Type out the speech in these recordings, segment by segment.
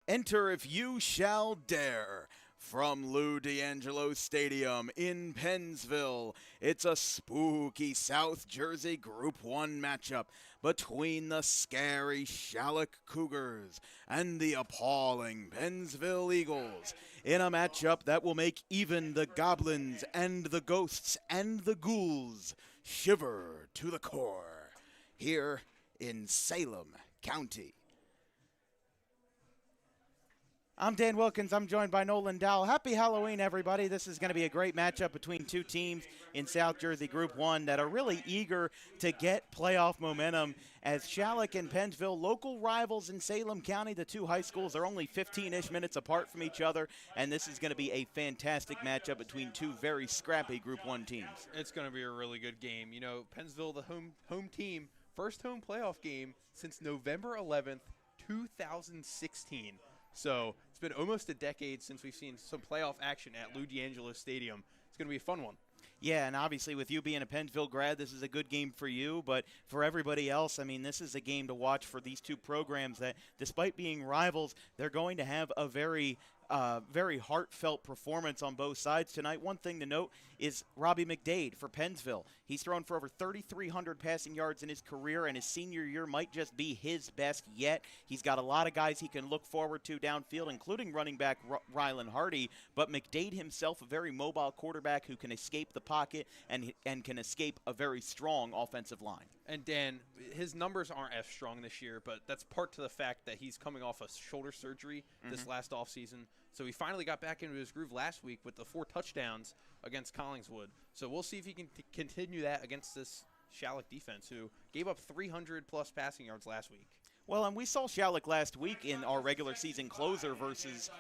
Enter if you shall dare. From Lou D'Angelo Stadium in Pennsville, it's a spooky South Jersey Group 1 matchup between the scary Schalick Cougars and the appalling Pennsville Eagles in a matchup that will make even the goblins and the ghosts and the ghouls shiver to the core here in Salem County. I'm Dan Wilkins. I'm joined by Nolan Dowell. Happy Halloween, everybody. This is going to be a great matchup between two teams in South Jersey Group 1 that are really eager to get playoff momentum as Schalick and Pennsville, local rivals in Salem County. The two high schools are only 15-ish minutes apart from each other, and this is going to be a fantastic matchup between two very scrappy Group 1 teams. It's going to be a really good game. You know, Pennsville, the home team, first home playoff game since November 11th, 2016. So it's been almost a decade since we've seen some playoff action at Lou D'Angelo Stadium. It's going to be a fun one. Yeah, and obviously with you being a Pennsville grad, this is a good game for you. But for everybody else, I mean, this is a game to watch for these two programs that, despite being rivals, they're going to have a very heartfelt performance on both sides tonight. One thing to note is Robbie McDade for Pennsville. He's thrown for over 3,300 passing yards in his career, and his senior year might just be his best yet. He's got a lot of guys he can look forward to downfield, including running back Rylan Hardy, but McDade himself, a very mobile quarterback who can escape the pocket and can escape a very strong offensive line. And Dan, his numbers aren't as strong this year, but that's part to the fact that he's coming off a shoulder surgery this last offseason. So he finally got back into his groove last week with the 4 touchdowns against Collingswood. So we'll see if he can continue that against this Schalick defense, who gave up 300-plus passing yards last week. Well, and we saw Schalick last week in our regular season closer versus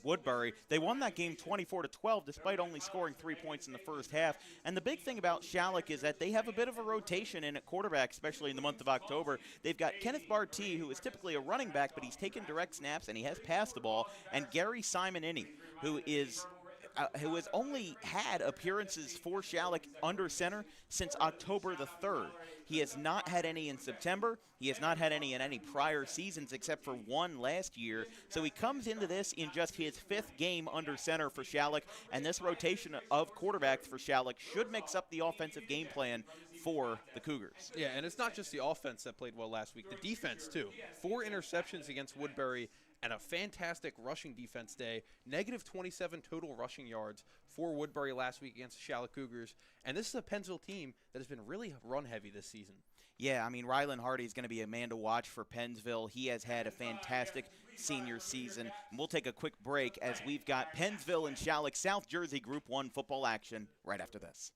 Woodbury. They won that game 24-12 despite only scoring 3 points in the first half. And the big thing about Schalick is that they have a bit of a rotation in at quarterback, especially in the month of October. They've got Kenneth Bartee, who is typically a running back, but he's taken direct snaps and he has passed the ball, and Gary Simonetti, who has only had appearances for Schalick under center since October the 3rd. He has not had any in September. He has not had any in any prior seasons except for one last year. So he comes into this in just his 5th game under center for Schalick, and this rotation of quarterbacks for Schalick should mix up the offensive game plan for the Cougars. Yeah, and it's not just the offense that played well last week. The defense, too. 4 interceptions against Woodbury and a fantastic rushing defense day. -27 total rushing yards for Woodbury last week against the Schalick Cougars. And this is a Pennsville team that has been really run-heavy this season. Yeah, I mean, Rylan Hardy is going to be a man to watch for Pennsville. He has had a fantastic senior season. And we'll take a quick break as we've got Pennsville and Schalick South Jersey Group 1 football action right after this.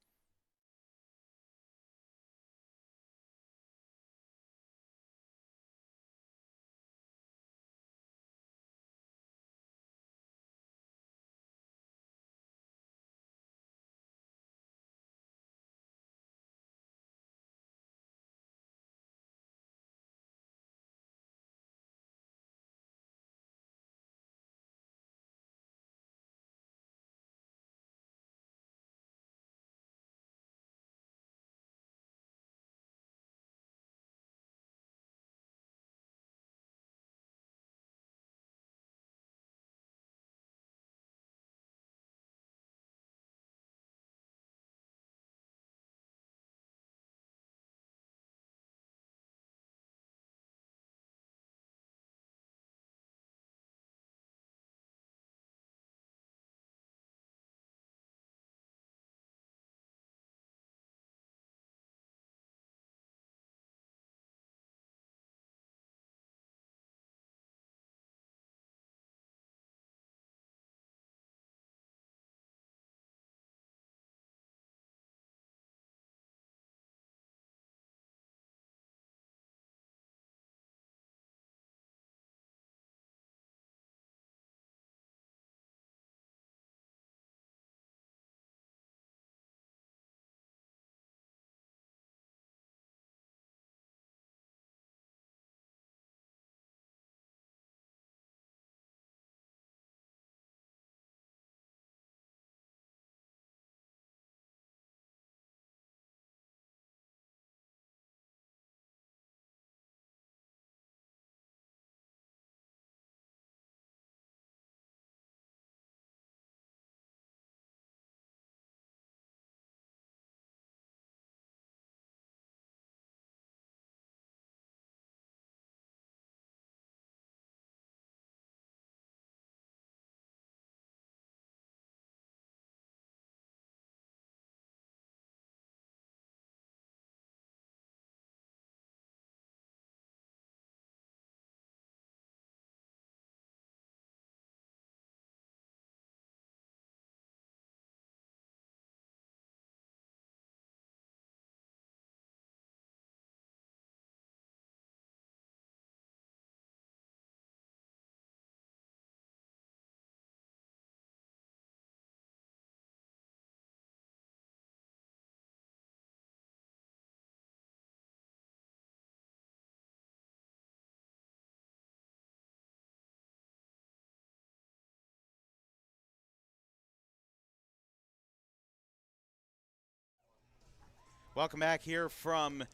Welcome back here from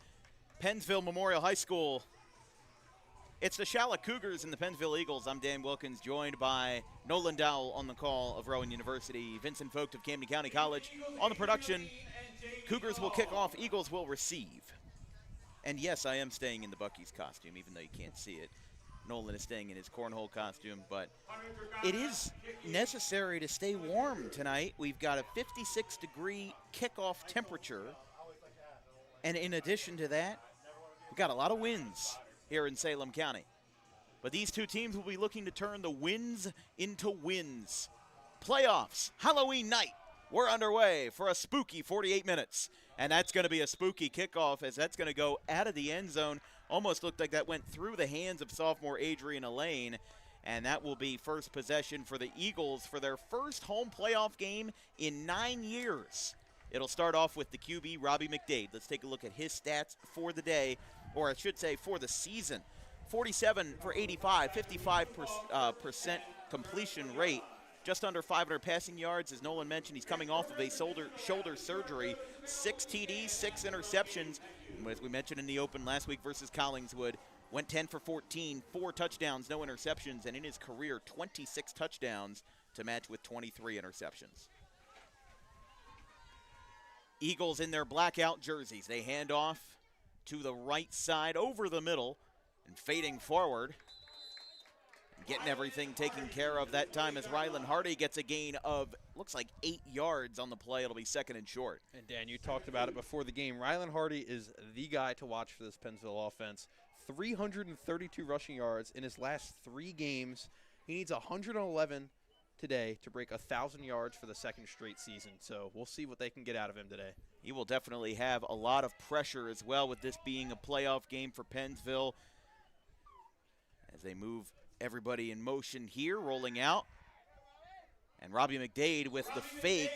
Pennsville Memorial High School. It's the Schalick Cougars and the Pennsville Eagles. I'm Dan Wilkins, joined by Nolan Dowell on the call of Rowan University, Vincent Vogt of Camden County College on the production. Cougars will kick off, Eagles will receive. And yes, I am staying in the Buc-ee's costume, even though you can't see it. Nolan is staying in his cornhole costume, but it is necessary to stay warm tonight. We've got a 56-degree kickoff temperature. And in addition to that, we've got a lot of winds here in Salem County. But these two teams will be looking to turn the wins into wins. Playoffs, Halloween night. We're underway for a spooky 48 minutes. And that's going to be a spooky kickoff, as that's going to go out of the end zone. Almost looked like that went through the hands of sophomore Adrian Elaine. And that will be first possession for the Eagles for their first home playoff game in 9 years. It'll start off with the QB, Robbie McDade. Let's take a look at his stats for the day, or I should say for the season. 47 for 85, 55% completion rate. Just under 500 passing yards. As Nolan mentioned, he's coming off of a shoulder surgery. 6 TDs, 6 interceptions. As we mentioned in the open last week versus Collingswood, went 10 for 14, 4 touchdowns, no interceptions, and in his career, 26 touchdowns to match with 23 interceptions. Eagles in their blackout jerseys. They hand off to the right side over the middle and fading forward. Getting everything taken care of that time as Rylan Hardy gets a gain of, looks like 8 yards on the play. It'll be second and short. And Dan, you talked about it before the game. Rylan Hardy is the guy to watch for this Pennsville offense. 332 rushing yards in his last 3 games. He needs 111 today to break 1,000 yards for the second straight season. So we'll see what they can get out of him today. He will definitely have a lot of pressure as well with this being a playoff game for Pennsville. As they move everybody in motion here, rolling out. And Robbie McDade with the fake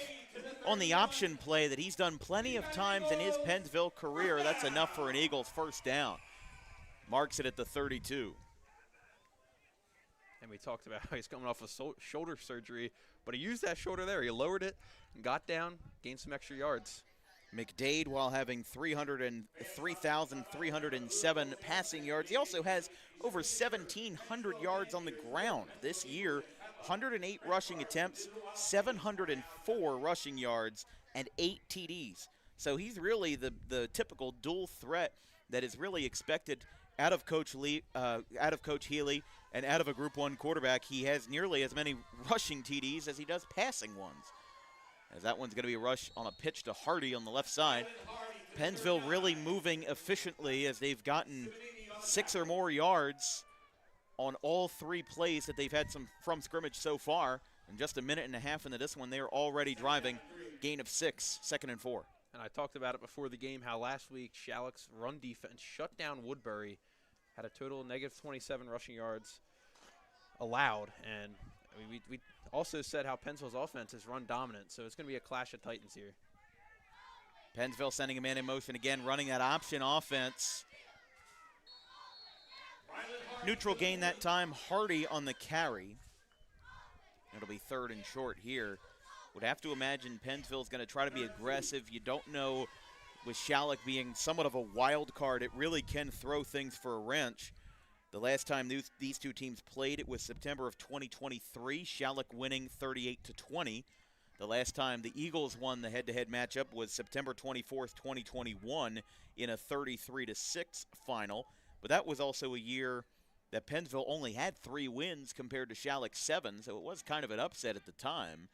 on the option play that he's done plenty of times in his Pennsville career. That's enough for an Eagles first down. Marks it at the 32. And we talked about how he's coming off of shoulder surgery, but he used that shoulder there. He lowered it and got down, gained some extra yards. McDade, while having 303,307 passing yards, he also has over 1,700 yards on the ground this year. 108 rushing attempts, 704 rushing yards, and 8 TDs. So he's really the typical dual threat that is really expected out of Coach Healy, and out of a Group 1 quarterback. He has nearly as many rushing TDs as he does passing ones. As that one's going to be a rush on a pitch to Hardy on the left side. Pennsville really moving efficiently as they've gotten 6 or more yards on all 3 plays that they've had from scrimmage so far. In just a minute and a half into this one, they're already driving. Gain of 6, second and 4. And I talked about it before the game, how last week Schalick's run defense shut down Woodbury, had a total of -27 rushing yards allowed. And I mean, we also said how Pennsville's offense is run dominant, so it's going to be a clash of titans here. Pennsville sending a man in motion again, running that option offense. Neutral gain that time, Hardy on the carry. It'll be third and short here. Would have to imagine Pennsville's going to try to be aggressive. You don't know, with Schalick being somewhat of a wild card, it really can throw things for a wrench. The last time these two teams played, it was September of 2023, Schalick winning 38-20. The last time the Eagles won the head-to-head matchup was September 24th, 2021 in a 33-6 final. But that was also a year that Pennsville only had 3 wins compared to Schalick's 7, so it was kind of an upset at the time.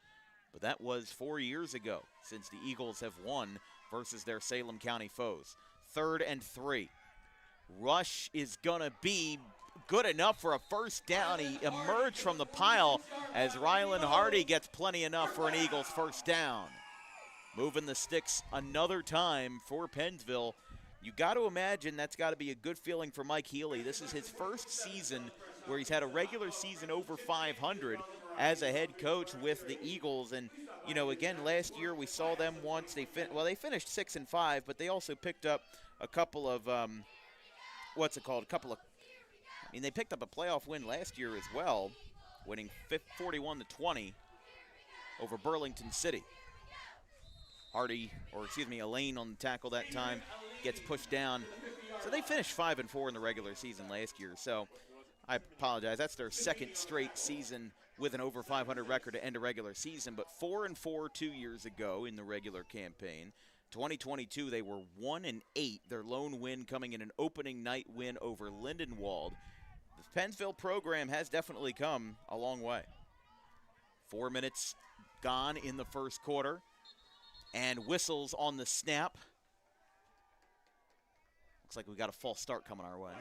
But that was 4 years ago since the Eagles have won versus their Salem County foes. 3rd and 3. Rush is going to be good enough for a first down. He emerged from the pile as Rylan Hardy gets plenty enough for an Eagles first down. Moving the sticks another time for Pennsville. You got to imagine that's got to be a good feeling for Mike Healy. This is his first season where he's had a regular season over 500 as a head coach with the Eagles. And, you know, again, last year we saw them once. They finished 6-5, but they also picked up a couple of they picked up a playoff win last year as well, winning 41-20 over Burlington City. Elaine on the tackle that time, gets pushed down. So they finished 5-4 in the regular season last year. So I apologize. That's their second straight season with an over 500 record to end a regular season. But 4-4 2 years ago in the regular campaign. 2022, they were 1-8. Their lone win coming in an opening night win over Lindenwold. The Pennsville program has definitely come a long way. 4 minutes gone in the first quarter. And whistles on the snap. Looks like we got a false start coming our way.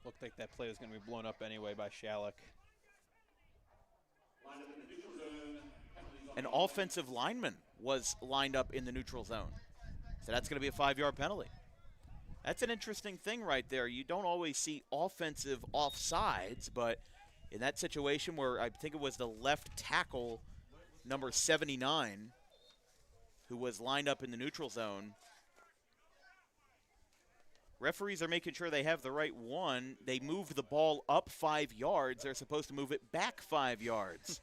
Looked like that play was going to be blown up anyway by Schalick. An offensive lineman was lined up in the neutral zone. So that's going to be a 5-yard penalty. That's an interesting thing right there. You don't always see offensive offsides, but in that situation where I think it was the left tackle, number 79, who was lined up in the neutral zone, referees are making sure they have the right one. They moved the ball up 5 yards. They're supposed to move it back 5 yards.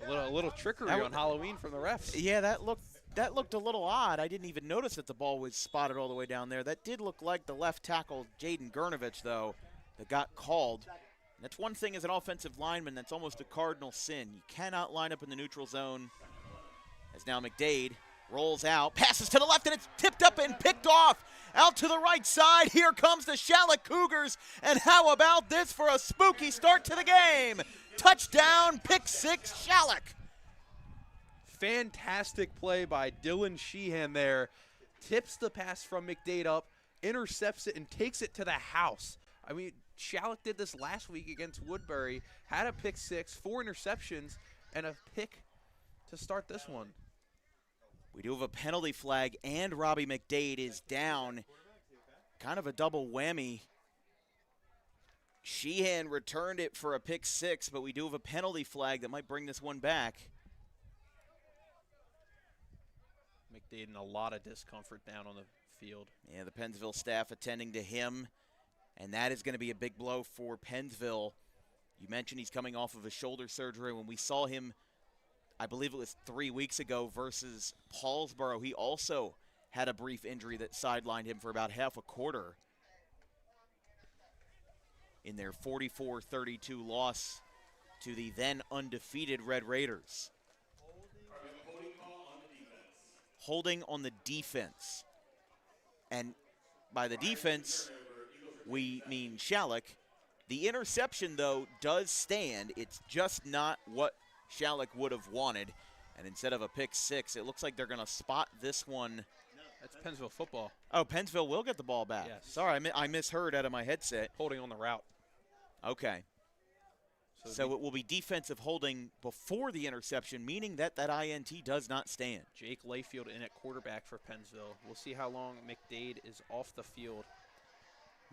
A little trickery on Halloween from the refs. Yeah, that looked a little odd. I didn't even notice that the ball was spotted all the way down there. That did look like the left tackle, Jaden Gurnovich, though, that got called. And that's one thing as an offensive lineman that's almost a cardinal sin. You cannot line up in the neutral zone. As now McDade rolls out, passes to the left, and it's tipped up and picked off. Out to the right side, here comes the Schalick Cougars. And how about this for a spooky start to the game? Touchdown, pick six, Schalick. Fantastic play by Dylan Sheehan there. Tips the pass from McDade up, intercepts it, and takes it to the house. I mean, Schalick did this last week against Woodbury, had a pick six, 4 interceptions, and a pick to start this one. We do have a penalty flag, and Robbie McDade is down. Kind of a double whammy. Sheehan returned it for a pick six, but we do have a penalty flag that might bring this one back. McDade in a lot of discomfort down on the field. Yeah, the Pennsville staff attending to him, and that is going to be a big blow for Pennsville. You mentioned he's coming off of a shoulder surgery. When we saw him, I believe it was 3 weeks ago versus Paulsboro, he also had a brief injury that sidelined him for about half a quarter in their 44-32 loss to the then undefeated Red Raiders. Holding on the defense. And by the defense, we mean Schalick. The interception, though, does stand. It's just not what Schalick would have wanted. And instead of a pick six, it looks like they're going to spot this one. That's Pennsville football. Oh, Pennsville will get the ball back. Yes. Sorry, I misheard out of my headset. Holding on the route. Okay. So it will be defensive holding before the interception, meaning that that INT does not stand. Jake Layfield in at quarterback for Pennsville. We'll see how long McDade is off the field.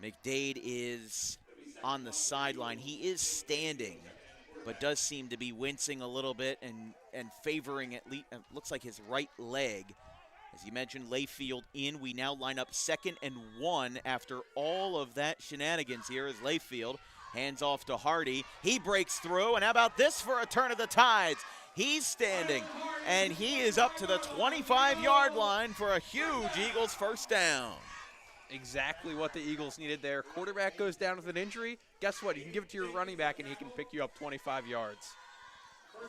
McDade is on the sideline. He is standing, but does seem to be wincing a little bit and favoring at least, looks like his right leg. As you mentioned, Layfield in. We now line up 2nd and 1 after all of that shenanigans here as Layfield hands off to Hardy. He breaks through, and how about this for a turn of the tides? He's standing, and he is up to the 25-yard line for a huge Eagles first down. Exactly what the Eagles needed there. Quarterback goes down with an injury. Guess what? You can give it to your running back, and he can pick you up 25 yards.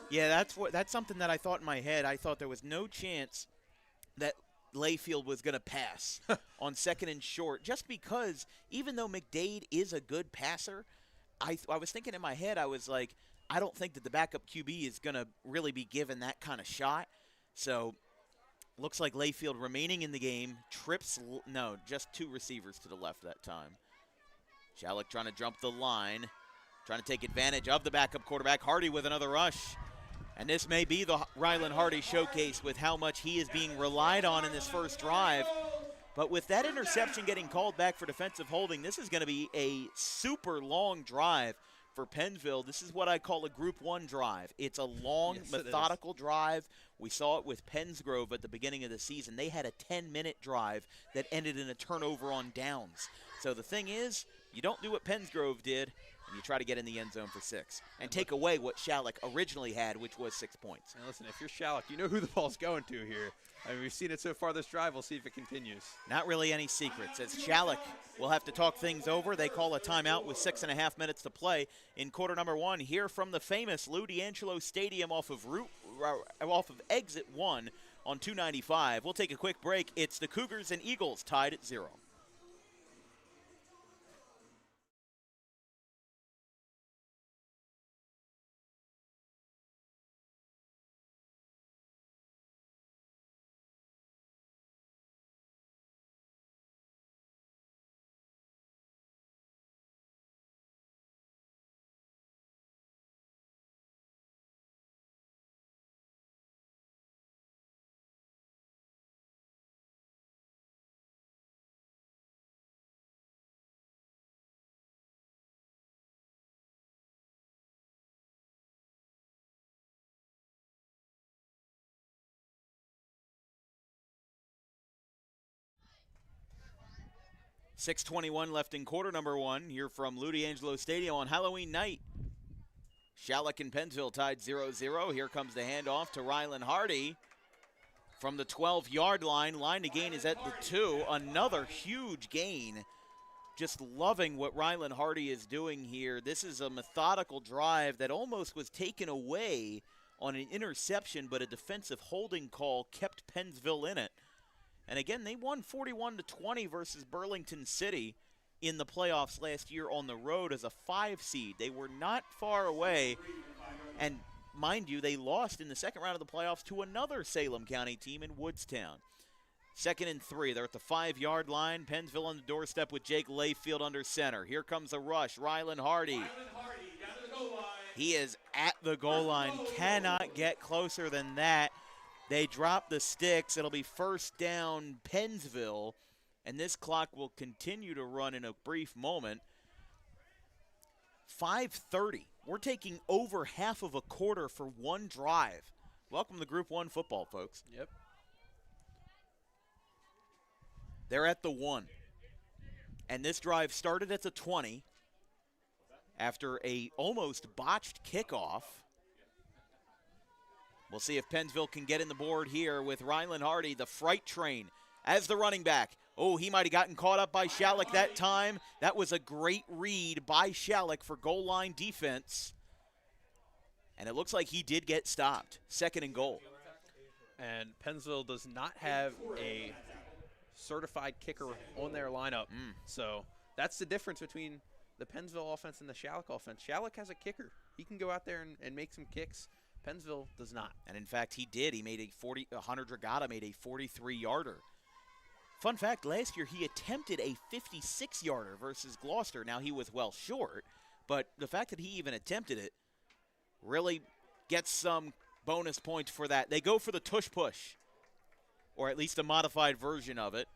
Yeah, that's something that I thought in my head. I thought there was no chance that Layfield was going to pass on 2nd and short, just because even though McDade is a good passer, I was thinking in my head, I was like, I don't think that the backup QB is going to really be given that kind of shot. So looks like Layfield remaining in the game, just 2 receivers to the left that time. Schalick trying to jump the line, trying to take advantage of the backup quarterback. Hardy with another rush. And this may be the Rylan Hardy showcase with how much he is being relied on in this first drive. But with that interception getting called back for defensive holding, this is going to be a super long drive for Pennsville. This is what I call a Group 1 drive. It's a long, methodical drive. We saw it with Pennsgrove at the beginning of the season. They had a 10-minute drive that ended in a turnover on downs. So the thing is, you don't do what Pennsgrove did and you try to get in the end zone for 6 and take away what Schalick originally had, which was 6 points. And listen, if you're Schalick, you know who the ball's going to here. I mean, we've seen it so far this drive. We'll see if it continues. Not really any secrets. As Schalick will have to talk things over. They call a timeout with 6.5 minutes to play in quarter number 1 here from the famous Lou D'Angelo Stadium off of exit 1 on 295. We'll take a quick break. It's the Cougars and Eagles tied at 0. .6:21 left in quarter number 1 here from Lou D'Angelo Stadium on Halloween night. Schalick and Pennsville tied 0-0. Here comes the handoff to Rylan Hardy from the 12-yard line. Line to gain is at the 2. Another huge gain. Just loving what Rylan Hardy is doing here. This is a methodical drive that almost was taken away on an interception, but a defensive holding call kept Pennsville in it. And again, they won 41-20 versus Burlington City in the playoffs last year on the road as a 5 seed. They were not far away. And mind you, they lost in the second round of the playoffs to another Salem County team in Woodstown. 2nd and 3. They're at the 5-yard line. Pennsville on the doorstep with Jake Layfield under center. Here comes a rush. Rylan Hardy. Down to the goal line. He is at the goal line. Cannot get closer than that. They drop the sticks. It'll be first down Pennsville, and this clock will continue to run in a brief moment. 5:30. We're taking over half of a quarter for one drive. Welcome to Group 1 football, folks. Yep. They're at the 1. And this drive started at the 20 after a almost botched kickoff. We'll see if Pennsville can get in the board here with Rylan Hardy, the freight train, as the running back. Oh, he might have gotten caught up by Schalick that time. That was a great read by Schalick for goal line defense. And it looks like he did get stopped. 2nd and goal. And Pennsville does not have a certified kicker on their lineup. So that's the difference between the Pennsville offense and the Schalick offense. Schalick has a kicker. He can go out there and make some kicks. Pennsville does not. And in fact, he did. He made Hunter Dragata made a 43-yarder. Fun fact, last year he attempted a 56-yarder versus Gloucester. Now he was well short, but the fact that he even attempted it really gets some bonus points for that. They go for the tush push, or at least a modified version of it,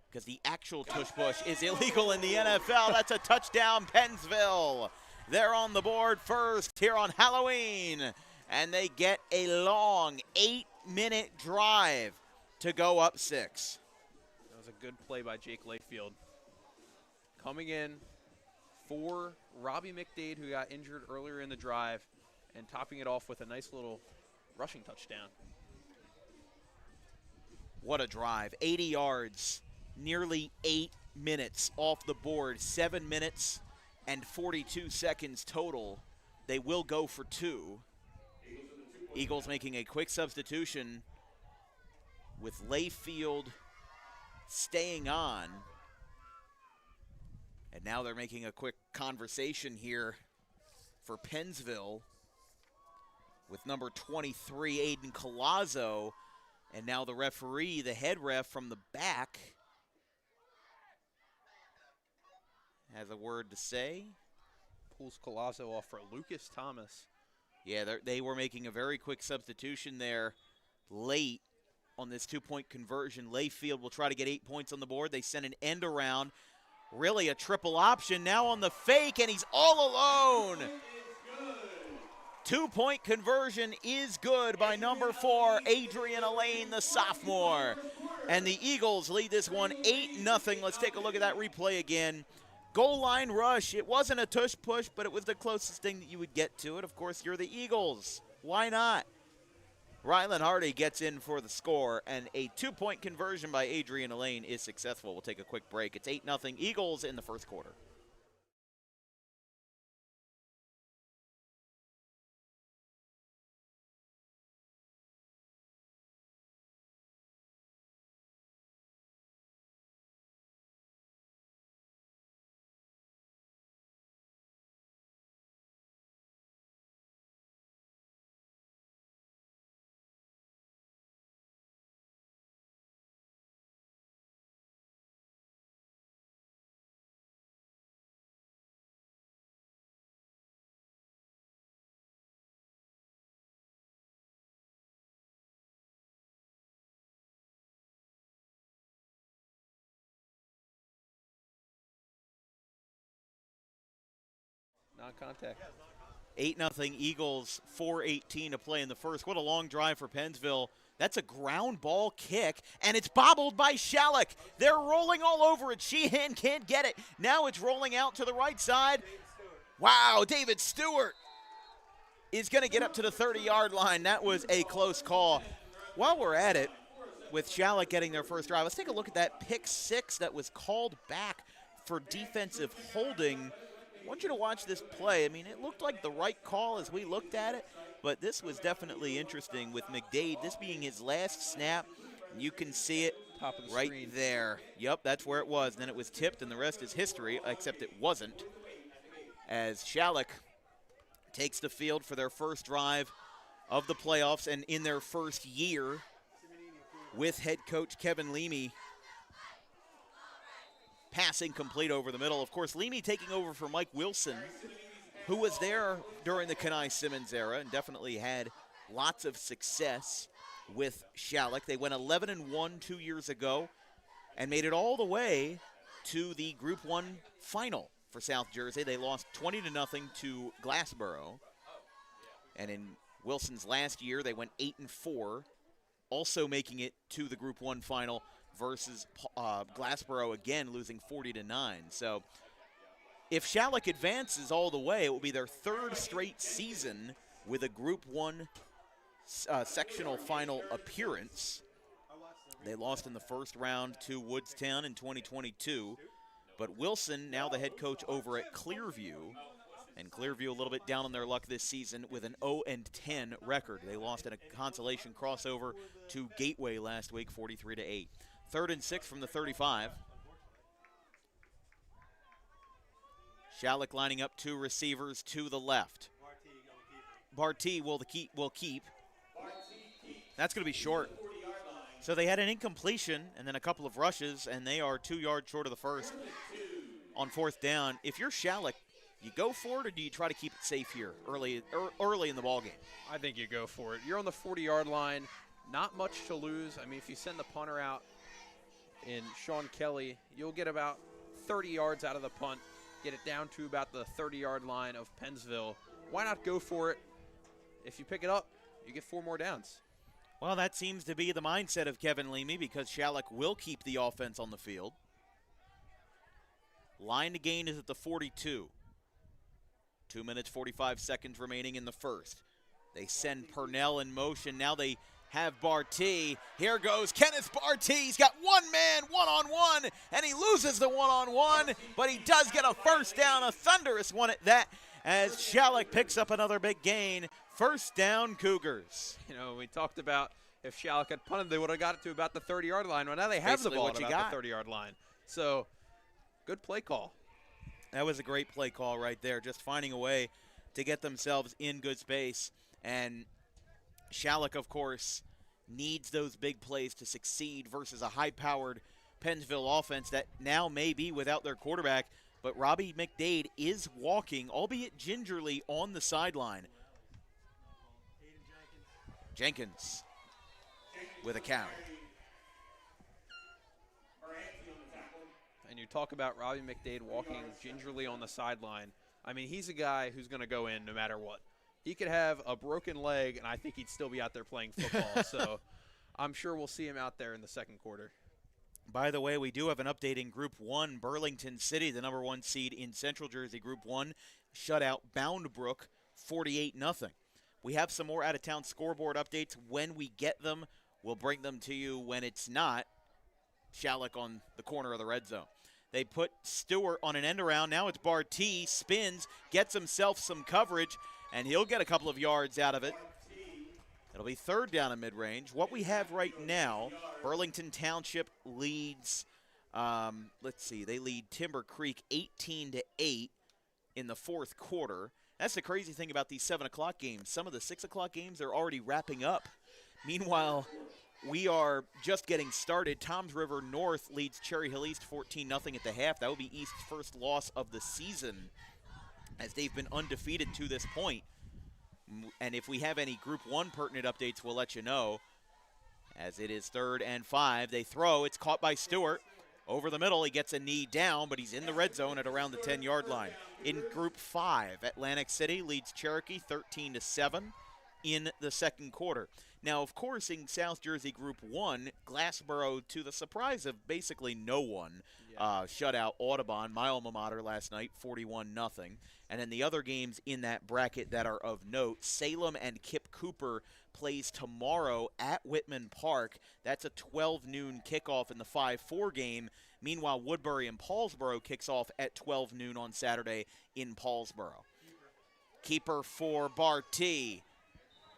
because the actual tush push is illegal in the NFL. That's a touchdown, Pennsville. They're on the board first here on Halloween. And they get a long 8-minute drive to go up 6. That was a good play by Jake Layfield. Coming in for Robbie McDade, who got injured earlier in the drive, and topping it off with a nice little rushing touchdown. What a drive. 80 yards, nearly 8 minutes off the board. 7 minutes and 42 seconds total. They will go for 2. Eagles making a quick substitution with Layfield staying on. And now they're making a quick conversation here for Pennsville with number 23, Aiden Colazzo. And now the referee, the head ref from the back, has a word to say. Pulls Colazzo off for Lucas Thomas. Yeah, they were making a very quick substitution there late on this 2-point conversion. Layfield will try to get 8 points on the board. They send an end around. Really a triple option now on the fake, and he's all alone. 2-point conversion is good by number 4, Adrian Elaine, the sophomore. And the Eagles lead this one 8-0. Let's take a look at that replay again. Goal line rush. It wasn't a tush push, but it was the closest thing that you would get to it. Of course, you're the Eagles. Why not? Rylan Hardy gets in for the score, and a 2-point conversion by Adrian Elaine is successful. We'll take a quick break. It's 8-0 Eagles in the first quarter. Non-contact. 8-0 Eagles, 4:18 to play in the first. What a long drive for Pennsville. That's a ground ball kick, and it's bobbled by Schalick. They're rolling all over it. Sheehan can't get it. Now it's rolling out to the right side. Wow, David Stewart is going to get up to the 30-yard line. That was a close call. While we're at it, with Schalick getting their first drive, let's take a look at that pick six that was called back for defensive holding. I want you to watch this play. I mean, it looked like the right call as we looked at it, but this was definitely interesting with McDade, this being his last snap. You can see it Top of the right screen. there. Yep, that's where it was. Then it was tipped, and the rest is history, except it wasn't, as Schalick takes the field for their first drive of the playoffs and in their first year with head coach Kevin Leamy. Passing complete over the middle. Of course, Leamy taking over for Mike Wilson, who was there during the Kenai Simmons era and definitely had lots of success with Schalick. They went 11-1 2 years ago and made it all the way to the Group 1 final for South Jersey. They lost 20-0 to Glassboro. And in Wilson's last year, they went 8-4, also making it to the Group 1 final versus Glassboro, again losing 40-9. So if Schalick advances all the way, it will be their third straight season with a Group 1 sectional final appearance. They lost in the first round to Woodstown in 2022. But Wilson, now the head coach over at Clearview, and Clearview a little bit down on their luck this season with an 0-10 record. They lost in a consolation crossover to Gateway last week, 43-8. 3rd and 6 from the 35. Schalick lining up two receivers to the left. Barty will keep. That's going to be short. So they had an incompletion and then a couple of rushes, and they are 2 yards short of the first on 4th down. If you're Schalick, you go for it, or do you try to keep it safe here early in the ballgame? I think you go for it. You're on the 40-yard line. Not much to lose. I mean, if you send the punter out in Sean Kelly, you'll get about 30 yards out of the punt, get it down to about the 30-yard line of Pennsville. Why not go for it? If you pick it up, you get 4 more downs. Well, that seems to be the mindset of Kevin Leamy because Schalick will keep the offense on the field. Line to gain is at the 42. 2 minutes, 45 seconds remaining in the first. They send Purnell in motion. Now they have Barty. Here goes Kenneth Barty. He's got one man, one-on-one, and he loses the one-on-one, but he does get a first down, a thunderous one at that, as Schalick picks up another big gain. First down, Cougars. You know, we talked about if Schalick had punted, they would have got it to about the 30-yard line. Well, now they have Basically the ball what at you about got. the 30-yard line. So, good play call. That was a great play call right there, just finding a way to get themselves in good space. And Schalick, of course, needs those big plays to succeed versus a high-powered Pennsville offense that now may be without their quarterback. But Robbie McDade is walking, albeit gingerly, on the sideline. Jenkins with a carry. And you talk about Robbie McDade walking gingerly on the sideline. I mean, he's a guy who's going to go in no matter what. He could have a broken leg, and I think he'd still be out there playing football. So I'm sure we'll see him out there in the second quarter. By the way, we do have an update in Group 1. Burlington City, the number 1 seed in Central Jersey Group 1, shut out Boundbrook 48-0. We have some more out-of-town scoreboard updates. When we get them, we'll bring them to you when it's not Schalick on the corner of the red zone. They put Stewart on an end around. Now it's Barty, spins, gets himself some coverage, and he'll get a couple of yards out of it. It'll be third down in mid-range. What we have right now, Burlington Township leads, they lead Timber Creek 18-8 in the fourth quarter. That's the crazy thing about these 7 o'clock games. Some of the 6 o'clock games are already wrapping up. Meanwhile, we are just getting started. Toms River North leads Cherry Hill East 14-0 at the half. That will be East's first loss of the season, as they've been undefeated to this point. And if we have any Group 1 pertinent updates, we'll let you know. As it is 3rd and 5, they throw. It's caught by Stewart. Over the middle, he gets a knee down, but he's in the red zone at around the 10-yard line. In Group 5, Atlantic City leads Cherokee 13-7 in the second quarter. Now, of course, in South Jersey Group 1, Glassboro, to the surprise of basically no one, shut out Audubon, my alma mater, last night, 41-0. And then the other games in that bracket that are of note, Salem and Kip Cooper plays tomorrow at Whitman Park. That's a 12 noon kickoff in the 5-4 game. Meanwhile, Woodbury and Paulsboro kicks off at 12 noon on Saturday in Paulsboro. Keeper for Barty.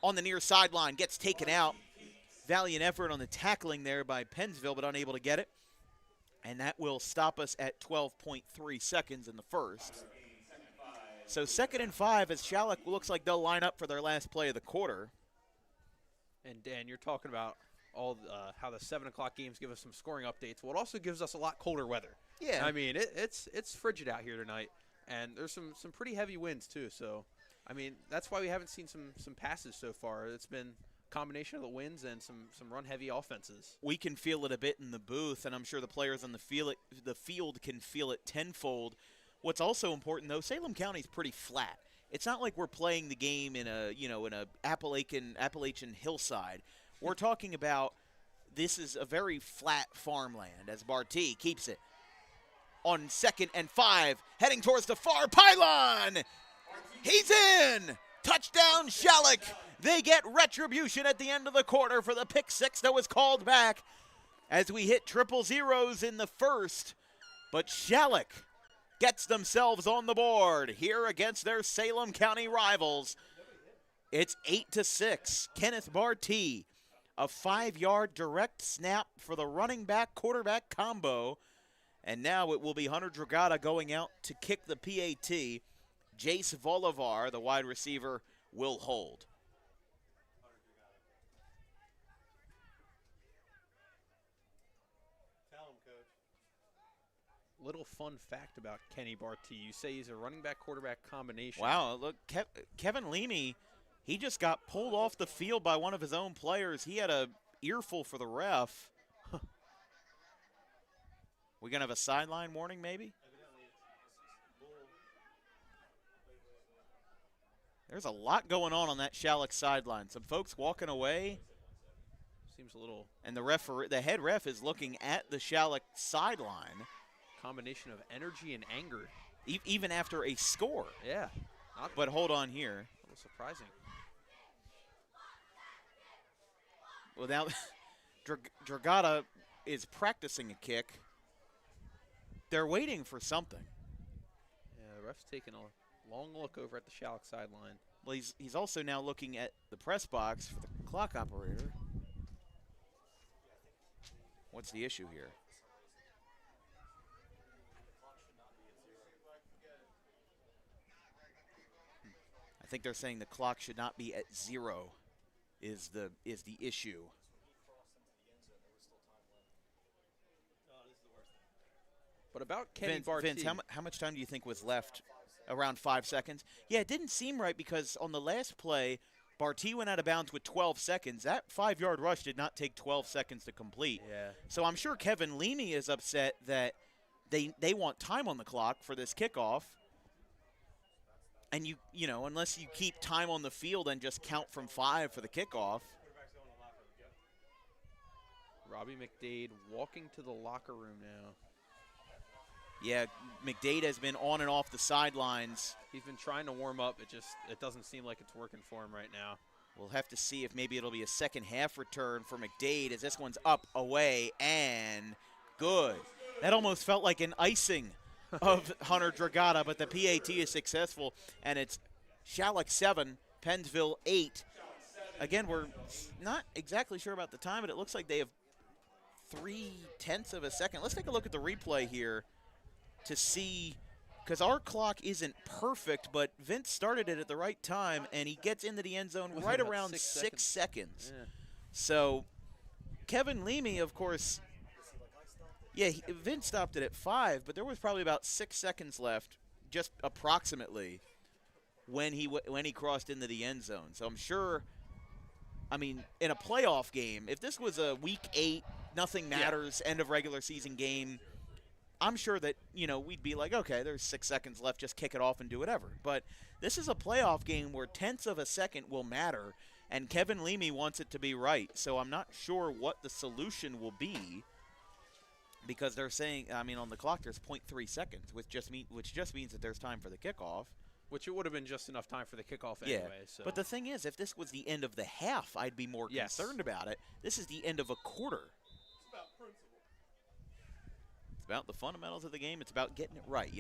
On the near sideline, gets taken out. Valiant effort on the tackling there by Pennsville, but unable to get it. And that will stop us at 12.3 seconds in the first. So 2nd and 5 as Schalick looks like they'll line up for their last play of the quarter. And, Dan, you're talking about how the 7 o'clock games give us some scoring updates. Well, it also gives us a lot colder weather. Yeah. I mean, it's frigid out here tonight, and there's some pretty heavy winds too. So, I mean, that's why we haven't seen some passes so far. It's been a combination of the winds and some run-heavy offenses. We can feel it a bit in the booth, and I'm sure the players on the field can feel it tenfold. What's also important, though, Salem County is pretty flat. It's not like we're playing the game in a Appalachian hillside. We're talking about this is a very flat farmland as Barty keeps it on 2nd and 5, heading towards the far pylon. He's in. Touchdown, Schalick. They get retribution at the end of the quarter for the pick six that was called back as we hit triple zeros in the first. But Schalick gets themselves on the board here against their Salem County rivals. It's 8-6. Kenneth Barty, a 5-yard direct snap for the running back quarterback combo. And now it will be Hunter Dragata going out to kick the PAT. Jace Volivar, the wide receiver, will hold. Little fun fact about Kenny Barty. You say he's a running back quarterback combination. Wow, look, Kevin Leamy, he just got pulled off the field by one of his own players. He had a earful for the ref. We going to have a sideline warning maybe? There's a lot going on that Schalick sideline. Some folks walking away. Seems a little. And the head ref is looking at the Schalick sideline. Combination of energy and anger. Even after a score. Yeah. But hold on here. A little surprising. Well, now Dragata is practicing a kick. They're waiting for something. Yeah, the ref's taking a long look over at the Schalick sideline. Well, he's also now looking at the press box for the clock operator. What's the issue here? I think they're saying the clock should not be at 0 is the issue. But about Kenny Barty. Vince, how much time do you think was left? Around 5 seconds? Yeah, it didn't seem right because on the last play, Barty went out of bounds with 12 seconds. That 5-yard rush did not take 12 seconds to complete. Yeah. So I'm sure Kevin Leamy is upset that they want time on the clock for this kickoff. And you know, unless you keep time on the field and just count from 5 for the kickoff. Robbie McDade walking to the locker room now. Yeah, McDade has been on and off the sidelines. He's been trying to warm up. It doesn't seem like it's working for him right now. We'll have to see if maybe it'll be a second half return for McDade as this one's up, away, and good. That almost felt like an icing of Hunter Dragata, but the PAT is successful, and it's Schalick 7, Pennsville 8. Again, we're not exactly sure about the time, but it looks like they have 0.3 of a second. Let's take a look at the replay here to see, because our clock isn't perfect, but Vince started it at the right time, and he gets into the end zone right around 6 seconds. Yeah. So Kevin Leamy, of course, yeah, Vince stopped it at 5, but there was probably about 6 seconds left, just approximately, when he crossed into the end zone. So I'm sure, I mean, in a playoff game, if this was a Week 8, nothing matters, end of regular season game, I'm sure that, we'd be like, okay, there's 6 seconds left, just kick it off and do whatever. But this is a playoff game where 0.1 of a second will matter, and Kevin Leamy wants it to be right. So I'm not sure what the solution will be, because they're saying, I mean, on the clock there's 0.3 seconds, which just means that there's time for the kickoff. Which it would have been just enough time for the kickoff anyway. So. But the thing is, if this was the end of the half, I'd be more concerned about it. This is the end of a quarter. It's about principle. It's about the fundamentals of the game. It's about getting it right,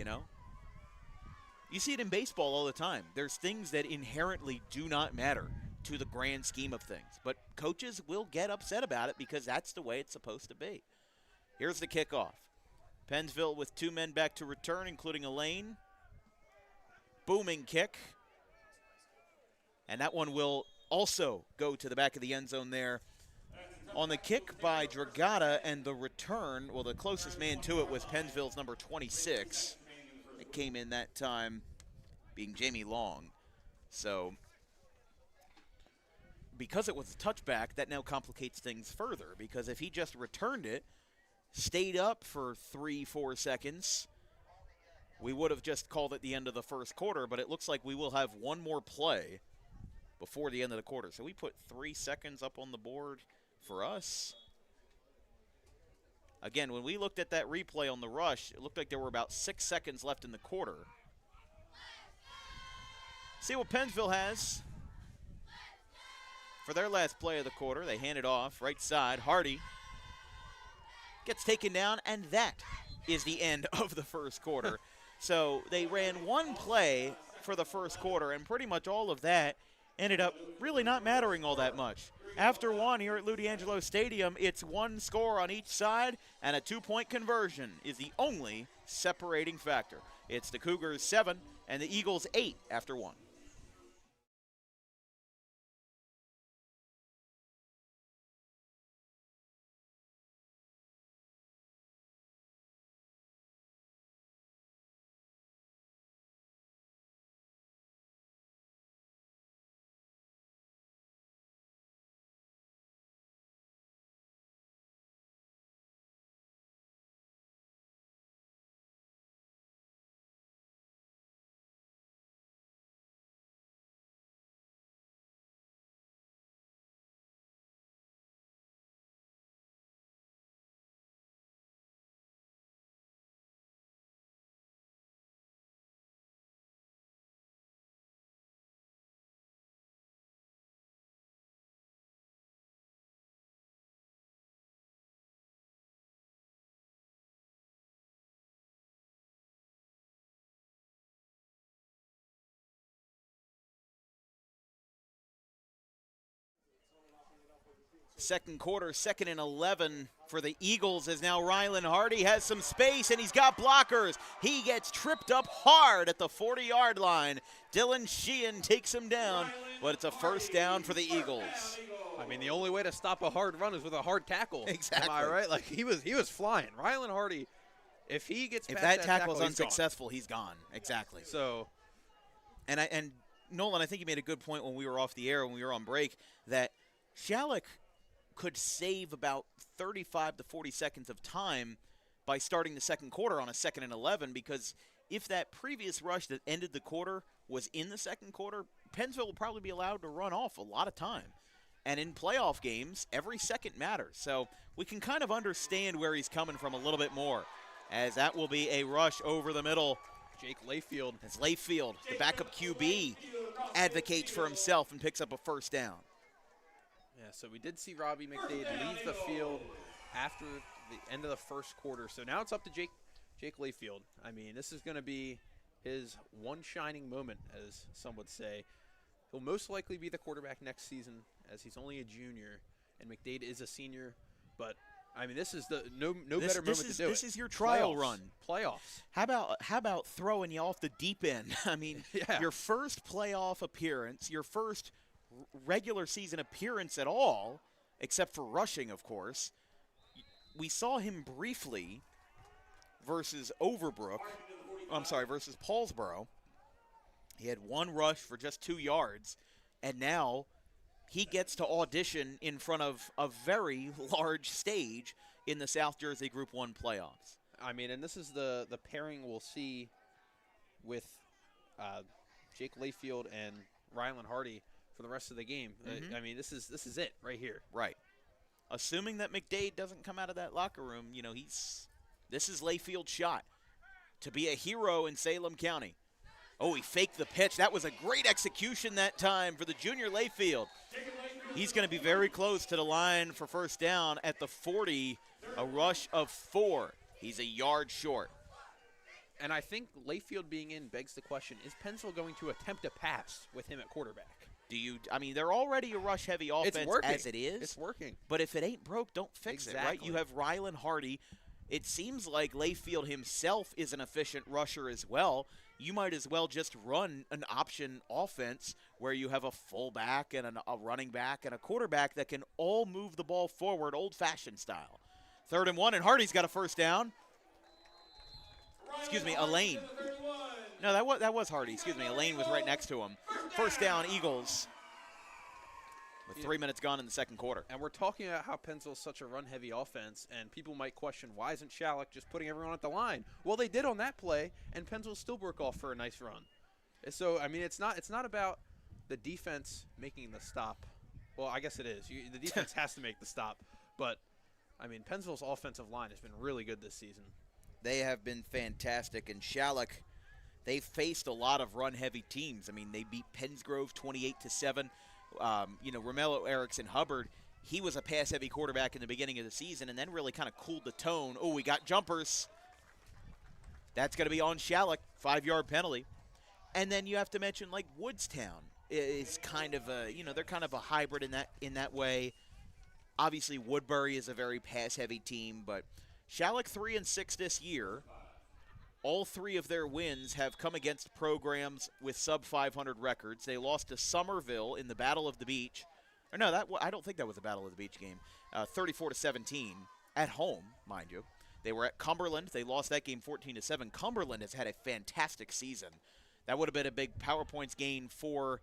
You see it in baseball all the time. There's things that inherently do not matter to the grand scheme of things. But coaches will get upset about it because that's the way it's supposed to be. Here's the kickoff. Pennsville with 2 men back to return, including Elaine. Booming kick. And that one will also go to the back of the end zone there. On the kick by Dragata, and the return, well, the closest man to it was Pennsville's number 26. It came in that time being Jamie Long. So because it was a touchback, that now complicates things further, because if he just returned it, stayed up for 3-4 seconds, we would have just called it the end of the first quarter, but it looks like we will have one more play before the end of the quarter. So we put 3 seconds up on the board for us. Again, when we looked at that replay on the rush, it looked like there were about 6 seconds left in the quarter. See what Pennsville has for their last play of the quarter. They hand it off, right side. Hardy gets taken down, and that is the end of the first quarter. So they ran one play for the first quarter, and pretty much all of that ended up really not mattering all that much. After one here at Lou D'Angelo Stadium, it's one score on each side, and a 2-point conversion is the only separating factor. It's the Cougars 7 and the Eagles 8 after one. Second quarter, 2nd and 11 for the Eagles, as now Rylan Hardy has some space, and he's got blockers. He gets tripped up hard at the 40-yard line. Dylan Sheehan takes him down, but it's a first down for the Eagles. I mean, the only way to stop a hard run is with a hard tackle. Exactly. Am I right? Like, he was flying. Rylan Hardy, if he gets past that tackle's tackle, unsuccessful, he's gone. Exactly. So, and Nolan, I think you made a good point when we were off the air, when we were on break, that Schalick could save about 35 to 40 seconds of time by starting the second quarter on a 2nd and 11, because if that previous rush that ended the quarter was in the second quarter, Pennsville will probably be allowed to run off a lot of time. And in playoff games, every second matters. So we can kind of understand where he's coming from a little bit more, as that will be a rush over the middle. Jake Layfield. As Layfield, the backup QB, advocates for himself and picks up a first down. Yeah, so we did see Robbie McDade leave the field after the end of the first quarter. So now it's up to Jake Layfield. I mean, this is going to be his one shining moment, as some would say. He'll most likely be the quarterback next season, as he's only a junior, and McDade is a senior. But I mean, this is the no better moment to do it. This is your trial run. Playoffs. How about throwing you off the deep end? I mean, yeah. Your first playoff appearance, your first regular season appearance at all, except for rushing, of course. We saw him briefly versus versus Paulsboro. He had one rush for just 2 yards, and now he gets to audition in front of a very large stage in the South Jersey Group 1 playoffs. I mean, and this is the pairing we'll see with Jake Layfield and Rylan Hardy for the rest of the game. Mm-hmm. I mean, this is it right here. Right. Assuming that McDade doesn't come out of that locker room, this is Layfield's shot to be a hero in Salem County. Oh, he faked the pitch. That was a great execution that time for the junior Layfield. He's going to be very close to the line for first down at the 40, a rush of 4. He's a yard short. And I think Layfield being in begs the question, is Pennsville going to attempt a pass with him at quarterback? They're already a rush-heavy offense as it is. It's working. But if it ain't broke, don't fix it, right? You have Rylan Hardy. It seems like Layfield himself is an efficient rusher as well. You might as well just run an option offense where you have a fullback and a running back and a quarterback that can all move the ball forward old-fashioned style. 3rd and 1, and Hardy's got a first down. Excuse me, Elaine. No, that was Hardy. Excuse me, Elaine was right next to him. First down, Eagles, with 3 minutes gone in the second quarter. And we're talking about how Pennsville's such a run-heavy offense, and people might question, why isn't Schalick just putting everyone at the line? Well, they did on that play, and Pennsville still broke off for a nice run. So, I mean, it's not about the defense making the stop. Well, I guess it is. The defense has to make the stop. But, I mean, Pennsville's offensive line has been really good this season. They have been fantastic, and Schalick, they've faced a lot of run-heavy teams. I mean, they beat Pennsgrove 28-7. Romello Erickson Hubbard, he was a pass-heavy quarterback in the beginning of the season and then really kind of cooled the tone. Oh, we got jumpers. That's going to be on Schalick, 5-yard penalty. And then you have to mention, like, Woodstown is kind of they're kind of a hybrid in that way. Obviously, Woodbury is a very pass-heavy team, but Schalick 3-6 this year. All 3 of their wins have come against programs with sub-500 records. They lost to Somerville in the Battle of the Beach. Or no, I don't think that was a Battle of the Beach game. 34-17 at home, mind you. They were at Cumberland. They lost that game 14-7. Cumberland has had a fantastic season. That would have been a big PowerPoints gain for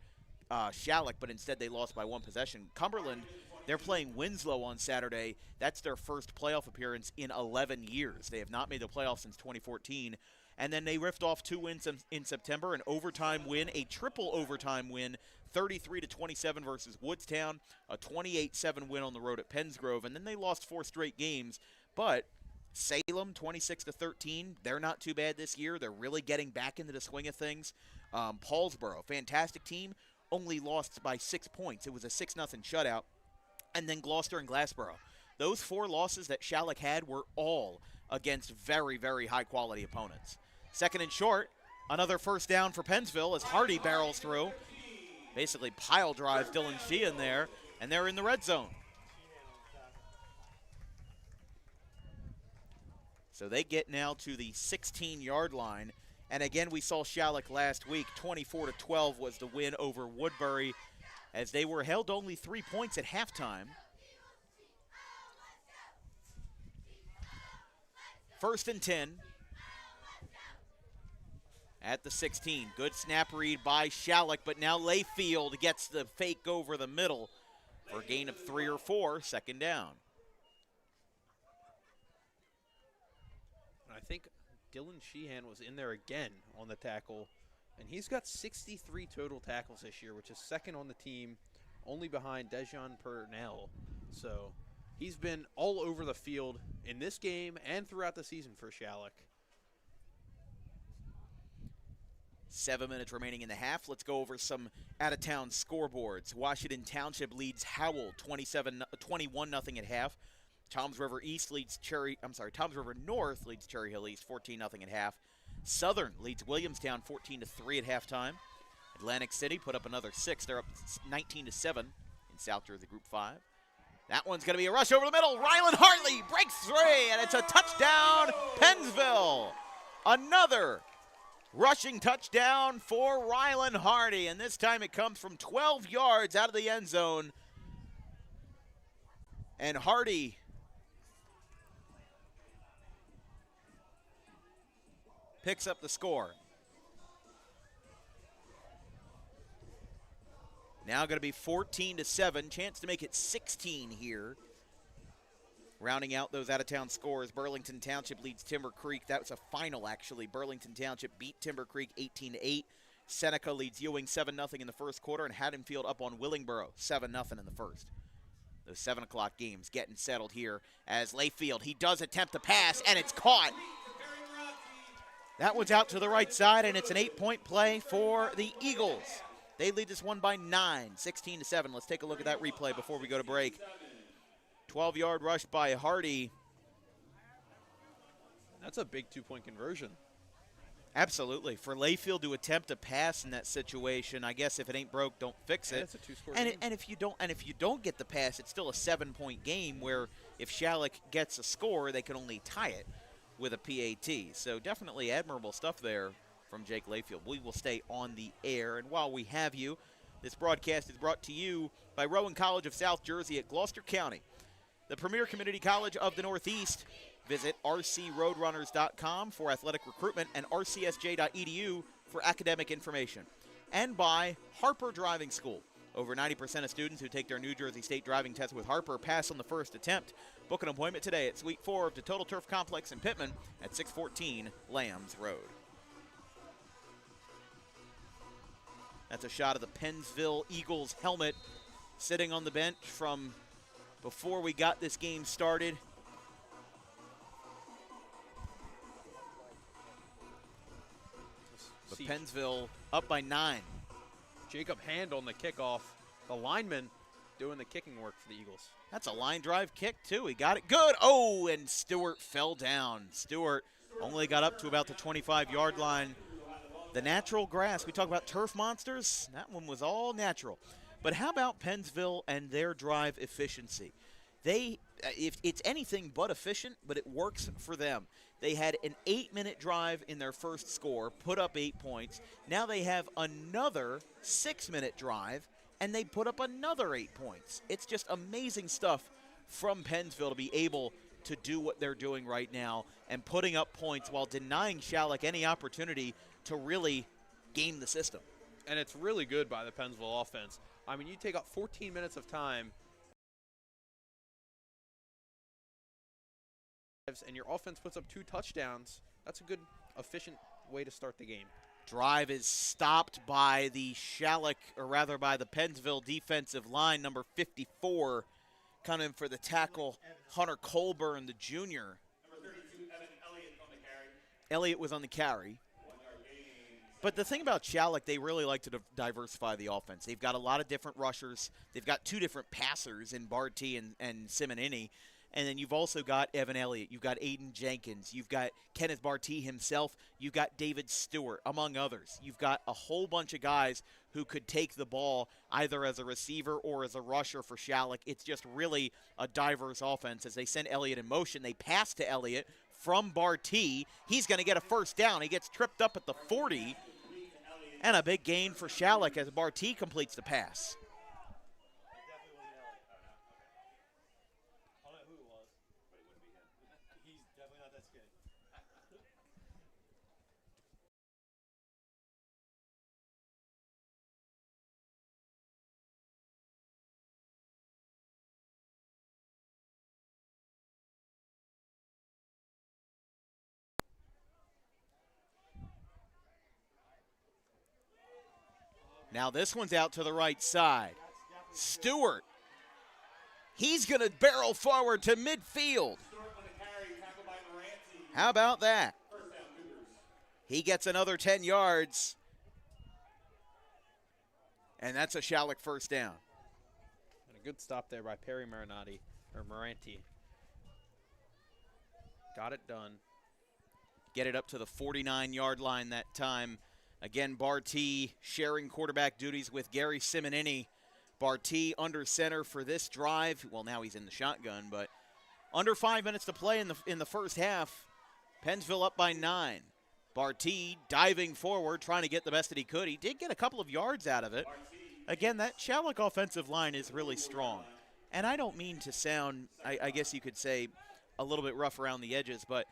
Schalick, but instead they lost by 1 possession. Cumberland, they're playing Winslow on Saturday. That's their first playoff appearance in 11 years. They have not made the playoffs since 2014. And then they riffed off 2 wins in September, an overtime win, a triple overtime win, 33-27 versus Woodstown, a 28-7 win on the road at Pennsgrove. And then they lost 4 straight games. But Salem, 26-13, they're not too bad this year. They're really getting back into the swing of things. Paulsboro, fantastic team, only lost by 6 points. It was a 6-0 shutout. And then Gloucester and Glassboro. Those 4 losses that Schalick had were all against very, very high-quality opponents. 2nd and short, another first down for Pennsville as Hardy barrels through. Basically pile drives Dylan Sheehan there, and they're in the red zone. So they get now to the 16-yard line. And again, we saw Schalick last week. 24-12 was the win over Woodbury, as they were held only 3 points at halftime. 1st and 10 at the 16. Good snap read by Schalick, but now Layfield gets the fake over the middle for a gain of 3 or 4, 2nd down. I think Dylan Sheehan was in there again on the tackle, and he's got 63 total tackles this year, which is 2nd on the team only behind Dejan Purnell. So he's been all over the field in this game and throughout the season for Schalick. 7 minutes remaining in the half. Let's go over some out-of-town scoreboards. Washington Township leads Howell 21-0 at half. Toms River North leads Cherry Hill East 14-0 at half. Southern leads Williamstown 14-3 at halftime. Atlantic City put up another 6. They're up 19-7 in South Jersey Group 5. That one's going to be a rush over the middle. Rylan Hartley breaks 3, and it's a touchdown, Pennsville. Another rushing touchdown for Rylan Hardy, and this time it comes from 12 yards out of the end zone. And Hardy picks up the score. Now going to be 14-7, chance to make it 16 here. Rounding out those out-of-town scores, Burlington Township leads Timber Creek. That was a final, actually. Burlington Township beat Timber Creek 18-8. Seneca leads Ewing 7-0 in the first quarter, and Haddonfield up on Willingboro 7-0 in the first. Those 7 o'clock games getting settled here as Layfield, he does attempt to pass, and it's caught. That one's out to the right side, and it's an 8-point play for the Eagles. They lead this one by 9, 16-7. Let's take a look at that replay before we go to break. 12-yard rush by Hardy. That's a big 2-point conversion. Absolutely. For Layfield to attempt a pass in that situation, I guess if it ain't broke, don't fix it. It's a 2-score game. And if you don't get the pass, it's still a 7-point game where if Schalick gets a score, they can only tie it with a PAT. So definitely admirable stuff there from Jake Layfield. We will stay on the air, and while we have you, this broadcast is brought to you by Rowan College of South Jersey at Gloucester County, the premier community college of the Northeast. Visit rcroadrunners.com for athletic recruitment and rcsj.edu for academic information. And by Harper Driving School. Over 90% of students who take their New Jersey State driving test with Harper pass on the first attempt. Book an appointment today at Suite 4 of the Total Turf Complex in Pittman at 614 Lambs Road. That's a shot of the Pennsville Eagles helmet sitting on the bench from before we got this game started. But Pennsville up by 9. Jacob Hand on the kickoff. The lineman doing the kicking work for the Eagles. That's a line drive kick, too. He got it good. Oh, and Stewart fell down. Stewart only got up to about the 25-yard line. The natural grass. We talk about turf monsters. That one was all natural. But how about Pennsville and their drive efficiency? It's anything but efficient, but it works for them. They had an 8-minute drive in their first score, put up 8 points. Now they have another 6-minute drive, and they put up another 8 points. It's just amazing stuff from Pennsville to be able to do what they're doing right now and putting up points while denying Schalick any opportunity to really game the system. And it's really good by the Pennsville offense. I mean, you take up 14 minutes of time, and your offense puts up 2 touchdowns. That's a good, efficient way to start the game. Drive is stopped by the Schalick, or rather by the Pennsville defensive line, number 54, coming for the tackle, Hunter Colburn, the junior. Number 32, Evan Elliott on the carry. Elliott was on the carry. But the thing about Schalick, they really like to diversify the offense. They've got a lot of different rushers. They've got 2 different passers in Barty and Simonini. And then you've also got Evan Elliott. You've got Aiden Jenkins. You've got Kenneth Barty himself. You've got David Stewart, among others. You've got a whole bunch of guys who could take the ball either as a receiver or as a rusher for Schalick. It's just really a diverse offense. As they send Elliott in motion, they pass to Elliott from Barty. He's going to get a first down. He gets tripped up at the 40. And a big gain for Schalick as Barty completes the pass. Now this one's out to the right side. Stewart. He's going to barrel forward to midfield. How about that? He gets another 10 yards. And that's a Schalick first down. And a good stop there by Perry Moranti. Got it done. Get it up to the 49-yard line that time. Again, Barty sharing quarterback duties with Gary Simonini. Barty under center for this drive. Well, now he's in the shotgun, but under 5 minutes to play in the first half. Pennsville up by 9. Barty diving forward, trying to get the best that he could. He did get a couple of yards out of it. Again, that Schalick offensive line is really strong. And I don't mean to sound, I guess you could say, a little bit rough around the edges, but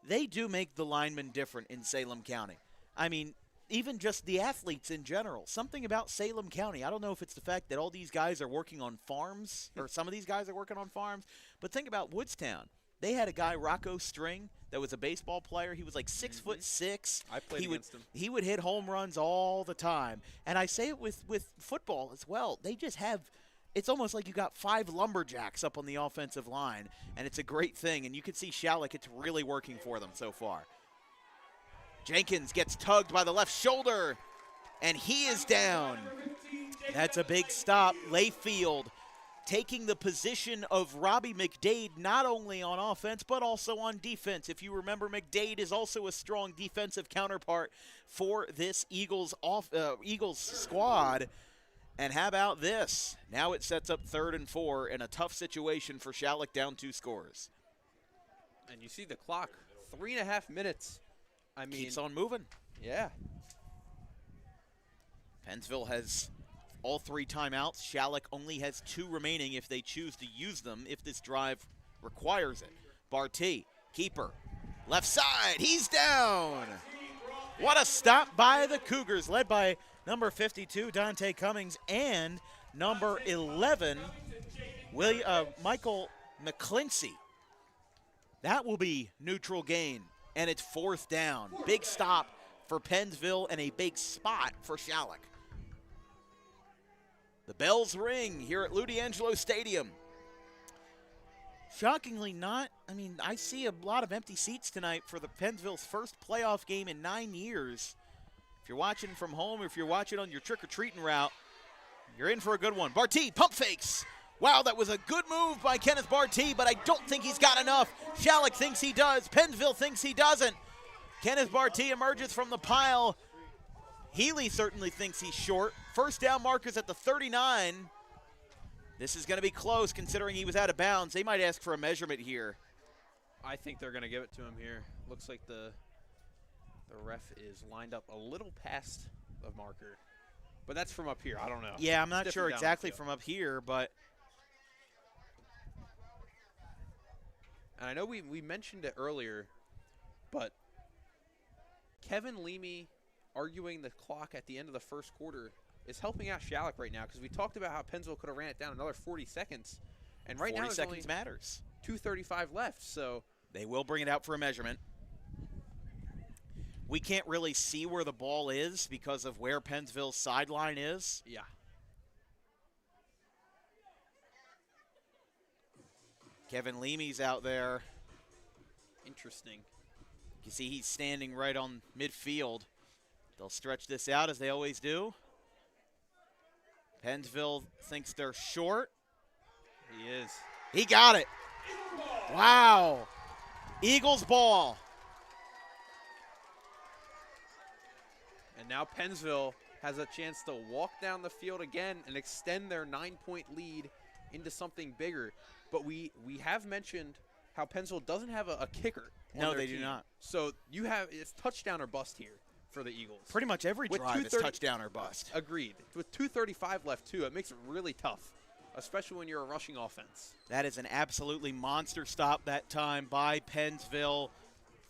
they do make the linemen different in Salem County. I mean, even just the athletes in general. Something about Salem County. I don't know if it's the fact that all these guys are working on farms, or some of these guys are working on farms, but think about Woodstown. They had a guy, Rocco String, that was a baseball player. He was like 6'6". I played against him. He would hit home runs all the time. And I say it with football as well. They just have – it's almost like you got 5 lumberjacks up on the offensive line, and it's a great thing. And you can see Schalick, it's really working for them so far. Jenkins gets tugged by the left shoulder, and he is down. That's a big stop. Layfield taking the position of Robbie McDade, not only on offense, but also on defense. If you remember, McDade is also a strong defensive counterpart for this Eagles squad. And how about this? Now it sets up 3rd and 4 in a tough situation for Schalick, down 2 scores. And you see the clock, 3.5 minutes. I mean, keeps on moving. Yeah. Pennsville has all 3 timeouts. Schalick only has 2 remaining if they choose to use them, if this drive requires it. Barty, keeper, left side, he's down. What a stop by the Cougars, led by number 52, Dante Cummings, and number 11, Michael McClincy. That will be neutral gain, and it's 4th down. Big stop for Pennsville and a big spot for Schalick. The bells ring here at Lou D'Angelo Stadium. Shockingly not, I mean, I see a lot of empty seats tonight for the Pennsville's first playoff game in 9 years. If you're watching from home, or if you're watching on your trick-or-treating route, you're in for a good one. Barty, pump fakes. Wow, that was a good move by Kenneth Barty, but I don't think he's got enough. Schalick thinks he does. Pennsville thinks he doesn't. Kenneth Barty emerges from the pile. Healy certainly thinks he's short. First down markers at the 39. This is going to be close considering he was out of bounds. They might ask for a measurement here. I think they're going to give it to him here. Looks like the ref is lined up a little past the marker. But that's from up here. I don't know. Yeah, I'm not sure exactly from up here, but. And I know we mentioned it earlier, but Kevin Leamy arguing the clock at the end of the first quarter is helping out Schalick right now, because we talked about how Pennsville could have ran it down another 40 seconds. And right now 40 seconds matters. 2:35 left, so. They will bring it out for a measurement. We can't really see where the ball is because of where Pennsville's sideline is. Yeah. Kevin Leamy's out there. Interesting. You see he's standing right on midfield. They'll stretch this out as they always do. Pennsville thinks they're short. He is. He got it. Wow. Eagles ball. And now Pennsville has a chance to walk down the field again and extend their 9-point lead into something bigger. But we have mentioned how Pennsville doesn't have a kicker. No, they do not. So it's touchdown or bust here for the Eagles. Pretty much every drive is touchdown or bust. Agreed. With 2:35 left, too, it makes it really tough, especially when you're a rushing offense. That is an absolutely monster stop that time by Pennsville.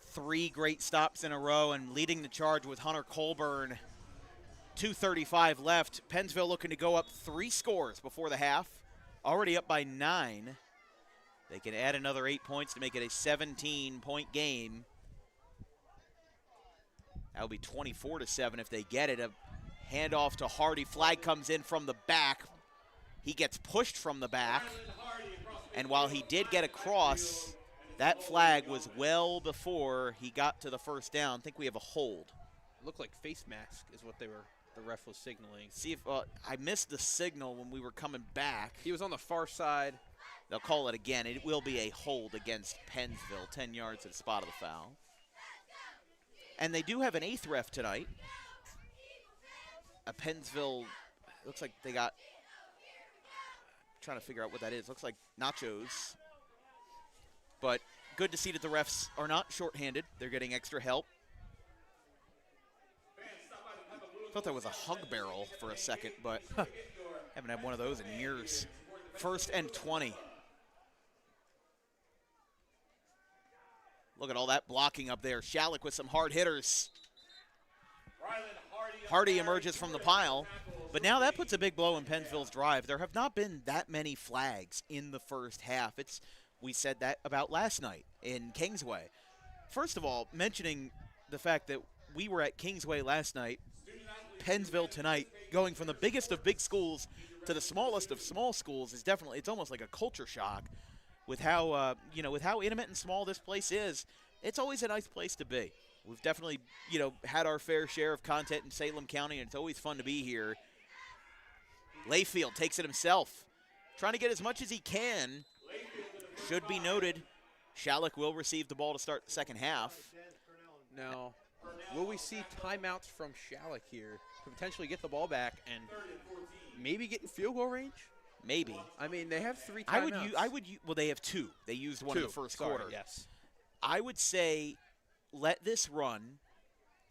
3 great stops in a row, and leading the charge with Hunter Colburn. 2:35 left. Pennsville looking to go up 3 scores before the half. Already up by 9. They can add another 8 points to make it a 17-point game. That would be 24-7 if they get it. A handoff to Hardy. Flag comes in from the back. He gets pushed from the back, and while he did get across, that flag was well before he got to the first down. I think we have a hold. It looked like face mask is what the ref was signaling. See if I missed the signal when we were coming back. He was on the far side. They'll call it again. It will be a hold against Pennsville, 10 yards at the spot of the foul. And they do have an 8th ref tonight. A Pennsville, looks like they got, trying to figure out what that is. Looks like nachos. But good to see that the refs are not shorthanded. They're getting extra help. Thought that was a hug barrel for a second, but haven't had one of those in years. 1st and 20. Look at all that blocking up there. Schalick with some hard hitters. Hardy emerges from the pile. But now that puts a big blow in Pennsville's drive. There have not been that many flags in the first half. We said that about last night in Kingsway. First of all, mentioning the fact that we were at Kingsway last night, Pennsville tonight, going from the biggest of big schools to the smallest of small schools is definitely, it's almost like a culture shock. With how with how intimate and small this place is, it's always a nice place to be. We've definitely had our fair share of content in Salem County, and it's always fun to be here. Layfield takes it himself, trying to get as much as he can. Should be noted, Schalick will receive the ball to start the second half. Now, will we see timeouts from Schalick here to potentially get the ball back and maybe get in field goal range? Maybe. I mean, they have 3 timeouts. Well, they have 2. They used one in the first quarter. Yes. I would say let this run,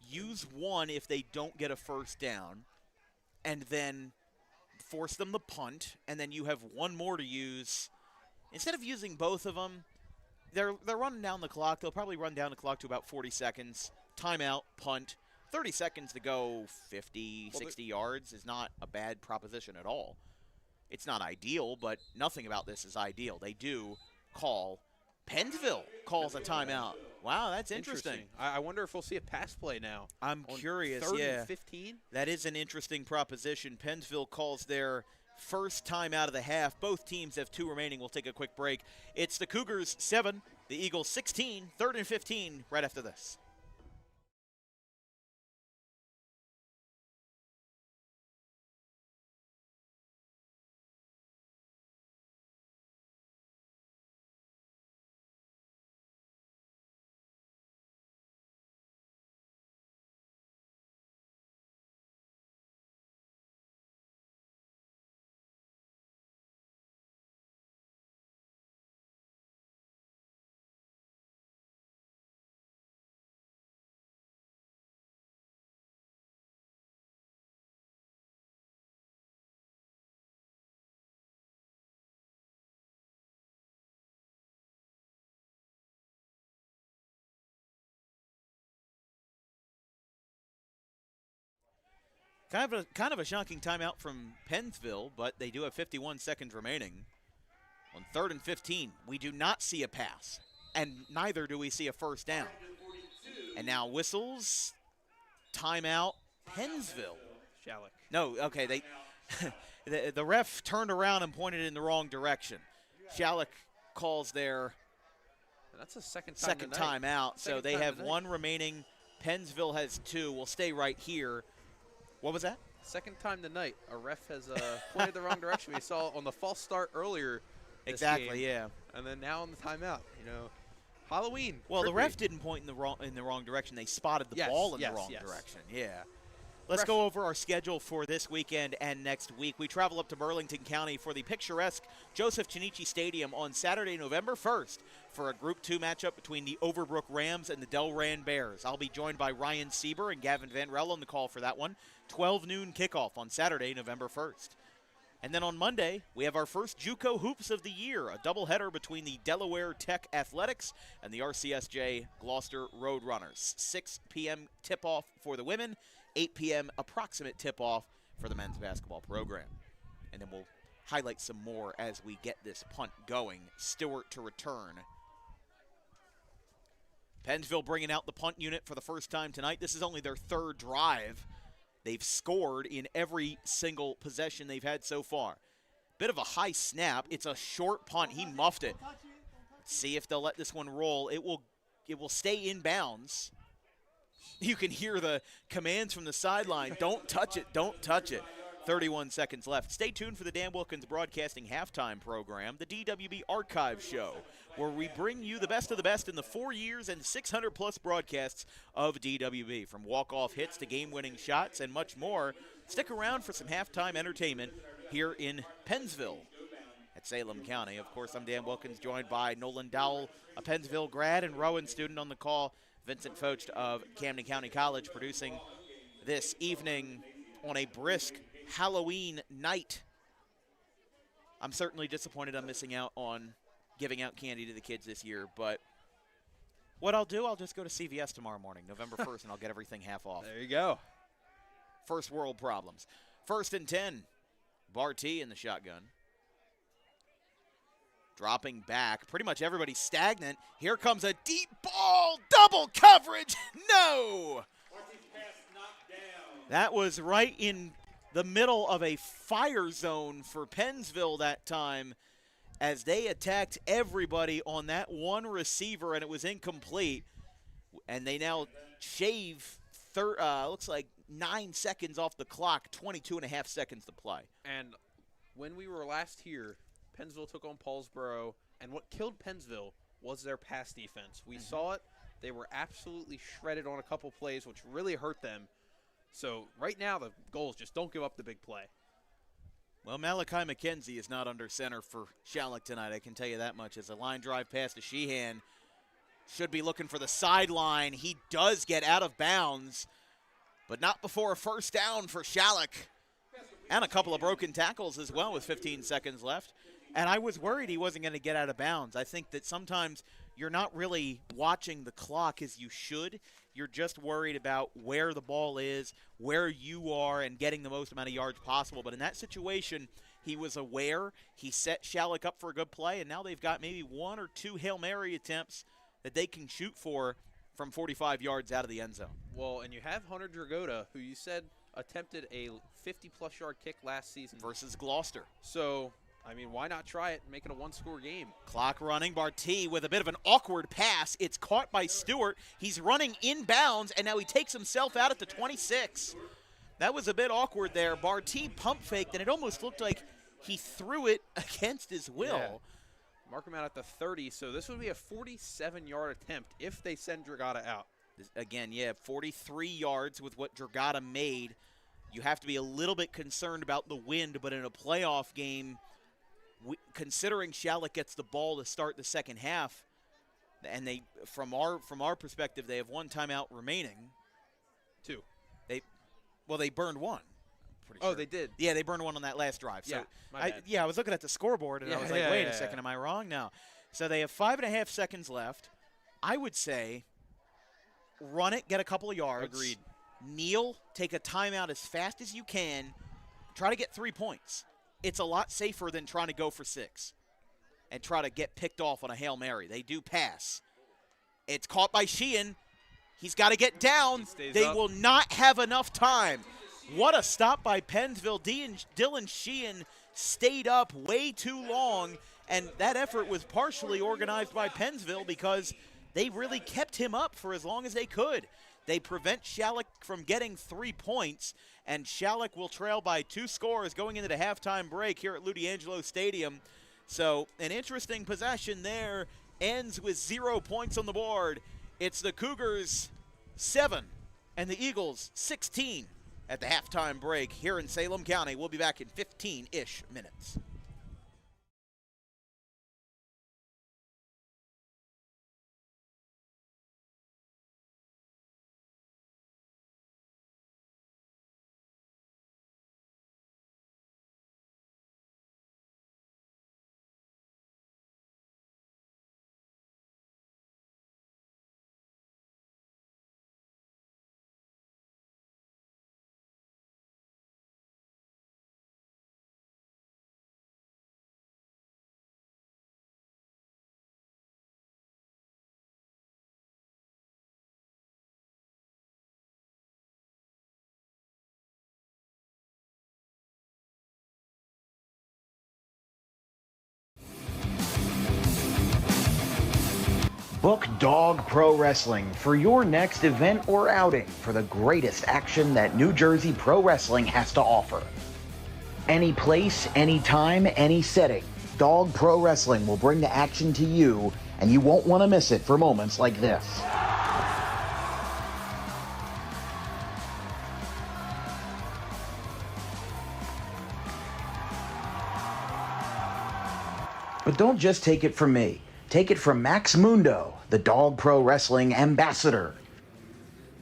use 1 if they don't get a first down, and then force them to punt, and then you have 1 more to use. Instead of using both of them, they're running down the clock. They'll probably run down the clock to about 40 seconds. Timeout, punt. 30 seconds to go 50, 60 yards is not a bad proposition at all. It's not ideal, but nothing about this is ideal. They do call. Pennsville calls a timeout. Wow, that's interesting. I wonder if we'll see a pass play now. I'm curious, 3rd yeah. and 15? That is an interesting proposition. Pennsville calls their first time out of the half. Both teams have 2 remaining. We'll take a quick break. It's the Cougars 7, the Eagles 16, 3rd and 15 right after this. Kind of a shocking timeout from Pennsville, but they do have 51 seconds remaining. On 3rd and 15, we do not see a pass, and neither do we see a first down. And now whistles, timeout, Pennsville. Schalick. No, okay, the ref turned around and pointed in the wrong direction. Schalick calls their That's a second timeout, so they have 1 remaining. Pennsville has 2. We'll stay right here. What was that? Second time tonight, a ref has pointed the wrong direction. We saw on the false start earlier. Exactly, game, yeah. And then now on the timeout, Halloween. Well, trickery. the ref didn't point in the wrong direction. They spotted the ball in the wrong direction. Yeah. Let's go over our schedule for this weekend and next week. We travel up to Burlington County for the picturesque Joseph Chinichi Stadium on Saturday, November 1st for a Group 2 matchup between the Overbrook Rams and the Delran Bears. I'll be joined by Ryan Sieber and Gavin Van Rell on the call for that one. 12 noon kickoff on Saturday, November 1st. And then on Monday, we have our first JUCO Hoops of the year, a doubleheader between the Delaware Tech Athletics and the RCSJ Gloucester Roadrunners. 6 p.m. tip-off for the women, 8 p.m. approximate tip-off for the men's basketball program. And then we'll highlight some more as we get this punt going. Stewart to return. Pennsville bringing out the punt unit for the first time tonight. This is only their 3rd drive. They've scored in every single possession they've had so far. Bit of a high snap. It's a short punt. He muffed it. Let's see if they'll let this one roll. It will stay in bounds. You can hear the commands from the sideline. Don't touch it. Don't touch it. 31 seconds left. Stay tuned for the Dan Wilkins Broadcasting halftime program, the DWB Archive Show, where we bring you the best of the best in the 4 years and 600-plus broadcasts of DWB. From walk-off hits to game-winning shots and much more. Stick around for some halftime entertainment here in Pennsville at Salem County. Of course, I'm Dan Wilkins, joined by Nolan Dowell, a Pennsville grad and Rowan student on the call. Vincent Focht of Camden County College producing this evening on a brisk Halloween night. I'm certainly disappointed I'm missing out on giving out candy to the kids this year, but what I'll do, I'll just go to CVS tomorrow morning, November 1st, and I'll get everything half off. There you go. First world problems. 1st and 10. Barty in the shotgun. Dropping back. Pretty much everybody's stagnant. Here comes a deep ball. Double coverage. No! That was right in the middle of a fire zone for Pennsville that time as they attacked everybody on that one receiver, and it was incomplete. And they now shave, looks like 9 seconds off the clock, 22 and a half seconds to play. And when we were last here, Pennsville took on Paulsboro, and what killed Pennsville was their pass defense. We saw it. They were absolutely shredded on a couple plays, which really hurt them. So right now the goal is just don't give up the big play. Well, Malachi McKenzie is not under center for Schalick tonight, I can tell you that much. As a line drive pass to Sheehan, should be looking for the sideline. He does get out of bounds, but not before a first down for Schalick. And a couple of broken tackles as well with 15 seconds left. And I was worried he wasn't going to get out of bounds. I think that sometimes you're not really watching the clock as you should. You're just worried about where the ball is, where you are, and getting the most amount of yards possible. But in that situation, he was aware. He set Schalick up for a good play, and now they've got maybe 1 or 2 Hail Mary attempts that they can shoot for from 45 yards out of the end zone. Well, and you have Hunter Dragota, who you said attempted a 50-plus yard kick last season. Versus Gloucester. So, I mean, why not try it and make it a one-score game? Clock running. Barty with a bit of an awkward pass. It's caught by Stewart. He's running inbounds, and now he takes himself out at the 26. That was a bit awkward there. Barty pump faked, and it almost looked like he threw it against his will. Yeah. Mark him out at the 30, so this would be a 47-yard attempt if they send Dragota out. Again, yeah, 43 yards with what Dragota made. You have to be a little bit concerned about the wind, but in a playoff game, considering Schalick gets the ball to start the second half, and they, from our perspective, they have 1 timeout remaining. 2. They burned 1. Oh, they did? Yeah, they burned 1 on that last drive. So yeah, I was looking at the scoreboard, and I was like, wait a second, am I wrong? No. So they have 5.5 seconds left. I would say run it, get a couple of yards. Agreed. Kneel, take a timeout as fast as you can. Try to get 3 points. It's a lot safer than trying to go for 6 and try to get picked off on a Hail Mary. They do pass. It's caught by Sheehan. He's got to get down. They will not have enough time. What a stop by Pennsville. Dylan Sheehan stayed up way too long, and that effort was partially organized by Pennsville because they really kept him up for as long as they could. They prevent Schalick from getting 3 points, and Schalick will trail by 2 scores going into the halftime break here at Lou D'Angelo Stadium. So an interesting possession there ends with 0 points on the board. It's the Cougars 7 and the Eagles 16 at the halftime break here in Salem County. We'll be back in 15-ish minutes. Book Dog Pro Wrestling for your next event or outing for the greatest action that New Jersey Pro Wrestling has to offer. Any place, any time, any setting, Dog Pro Wrestling will bring the action to you, and you won't want to miss it for moments like this. But don't just take it from me. Take it from Max Mundo, the Dog Pro Wrestling ambassador.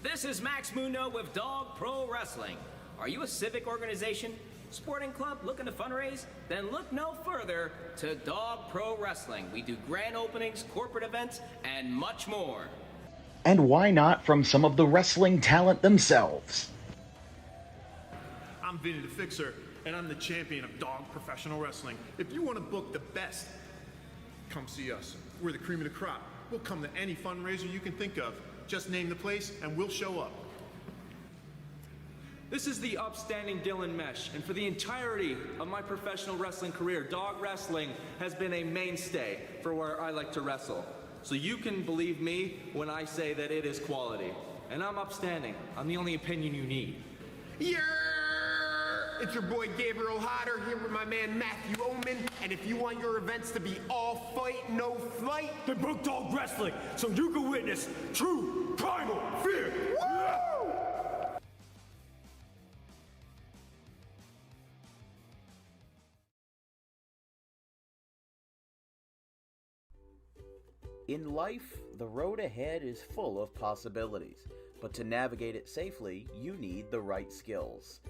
This is Max Mundo with Dog Pro Wrestling. Are you a civic organization, sporting club looking to fundraise? Then look no further to Dog Pro Wrestling. We do grand openings, corporate events, and much more. And why not from some of the wrestling talent themselves? I'm Vinny the Fixer, and I'm the champion of Dog Professional Wrestling. If you want to book the best, come see us. We're the cream of the crop. We'll come to any fundraiser you can think of. Just name the place and we'll show up. This is the upstanding Dylan Mesh, and for the entirety of my professional wrestling career, dog wrestling has been a mainstay for where I like to wrestle. So you can believe me when I say that it is quality. And I'm upstanding. I'm the only opinion you need. Yeah! It's your boy Gabriel Hodder here with my man Matthew Oman, and if you want your events to be all fight, no flight, then book Dog Wrestling so you can witness true primal fear. Woo! In life, the road ahead is full of possibilities, but to navigate it safely, you need the right skills.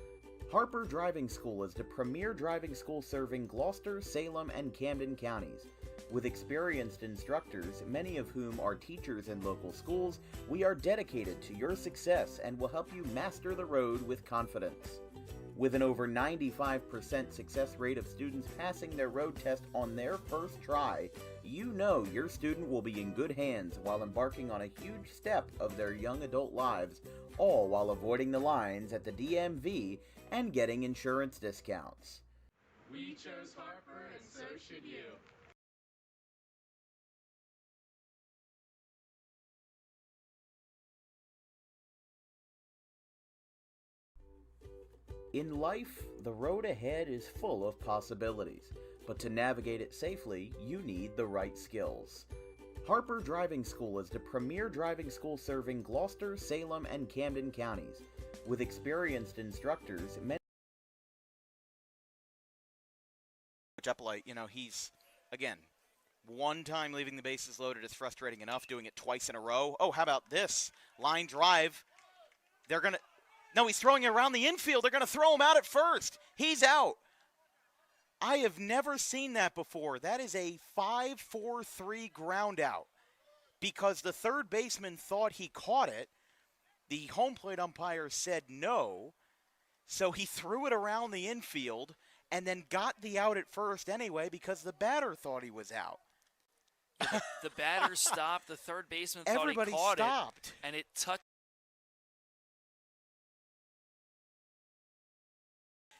Harper Driving School is the premier driving school serving Gloucester, Salem, and Camden counties. With experienced instructors, many of whom are teachers in local schools, we are dedicated to your success and will help you master the road with confidence. With an over 95% success rate of students passing their road test on their first try, you know your student will be in good hands while embarking on a huge step of their young adult lives, all while avoiding the lines at the DMV and getting insurance discounts. We chose Harper, and so should you. In life, the road ahead is full of possibilities, but to navigate it safely, you need the right skills. Harper Driving School is the premier driving school serving Gloucester, Salem, and Camden counties. With experienced instructors, many Jeppelite, he's, again, one time leaving the bases loaded is frustrating enough. Doing it twice in a row. Oh, how about this? Line drive. No, he's throwing it around the infield. They're going to throw him out at first. He's out. I have never seen that before. That is a 5-4-3 ground out because the third baseman thought he caught it. The home plate umpire said no, so he threw it around the infield and then got the out at first anyway because the batter thought he was out. The batter stopped. The third baseman thought Everybody he caught stopped. it, and it touched.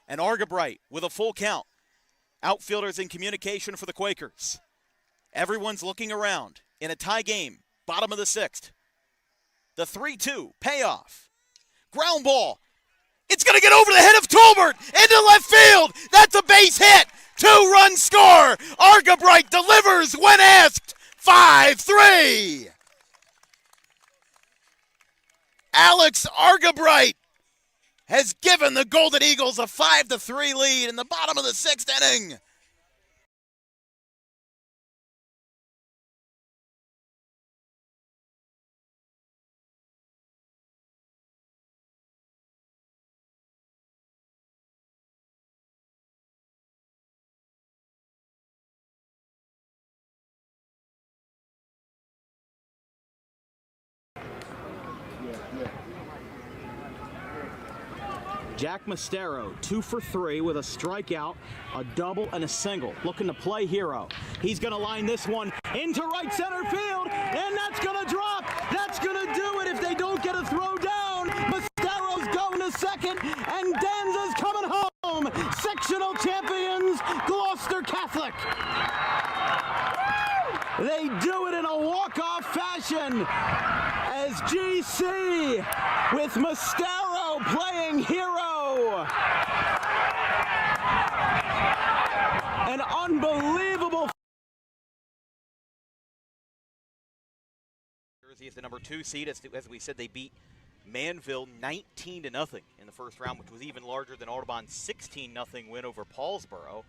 And Argabright with a full count. Outfielders in communication for the Quakers. Everyone's looking around in a tie game, bottom of the sixth. The 3-2 payoff. Ground ball. It's going to get over the head of Tolbert into left field. That's a base hit. 2-run score. Argabright delivers when asked. 5-3. Alex Argabright has given the Golden Eagles a 5-3 lead in the bottom of the sixth inning. Jack Mastero, 2 for 3 with a strikeout, a double, and a single. Looking to play hero. He's going to line this one into right center field, and that's going to drop. That's going to do it if they don't get a throw down. Mastero's going to second, and Danza's coming home. Sectional champions, Gloucester Catholic. They do do it in a walk-off fashion as GC with Mastero playing hero. An unbelievable. Jersey is the number 2 seed. As we said, they beat Manville 19-0 in the first round, which was even larger than Audubon's 16-0 win over Paulsboro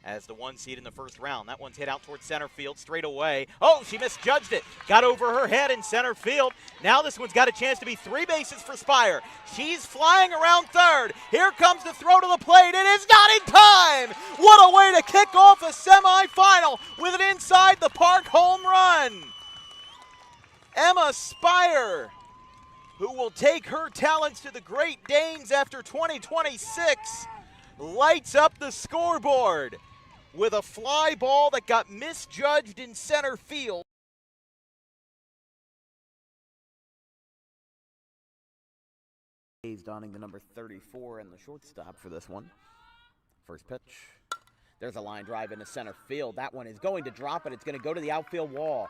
as the 1 seed in the first round. That one's hit out towards center field straight away. Oh, she misjudged it. Got over her head in center field. Now this one's got a chance to be 3 bases for Spire. She's flying around third. Here comes the throw to the plate. It is not in time. What a way to kick off a semifinal with an inside the park home run. Emma Spire, who will take her talents to the Great Danes after 2026, lights up the scoreboard with a fly ball that got misjudged in center field. He's donning the number 34 and the shortstop for this one. First pitch. There's a line drive into center field. That one is going to drop it. It's going to go to the outfield wall.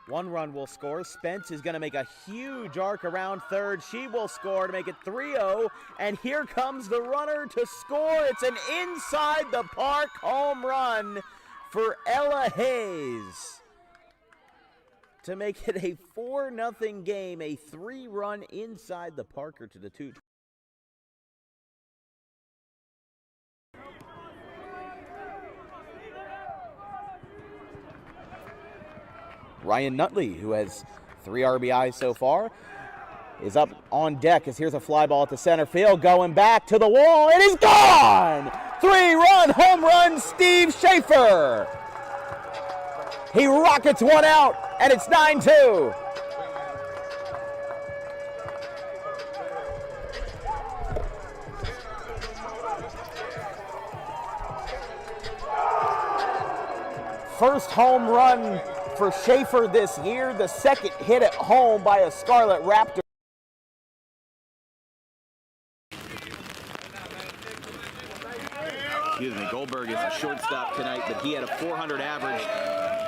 1 run will score. Spence is going to make a huge arc around third. She will score to make it 3-0. And here comes the runner to score. It's an inside the park home run for Ella Hayes to make it a 4-0 game. A 3-run inside the Parker to the 2. Ryan Nutley, who has 3 RBIs so far, is up on deck as here's a fly ball at the center field, going back to the wall. It is gone! 3-run home run, Steve Schaefer. He rockets one out, and it's 9-2. First home run for Schaefer this year, the second hit at home by a Scarlet Raptor. Excuse me, Goldberg is a shortstop tonight, but he had a 400 average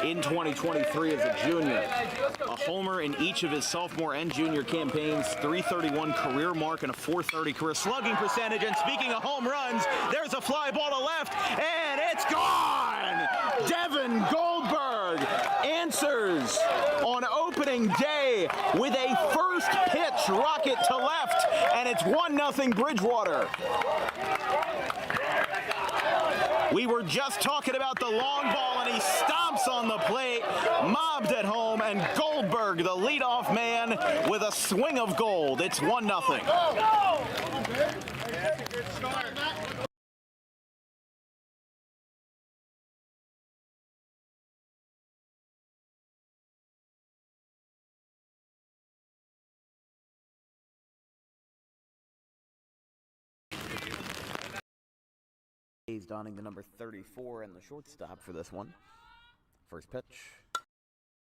in 2023 as a junior. A homer in each of his sophomore and junior campaigns, 331 career mark and a 430 career slugging percentage. And speaking of home runs, there's a fly ball to left, and it's gone! Devin Goldberg answers on opening day with a first pitch rocket to left, and it's 1-0 Bridgewater. We were just talking about the long ball, and he stomps on the plate, mobbed at home, and Goldberg, the leadoff man, with a swing of gold. It's 1-0. That's a good start. He's donning the number 34 and the shortstop for this one. First pitch.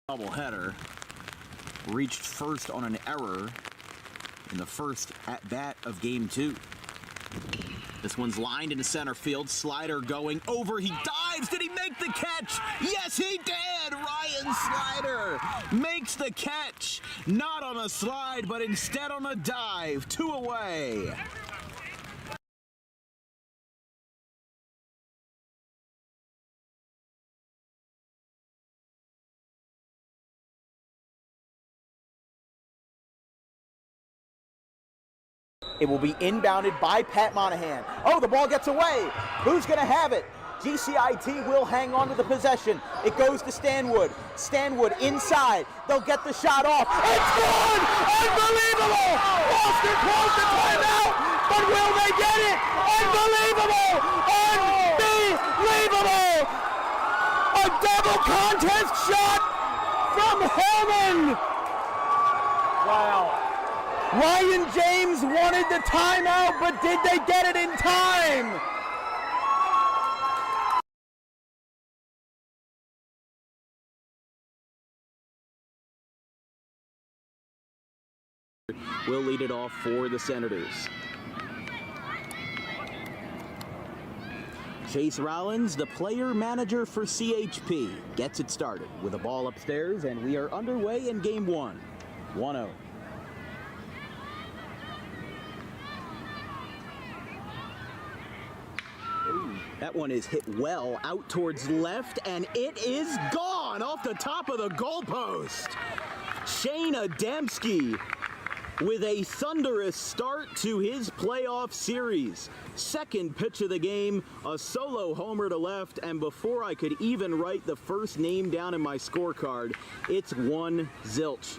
Doubleheader. Reached first on an error in the first at-bat of Game 2. This one's lined into center field. Slider going over. He dives. Did he make the catch? Yes, he did. Ryan Slider makes the catch. Not on a slide, but instead on a dive. 2 away. It will be inbounded by Pat Monahan. Oh, the ball gets away. Who's going to have it? GCIT will hang on to the possession. It goes to Stanwood. Stanwood inside. They'll get the shot off. It's gone! Unbelievable! Boston calls the timeout, but will they get it? Unbelievable! Unbelievable! A double contest shot from Hellman! Wow. Ryan James wanted the timeout, but did they get it in time? Will lead it off for the Senators. Chase Rollins, the player manager for CHP, gets it started with a ball upstairs, and we are underway in game one. 1-0. That one is hit well out towards left, and it is gone off the top of the goalpost. Shane Adamski with a thunderous start to his playoff series. Second pitch of the game, a solo homer to left, and before I could even write the first name down in my scorecard, it's 1-0.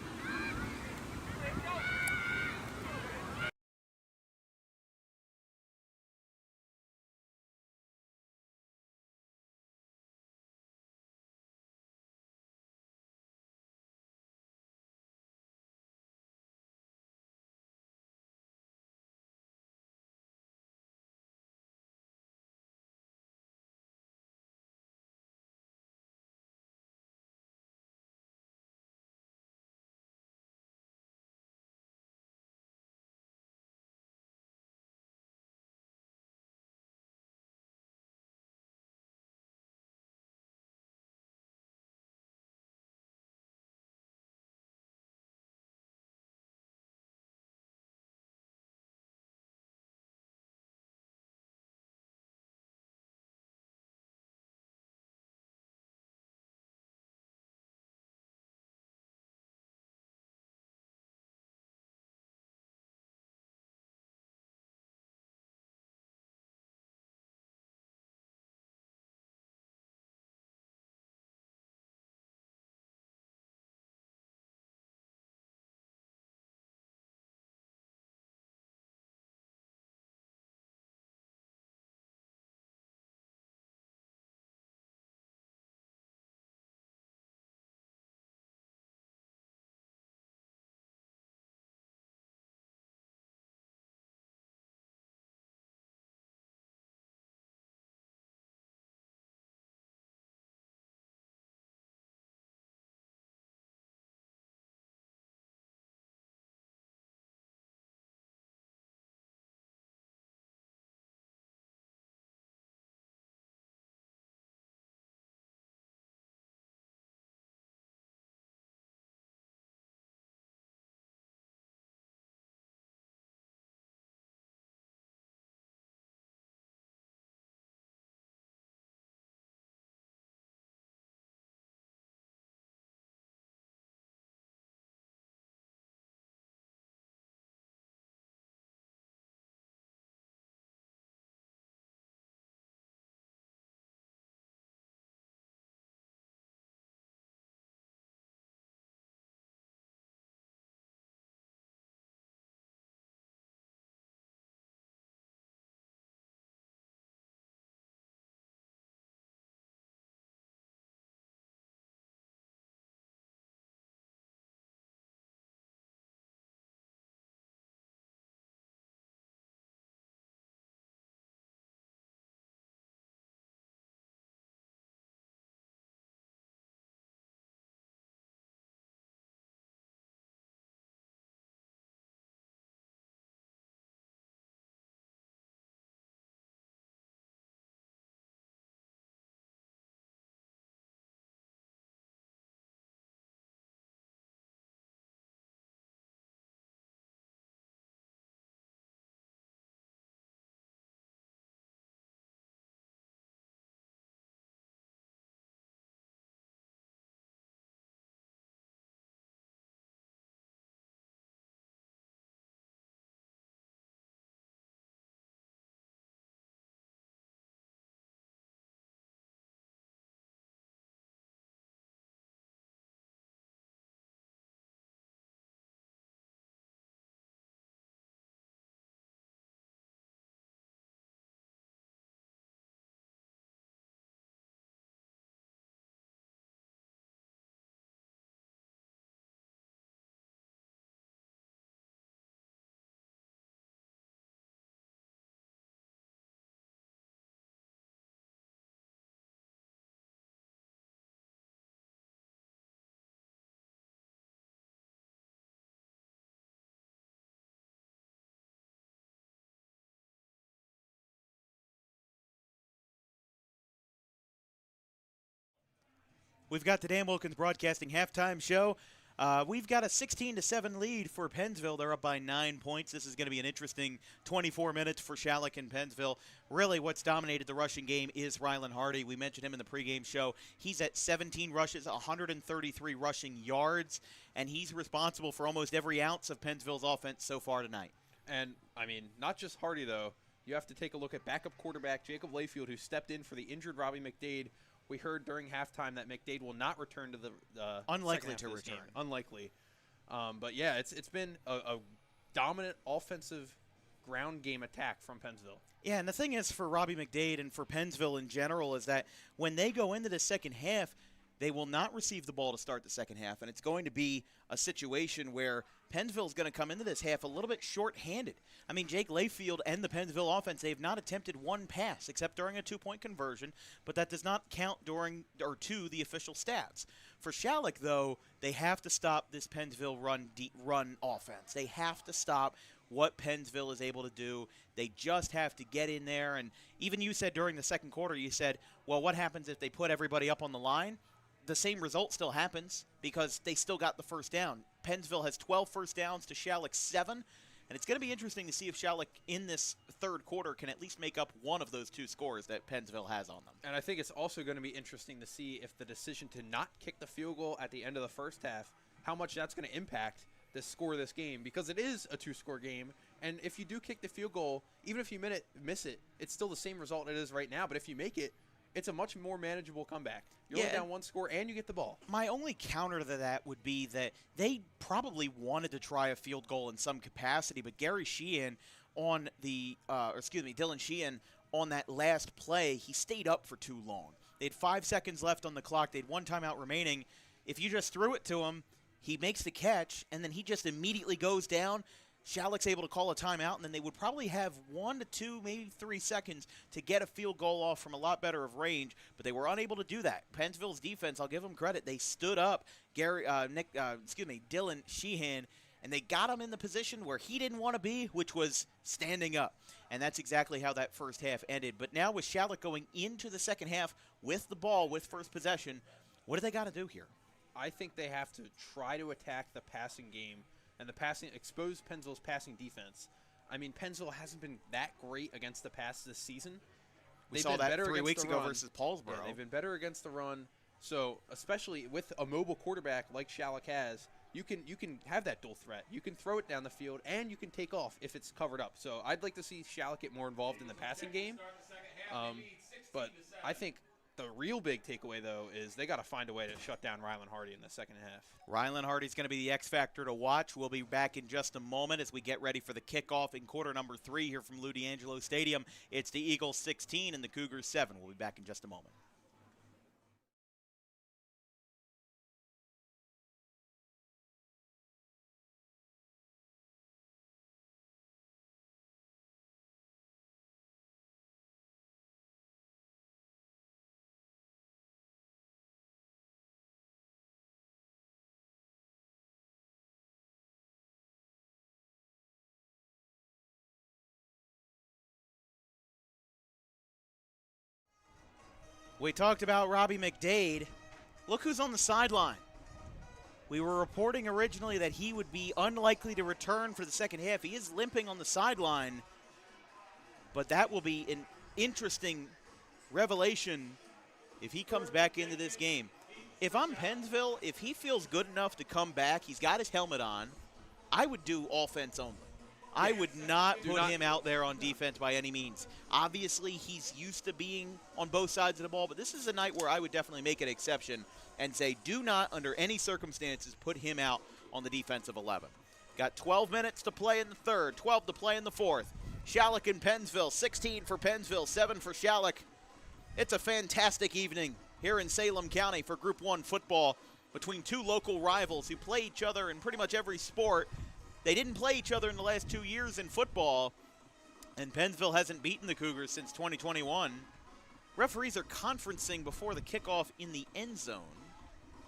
We've got the Dan Wilkins Broadcasting halftime show. We've got a 16-7 lead for Pennsville. They're up by 9 points. This is going to be an interesting 24 minutes for Schalick and Pennsville. Really, what's dominated the rushing game is Rylan Hardy. We mentioned him in the pregame show. He's at 17 rushes, 133 rushing yards, and he's responsible for almost every ounce of Pennsville's offense so far tonight. And, I mean, not just Hardy, though. You have to take a look at backup quarterback Jacob Layfield, who stepped in for the injured Robbie McDade. We heard during halftime that McDade will not return to the unlikely to return. Unlikely. But, yeah, it's been a dominant offensive ground game attack from Pennsville. Yeah, and the thing is for Robbie McDade and for Pennsville in general is that when they go into the second half, they will not receive the ball to start the second half, and it's going to be a situation where Pennsville's going to come into this half a little bit short-handed. I mean, Jake Layfield and the Pennsville offense, they have not attempted one pass except during a two-point conversion, but that does not count to the official stats. For Schalick, though, they have to stop this Pennsville run offense. They have to stop what Pennsville is able to do. They just have to get in there, and even you said during the second quarter, you said, well, what happens if they put everybody up on the line? The same result still happens because they still got the first down. Pennsville has 12 first downs to Schalick's 7, and it's going to be interesting to see if Schalick in this third quarter can at least make up one of those two scores that Pennsville has on them. And I think it's also going to be interesting to see if the decision to not kick the field goal at the end of the first half, how much that's going to impact the score of this game, because it is a two-score game, and if you do kick the field goal, even if you miss it, it's still the same result it is right now, but if you make it, it's a much more manageable comeback. You're only down one score, and you get the ball. My only counter to that would be that they probably wanted to try a field goal in some capacity, but Dylan Sheehan on that last play, he stayed up for too long. They had 5 seconds left on the clock. They had one timeout remaining. If you just threw it to him, he makes the catch, and then he just immediately goes down. Schalick's able to call a timeout, and then they would probably have 1 to 2, maybe 3 seconds to get a field goal off from a lot better of range, but they were unable to do that. Pennsville's defense, I'll give them credit. They stood up Dylan Sheehan, and they got him in the position where he didn't want to be, which was standing up. And that's exactly how that first half ended. But now with Schalick going into the second half with the ball, with first possession, what do they got to do here? I think they have to try to attack the passing game and expose Pennsville's passing defense. I mean, Pennsville hasn't been that great against the pass this season. We saw that 3 weeks ago versus Paulsboro. Yeah, they've been better against the run. So, especially with a mobile quarterback like Schalick has, you can have that dual threat. You can throw it down the field, and you can take off if it's covered up. So, I'd like to see Schalick get more involved in the passing game. But I think the real big takeaway, though, is they got to find a way to shut down Rylan Hardy in the second half. Rylan Hardy's going to be the X factor to watch. We'll be back in just a moment as we get ready for the kickoff in quarter number 3 here from Lou D'Angelo Stadium. It's the Eagles 16 and the Cougars 7. We'll be back in just a moment. We talked about Robbie McDade. Look who's on the sideline. We were reporting originally that he would be unlikely to return for the second half. He is limping on the sideline, but that will be an interesting revelation if he comes back into this game. If I'm Pennsville, if he feels good enough to come back, he's got his helmet on, I would do offense only. I would not put him out there on defense by any means. Obviously, he's used to being on both sides of the ball, but this is a night where I would definitely make an exception and say do not, under any circumstances, put him out on the defensive 11. Got 12 minutes to play in the third, 12 to play in the fourth. Schalick and Pennsville, 16 for Pennsville, 7 for Schalick. It's a fantastic evening here in Salem County for Group 1 football between two local rivals who play each other in pretty much every sport. They didn't play each other in the last 2 years in football, and Pennsville hasn't beaten the Cougars since 2021. Referees are conferencing before the kickoff in the end zone.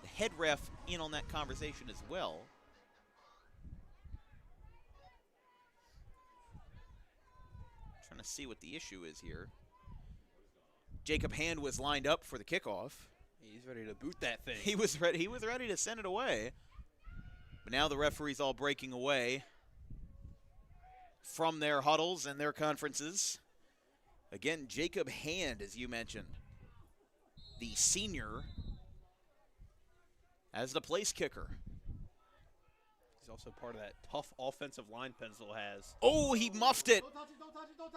The head ref in on that conversation as well. Trying to see what the issue is here. Jacob Hand was lined up for the kickoff. He's ready to boot that thing. He was ready to send it away. But now the referees all breaking away from their huddles and their conferences. Again, Jacob Hand, as you mentioned, the senior, as the place kicker. He's also part of that tough offensive line Pennsville has. Oh, he muffed it.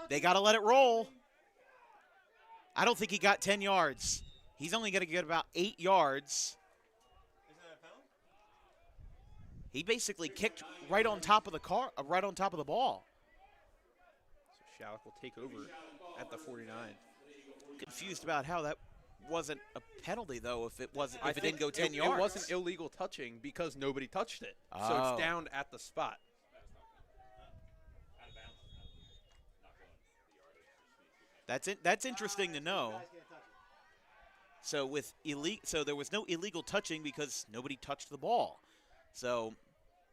They got to let it roll. I don't think he got 10 yards. He's only going to get about 8 yards. He basically kicked right on top of the ball. So Schalick will take over at the 49. Confused about how that wasn't a penalty, though, if it didn't go 10 yards. It wasn't illegal touching because nobody touched it. Oh. So it's down at the spot. That's interesting to know. So there was no illegal touching because nobody touched the ball. So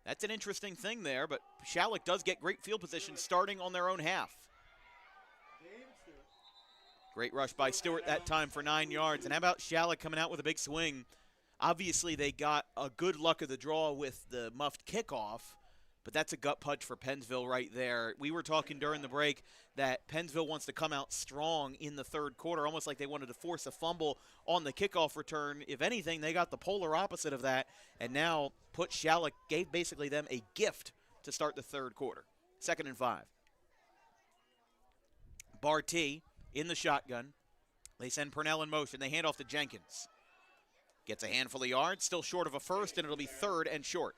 that's an interesting thing there, but Schalick does get great field position starting on their own half. Great rush by Stewart that time for 9 yards. And how about Schalick coming out with a big swing? Obviously, they got a good luck of the draw with the muffed kickoff, but that's a gut punch for Pennsville right there. We were talking during the break that Pennsville wants to come out strong in the third quarter, almost like they wanted to force a fumble on the kickoff return. If anything, they got the polar opposite of that, and now gave basically them a gift to start the third quarter. 2nd and 5. Barty in the shotgun. They send Purnell in motion. They hand off to Jenkins. Gets a handful of yards, still short of a first, and it'll be 3rd and short.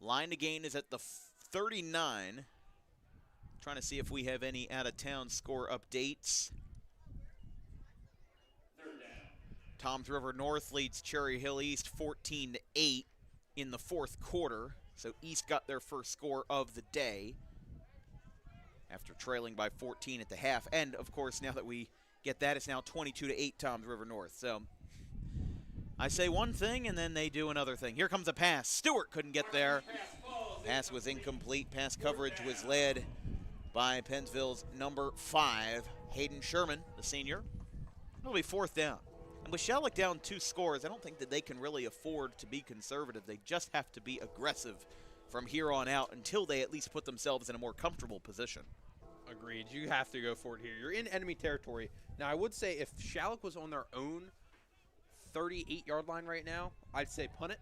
Line to gain is at the 39. Trying to see if we have any out-of-town score updates. Toms River North leads Cherry Hill East 14-8 in the 4th quarter. So East got their first score of the day after trailing by 14 at the half. And, of course, now that we get that, it's now 22-8 Toms River North. So I say one thing, and then they do another thing. Here comes a pass. Stewart couldn't get there. Pass was incomplete. Pass coverage was led by Pennsville's number 5, Hayden Sherman, the senior. It'll be 4th down. And with Schalick down 2 scores, I don't think that they can really afford to be conservative. They just have to be aggressive from here on out until they at least put themselves in a more comfortable position. Agreed. You have to go for it here. You're in enemy territory. Now, I would say if Schalick was on their own 38-yard line right now, I'd say punt it.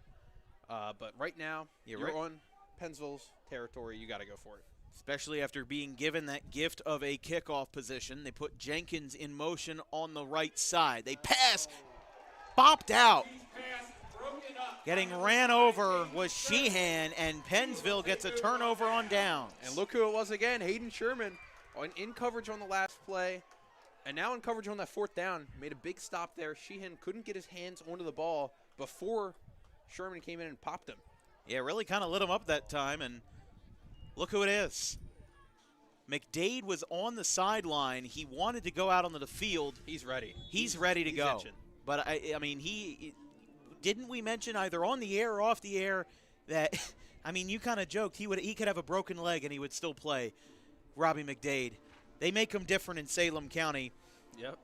But right now, you're on Pennsville's territory. You got to go for it. Especially after being given that gift of a kickoff position. They put Jenkins in motion on the right side. They pass, bopped out. Getting ran over was Sheehan, and Pennsville gets a turnover on downs. And look who it was again, Hayden Sherman, in coverage on the last play, and now in coverage on that 4th down. Made a big stop there. Sheehan couldn't get his hands onto the ball before Sherman came in and popped him. Yeah, really kind of lit him up that time, and look who it is. McDade was on the sideline. He wanted to go out onto the field. He's ready. He's ready to go. itching. But, I mean, didn't we mention either on the air or off the air that, I mean, you kind of joked he could have a broken leg and he would still play, Robbie McDade. They make him different in Salem County. Yep.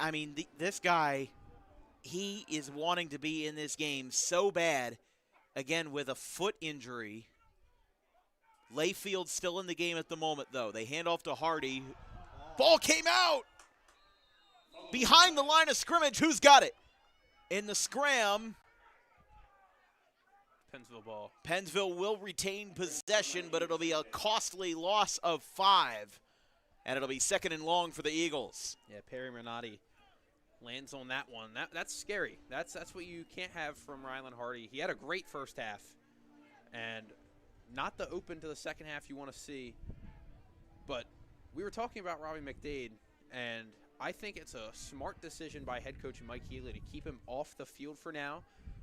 I mean, this guy, he is wanting to be in this game so bad, again, with a foot injury. Layfield's still in the game at the moment, though. They hand off to Hardy. Ball came out! Behind the line of scrimmage, who's got it? In the scram, Pennsville ball. Pennsville will retain possession, but it'll be a costly loss of 5. And it'll be 2nd and long for the Eagles. Yeah, Perry Minotti lands on that one. That's scary. That's what you can't have from Rylan Hardy. He had a great first half, and not the open to the second half you want to see. But we were talking about Robbie McDade, and I think it's a smart decision by head coach Mike Healy to keep him off the field for now.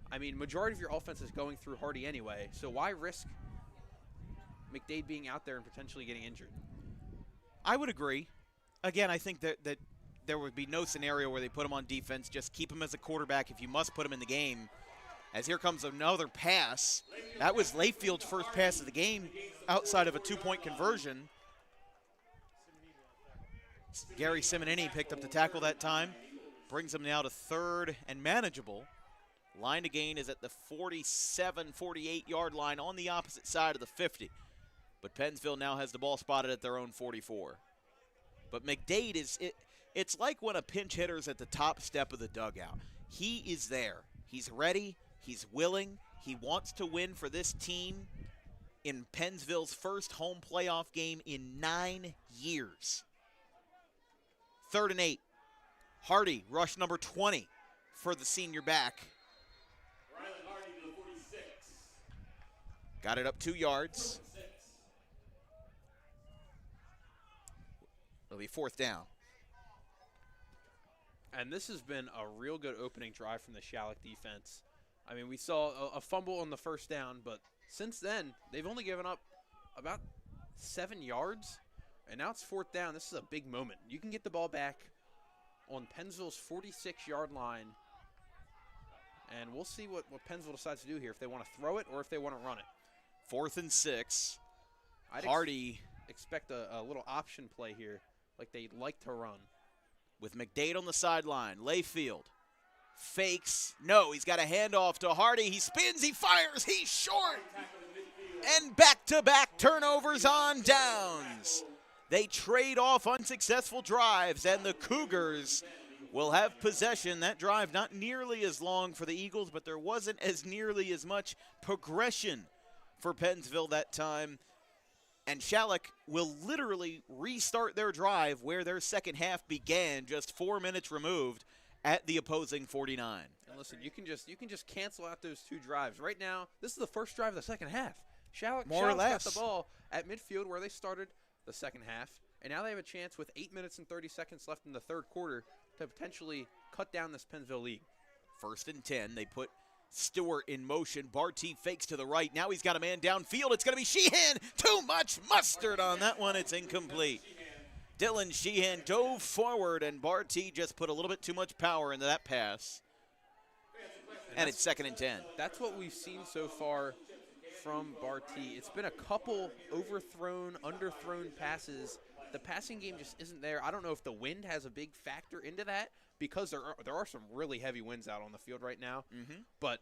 I mean, majority of your offense is going through Hardy anyway, so why risk McDade being out there and potentially getting injured? I would agree. Again, I think that there would be no scenario where they put him on defense. Just keep him as a quarterback if you must put him in the game. As here comes another pass. That was Layfield's first pass of the game outside of a 2-point conversion. Gary Simonini picked up the tackle that time. Brings them now to third and manageable. Line to gain is at the 47, 48-yard line on the opposite side of the 50. But Pennsville now has the ball spotted at their own 44. But McDade it's like when a pinch hitter's at the top step of the dugout. He is there. He's ready. He's willing. He wants to win for this team in Pennsville's first home playoff game in 9 years. 3rd and 8. Hardy, rush number 20 for the senior back. Got it up 2 yards. It'll be 4th down. And this has been a real good opening drive from the Schalick defense. I mean, we saw a fumble on the first down, but since then, they've only given up about 7 yards. And now it's 4th down. This is a big moment. You can get the ball back on Pennsville's 46-yard line. And we'll see what Pennsville decides to do here, if they want to throw it or if they want to run it. 4th and 6. Hardy expect a little option play here, like they like to run. With McDade on the sideline. Layfield fakes. No, he's got a handoff to Hardy. He spins, he fires, he's short. And back-to-back turnovers on downs. They trade off unsuccessful drives, and the Cougars will have possession. That drive not nearly as long for the Eagles, but there wasn't as nearly as much progression for Pennsville that time. And Schalick will literally restart their drive where their second half began, just 4 minutes removed at the opposing 49. And listen, you can just cancel out those 2 drives. Right now, this is the first drive of the second half. Schalick's got the ball at midfield where they started the second half, and now they have a chance with 8 minutes and 30 seconds left in the third quarter to potentially cut down this Pennsville lead. 1st and 10. They put Stewart in motion. Barty fakes to the right. Now he's got a man downfield. It's going to be Sheehan. Too much mustard on that one. It's incomplete. Dylan Sheehan dove forward, and Barty just put a little bit too much power into that pass. And it's 2nd and 10. That's what we've seen so far from Barty. It's been a couple overthrown, underthrown passes. The passing game just isn't there. I don't know if the wind has a big factor into that, because there are some really heavy winds out on the field right now. But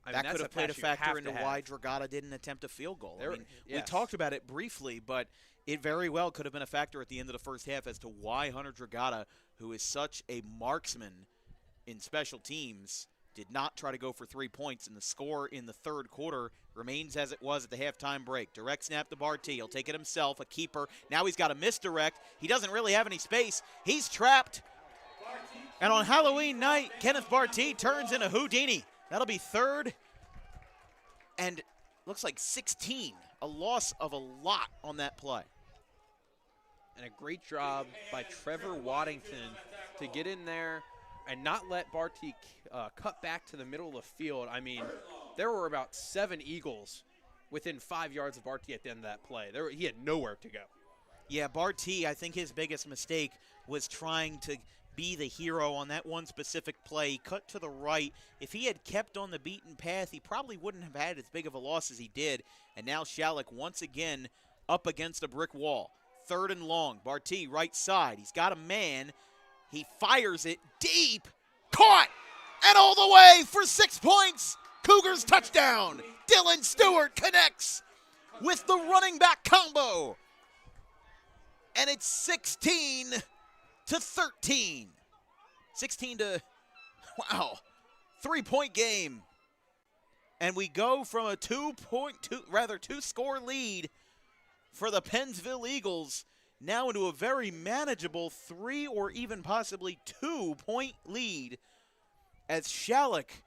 I mean, that could have played a factor into why Dragata didn't attempt a field goal. I mean, we talked about it briefly, but it very well could have been a factor at the end of the first half as to why Hunter Dragata, who is such a marksman in special teams, did not try to go for 3 points, and the score in the third quarter remains as it was at the halftime break. Direct snap to Barty. He'll take it himself, a keeper. Now he's got a misdirect. He doesn't really have any space. He's trapped. And on Halloween night, Kenneth Barty turns into Houdini. That'll be 3rd and looks like 16. A loss of a lot on that play. And a great job by Trevor Waddington to get in there and not let Barty cut back to the middle of the field. I mean, there were about 7 Eagles within 5 yards of Barty at the end of that play. He had nowhere to go. Yeah, Barty, I think his biggest mistake was trying to be the hero on that one specific play. He cut to the right. If he had kept on the beaten path, he probably wouldn't have had as big of a loss as he did. And now Schalick once again up against a brick wall. 3rd and long. Barty, right side. He's got a man. He fires it deep. Caught! And all the way for 6 points. Cougars touchdown. Dylan Stewart connects with the running back combo. And it's 16 to 13. 16 to, wow, 3-point game. And we go from a 2-score lead for the Pennsville Eagles now into a very manageable 3 or even possibly 2-point lead as Schalick,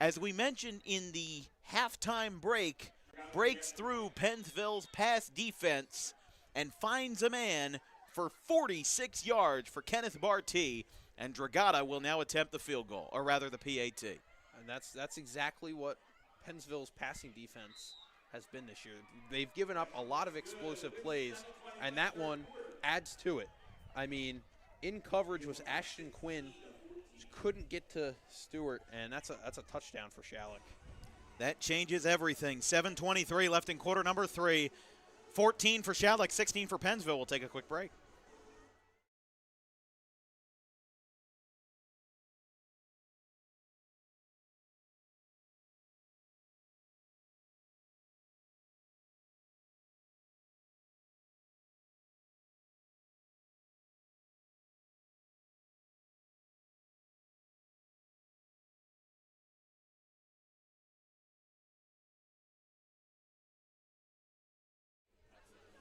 as we mentioned in the halftime break, breaks through Pennsville's pass defense and finds a man for 46 yards for Kenneth Barty, and Dragata will now attempt the field goal, or rather the PAT. And that's exactly what Pennsville's passing defense has been this year. They've given up a lot of explosive plays, and that one adds to it. I mean, in coverage was Ashton Quinn, couldn't get to Stewart, and that's a touchdown for Schalick. That changes everything. 7:23 left in quarter number 3. 14 for Schalick, 16 for Pennsville. We'll take a quick break.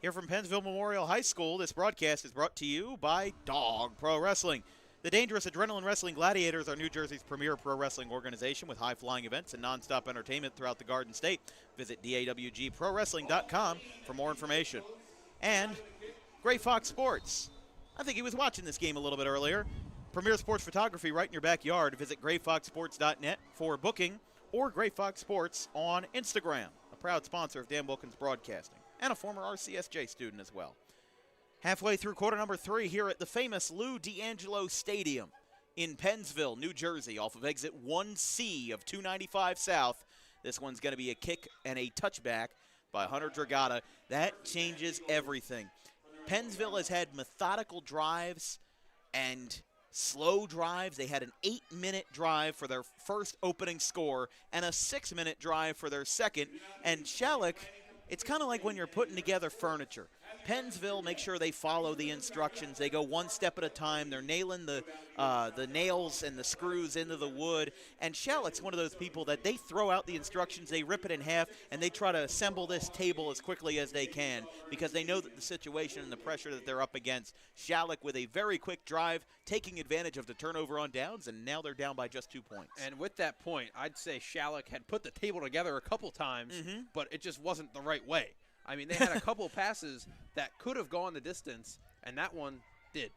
Here from Pennsville Memorial High School, this broadcast is brought to you by Dog Pro Wrestling. The Dangerous Adrenaline Wrestling Gladiators are New Jersey's premier pro wrestling organization with high-flying events and nonstop entertainment throughout the Garden State. Visit dawgprowrestling.com for more information. And Gray Fox Sports. I think he was watching this game a little bit earlier. Premier sports photography right in your backyard. Visit grayfoxsports.net for booking or Gray Fox Sports on Instagram, a proud sponsor of Dan Wilkins Broadcasting and a former RCSJ student as well. Halfway through quarter number 3 here at the famous Lou D'Angelo Stadium in Pennsville, New Jersey, off of exit 1C of 295 South. This one's going to be a kick and a touchback by Hunter Dragata. That changes everything. Pennsville has had methodical drives and slow drives. They had an 8-minute drive for their first opening score and a 6-minute drive for their second. And Schalick, it's kind of like when you're putting together furniture. Pennsville, make sure they follow the instructions. They go one step at a time. They're nailing the nails and the screws into the wood. And Schalick's one of those people that they throw out the instructions, they rip it in half, and they try to assemble this table as quickly as they can because they know that the situation and the pressure that they're up against. Schalick with a very quick drive, taking advantage of the turnover on downs, and now they're down by just 2 points. And with that point, I'd say Schalick had put the table together a couple times, but it just wasn't the right way. I mean, they had a couple passes that could have gone the distance, and that one did.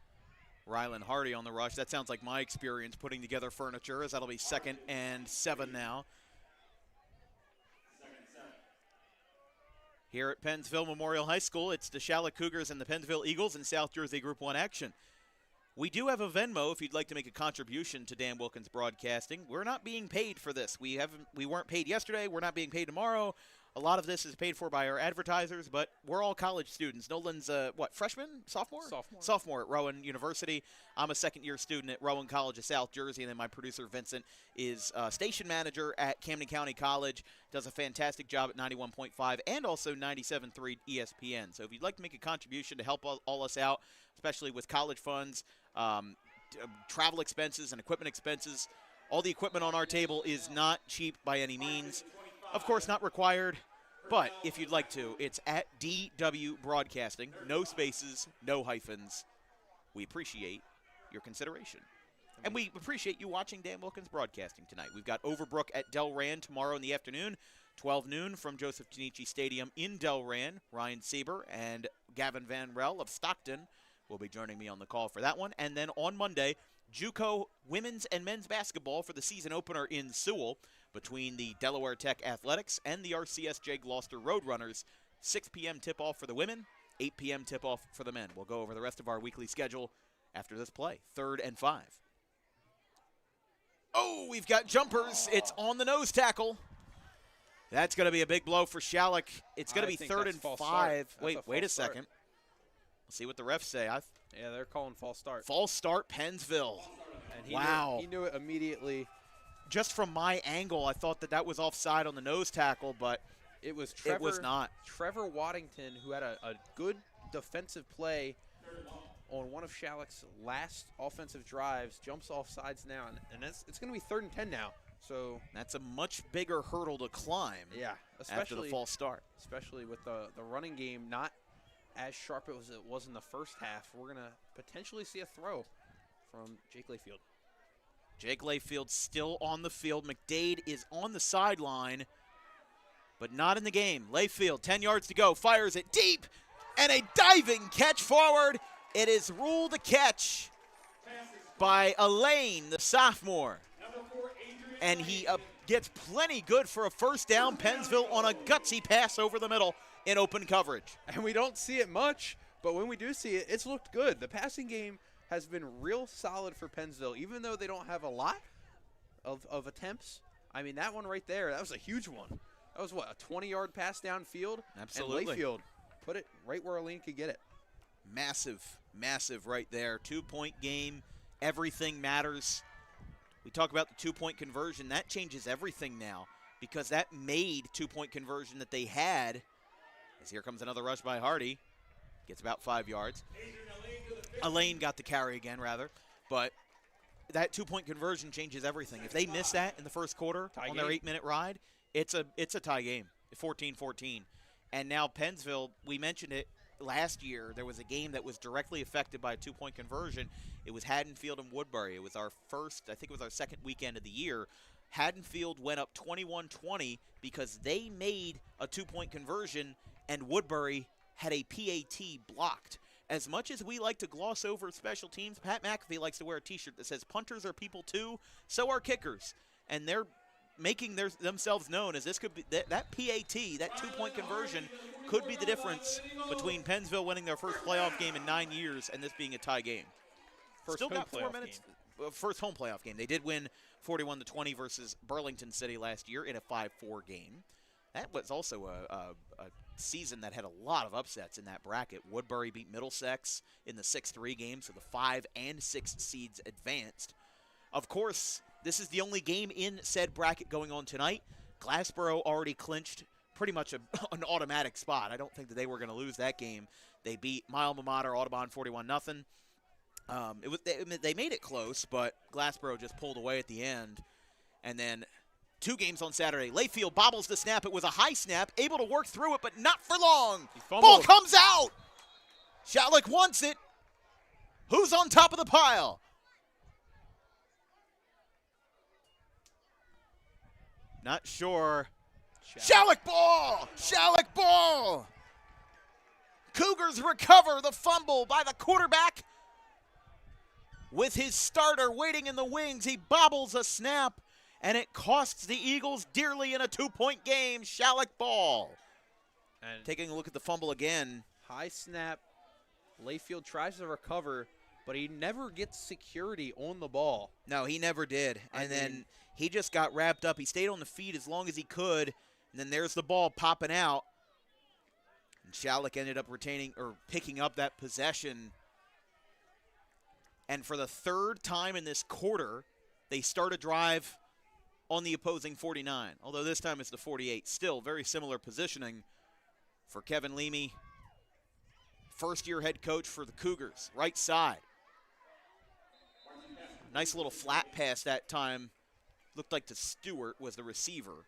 Rylan Hardy on the rush. That sounds like my experience putting together furniture, as that'll be 2nd and 7 now. Here at Pennsville Memorial High School, it's the Schalick Cougars and the Pennsville Eagles in South Jersey Group 1 action. We do have a Venmo if you'd like to make a contribution to Dan Wilkins Broadcasting. We're not being paid for this. We weren't paid yesterday. We're not being paid tomorrow. A lot of this is paid for by our advertisers, but we're all college students. Nolan's freshman? Sophomore? Sophomore at Rowan University. I'm a second-year student at Rowan College of South Jersey, and then my producer, Vincent, is station manager at Camden County College, does a fantastic job at 91.5 and also 97.3 ESPN. So if you'd like to make a contribution to help all us out, especially with college funds, travel expenses and equipment expenses, all the equipment on our table is not cheap by any means. Of course, not required, but if you'd like to, it's at DW Broadcasting. No spaces, no hyphens. We appreciate your consideration. And we appreciate you watching Dan Wilkins Broadcasting tonight. We've got Overbrook at Delran tomorrow in the afternoon, 12 noon from Joseph Tanichi Stadium in Delran. Ryan Sieber and Gavin Van Rel of Stockton will be joining me on the call for that one. And then on Monday, JUCO women's and men's basketball for the season opener in Sewell between the Delaware Tech Athletics and the RCSJ Gloucester Roadrunners. 6 p.m. tip-off for the women, 8 p.m. tip-off for the men. We'll go over the rest of our weekly schedule after this play. 3rd and 5. Oh, we've got jumpers. It's on the nose tackle. That's going to be a big blow for Schalick. It's going to be 3rd and 5. Wait a second. We'll see what the refs say. Yeah, they're calling false start. False start, Pennsville. And Wow. He knew it immediately. Just from my angle, I thought that was offside on the nose tackle, but it was not. Trevor Waddington, who had a good defensive play on one of Schalick's last offensive drives, jumps off sides now, and it's going to be 3rd and 10 now. So that's a much bigger hurdle to climb. Yeah, after the false start, especially with the running game not as sharp as it was in the first half. We're going to potentially see a throw from Jake Layfield. Jake Layfield still on the field. McDade is on the sideline, but not in the game. Layfield, 10 yards to go, fires it deep, and a diving catch forward. It is ruled a catch by Elaine, the sophomore. And he gets plenty good for a first down. Pennsville on a gutsy pass over the middle in open coverage. And we don't see it much, but when we do see it, it's looked good. The passing game has been real solid for Pennsville, even though they don't have a lot of attempts. I mean, that one right there, that was a huge one. That was, what, a 20-yard pass downfield? Absolutely. And Layfield put it right where Elaine could get it. Massive, massive right there. 2-point game. Everything matters. We talk about the 2-point conversion. That changes everything now because that made 2-point conversion that they had. As here comes another rush by Hardy. Gets about 5 yards. Elaine got the carry again, rather. But that 2-point conversion changes everything. If they miss that in the first quarter on their 8-minute ride, it's a tie game, 14-14. And now Pennsville, we mentioned it, last year there was a game that was directly affected by a 2-point conversion. It was Haddonfield and Woodbury. It was our second weekend of the year. Haddonfield went up 21-20 because they made a 2-point conversion and Woodbury had a PAT blocked. As much as we like to gloss over special teams, Pat McAfee likes to wear a T-shirt that says punters are people too, so are kickers. And they're making themselves known as this could be that PAT, that 2-point conversion, could be the difference between Pennsville winning their first playoff game in 9 years and this being a tie game. Still got 4 minutes. First home playoff game. They did win 41-20 versus Burlington City last year in a 5-4 game. That was also a season that had a lot of upsets in that bracket. Woodbury beat Middlesex in the 6-3 game, so the 5 and 6 seeds advanced. Of course, this is the only game in said bracket going on tonight. Glassboro already clinched pretty much an automatic spot. I don't think that they were going to lose that game. They beat my alma mater, Audubon, 41-0. They made it close, but Glassboro just pulled away at the end. And then 2 games on Saturday. Layfield bobbles the snap. It was a high snap, able to work through it, but not for long. Ball comes out. Schalick wants it. Who's on top of the pile? Not sure. Schalick ball! Schalick ball! Cougars recover the fumble by the quarterback. With his starter waiting in the wings, he bobbles a snap, and it costs the Eagles dearly in a 2-point game. Schalick ball. And taking a look at the fumble again. High snap. Layfield tries to recover, but he never gets security on the ball. No, he never did. And then he just got wrapped up. He stayed on the feet as long as he could, and then there's the ball popping out. And Schalick ended up picking up that possession. And for the 3rd time in this quarter, they start a drive on the opposing 49, although this time it's the 48. Still very similar positioning for Kevin Leamy, first-year head coach for the Cougars, right side. Nice little flat pass that time. Looked like to Stewart was the receiver.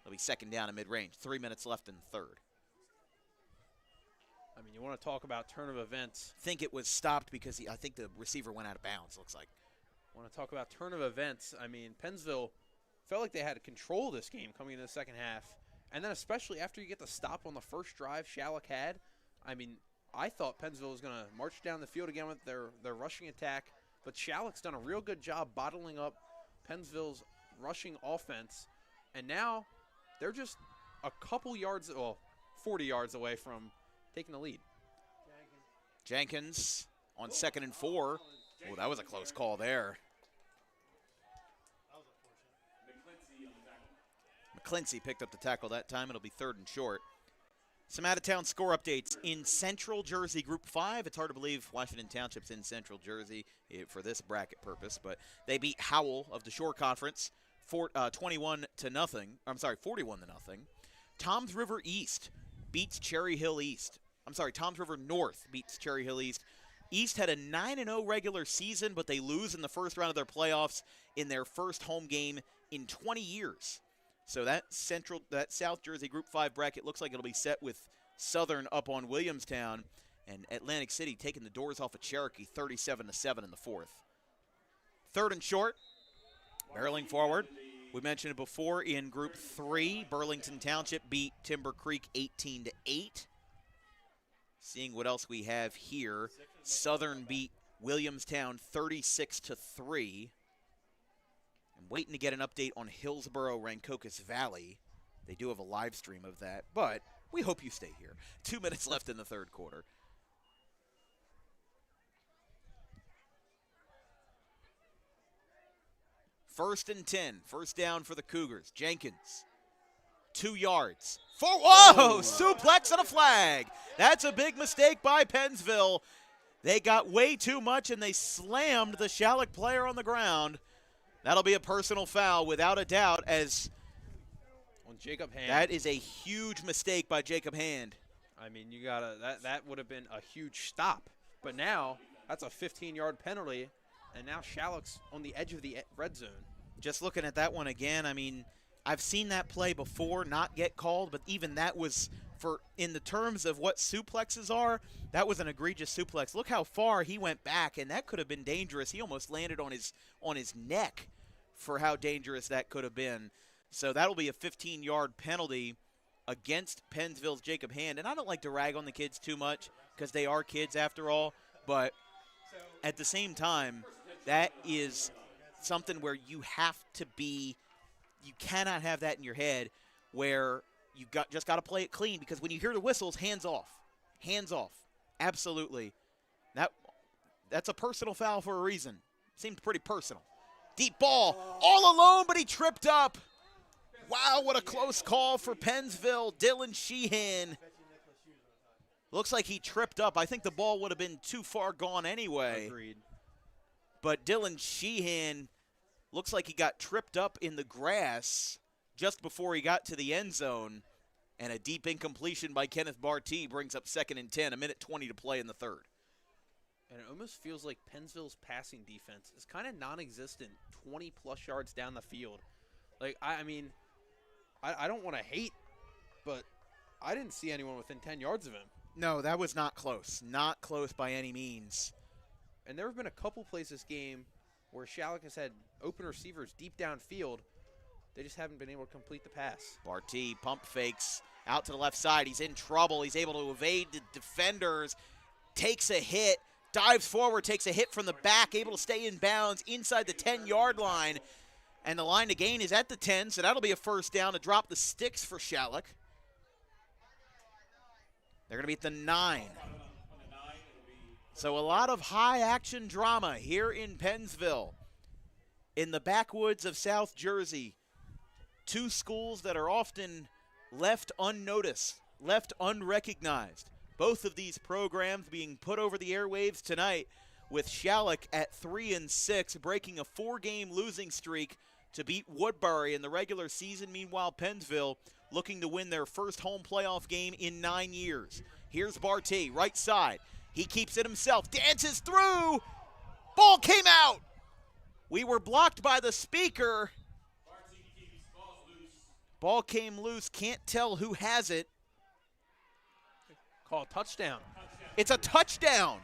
It'll be 2nd down and mid-range. 3 minutes left in the 3rd. I mean, you want to talk about turn of events. I think it was stopped because I think the receiver went out of bounds, looks like. Want to talk about turn of events. I mean, Pennsville felt like they had control of this game coming into the second half. And then especially after you get the stop on the first drive Schalick had, I mean, I thought Pennsville was going to march down the field again with their rushing attack. But Schalick's done a real good job bottling up Pennsville's rushing offense. And now they're just a couple yards, 40 yards away from taking the lead. Jenkins on 2nd and 4. Oh, that was a close call there. McClincy picked up the tackle that time. It'll be 3rd and short. Some out-of-town score updates in Central Jersey Group 5. It's hard to believe Washington Township's in Central Jersey for this bracket purpose, but they beat Howell of the Shore Conference 41-0. I'm sorry, 41-0. Toms River East beats Cherry Hill East. Toms River North beats Cherry Hill East. East had a 9-0 regular season, but they lose in the first round of their playoffs in their first home game in 20 years. So that South Jersey Group 5 bracket looks like it'll be set with Southern up on Williamstown and Atlantic City taking the doors off of Cherokee 37-7 in the 4th. 3rd and short, barreling forward. We mentioned it before in Group 3, Burlington Township beat Timber Creek 18-8. Seeing what else we have here, Southern beat Williamstown 36-3. I'm waiting to get an update on Hillsborough, Rancocas Valley. They do have a live stream of that, but we hope you stay here. 2 minutes left in the 3rd quarter. First and 10. First down for the Cougars. Jenkins. 2 yards. Whoa! Suplex and a flag. That's a big mistake by Pennsville. They got way too much, and they slammed the Schalick player on the ground. That'll be a personal foul without a doubt, as on Jacob Hand. That is a huge mistake by Jacob Hand. I mean, you gotta that would have been a huge stop. But now that's a 15-yard penalty, and now Schalick's on the edge of the red zone. Just looking at that one again, I mean, I've seen that play before not get called, but even that was in the terms of what suplexes are, that was an egregious suplex. Look how far he went back, and that could have been dangerous. He almost landed on his neck for how dangerous that could have been. So that'll be a 15-yard penalty against Pennsville's Jacob Hand. And I don't like to rag on the kids too much because they are kids after all, but at the same time, that is something where you have to be – you cannot have that in your head where you just got to play it clean, because when you hear the whistles, hands off. Hands off. Absolutely. That's a personal foul for a reason. Seemed pretty personal. Deep ball, all alone, but he tripped up. Wow, what a close call for Pennsville. Dylan Sheehan. Looks like he tripped up. I think the ball would have been too far gone anyway. Agreed. But Dylan Sheehan looks like he got tripped up in the grass just before he got to the end zone. And a deep incompletion by Kenneth Barty brings up 2nd and 10, a minute 20 to play in the third. And it almost feels like Pennsville's passing defense is kind of non-existent 20-plus yards down the field. Like, I mean, I don't want to hate, but I didn't see anyone within 10 yards of him. No, that was not close. Not close by any means. And there have been a couple plays this game where Schalick has had open receivers deep downfield. They just haven't been able to complete the pass. Barty pump fakes out to the left side. He's in trouble. He's able to evade the defenders, takes a hit, dives forward, takes a hit from the back, able to stay in bounds inside the 10-yard line. And the line to gain is at the 10, so that'll be a first down to drop the sticks for Schalick. They're going to be at the 9. So a lot of high-action drama here in Pennsville, in the backwoods of South Jersey. Two schools that are often left unnoticed, left unrecognized. Both of these programs being put over the airwaves tonight, with Schalick at 3-6, breaking a 4-game losing streak to beat Woodbury in the regular season. Meanwhile, Pennsville looking to win their first home playoff game in 9 years. Here's Barty, right side. He keeps it himself, dances through. Ball came out. We were blocked by the speaker. Ball came loose. Can't tell who has it. Call a touchdown. It's a touchdown.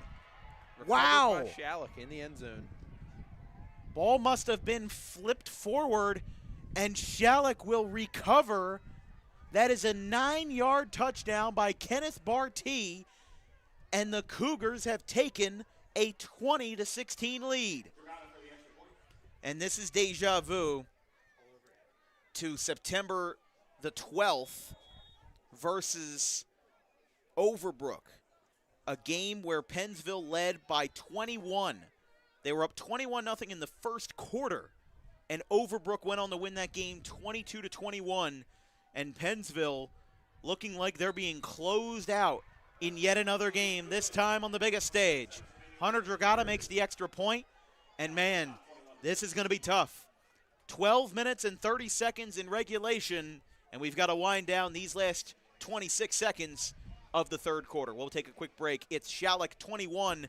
Wow. Recovered by Schalick in the end zone. Ball must have been flipped forward, and Schalick will recover. That is a 9-yard touchdown by Kenneth Barty, and the Cougars have taken a 20-16 lead. And this is deja vu to September the 12th versus Overbrook, a game where Pennsville led by 21. They were up 21-0 in the first quarter, and Overbrook went on to win that game 22-21, and Pennsville looking like they're being closed out in yet another game, this time on the biggest stage. Hunter Dragata makes the extra point, and man, this is going to be tough. 12 minutes and 30 seconds in regulation, and we've got to wind down these last 26 seconds of the third quarter. We'll take a quick break. It's Schalick 21,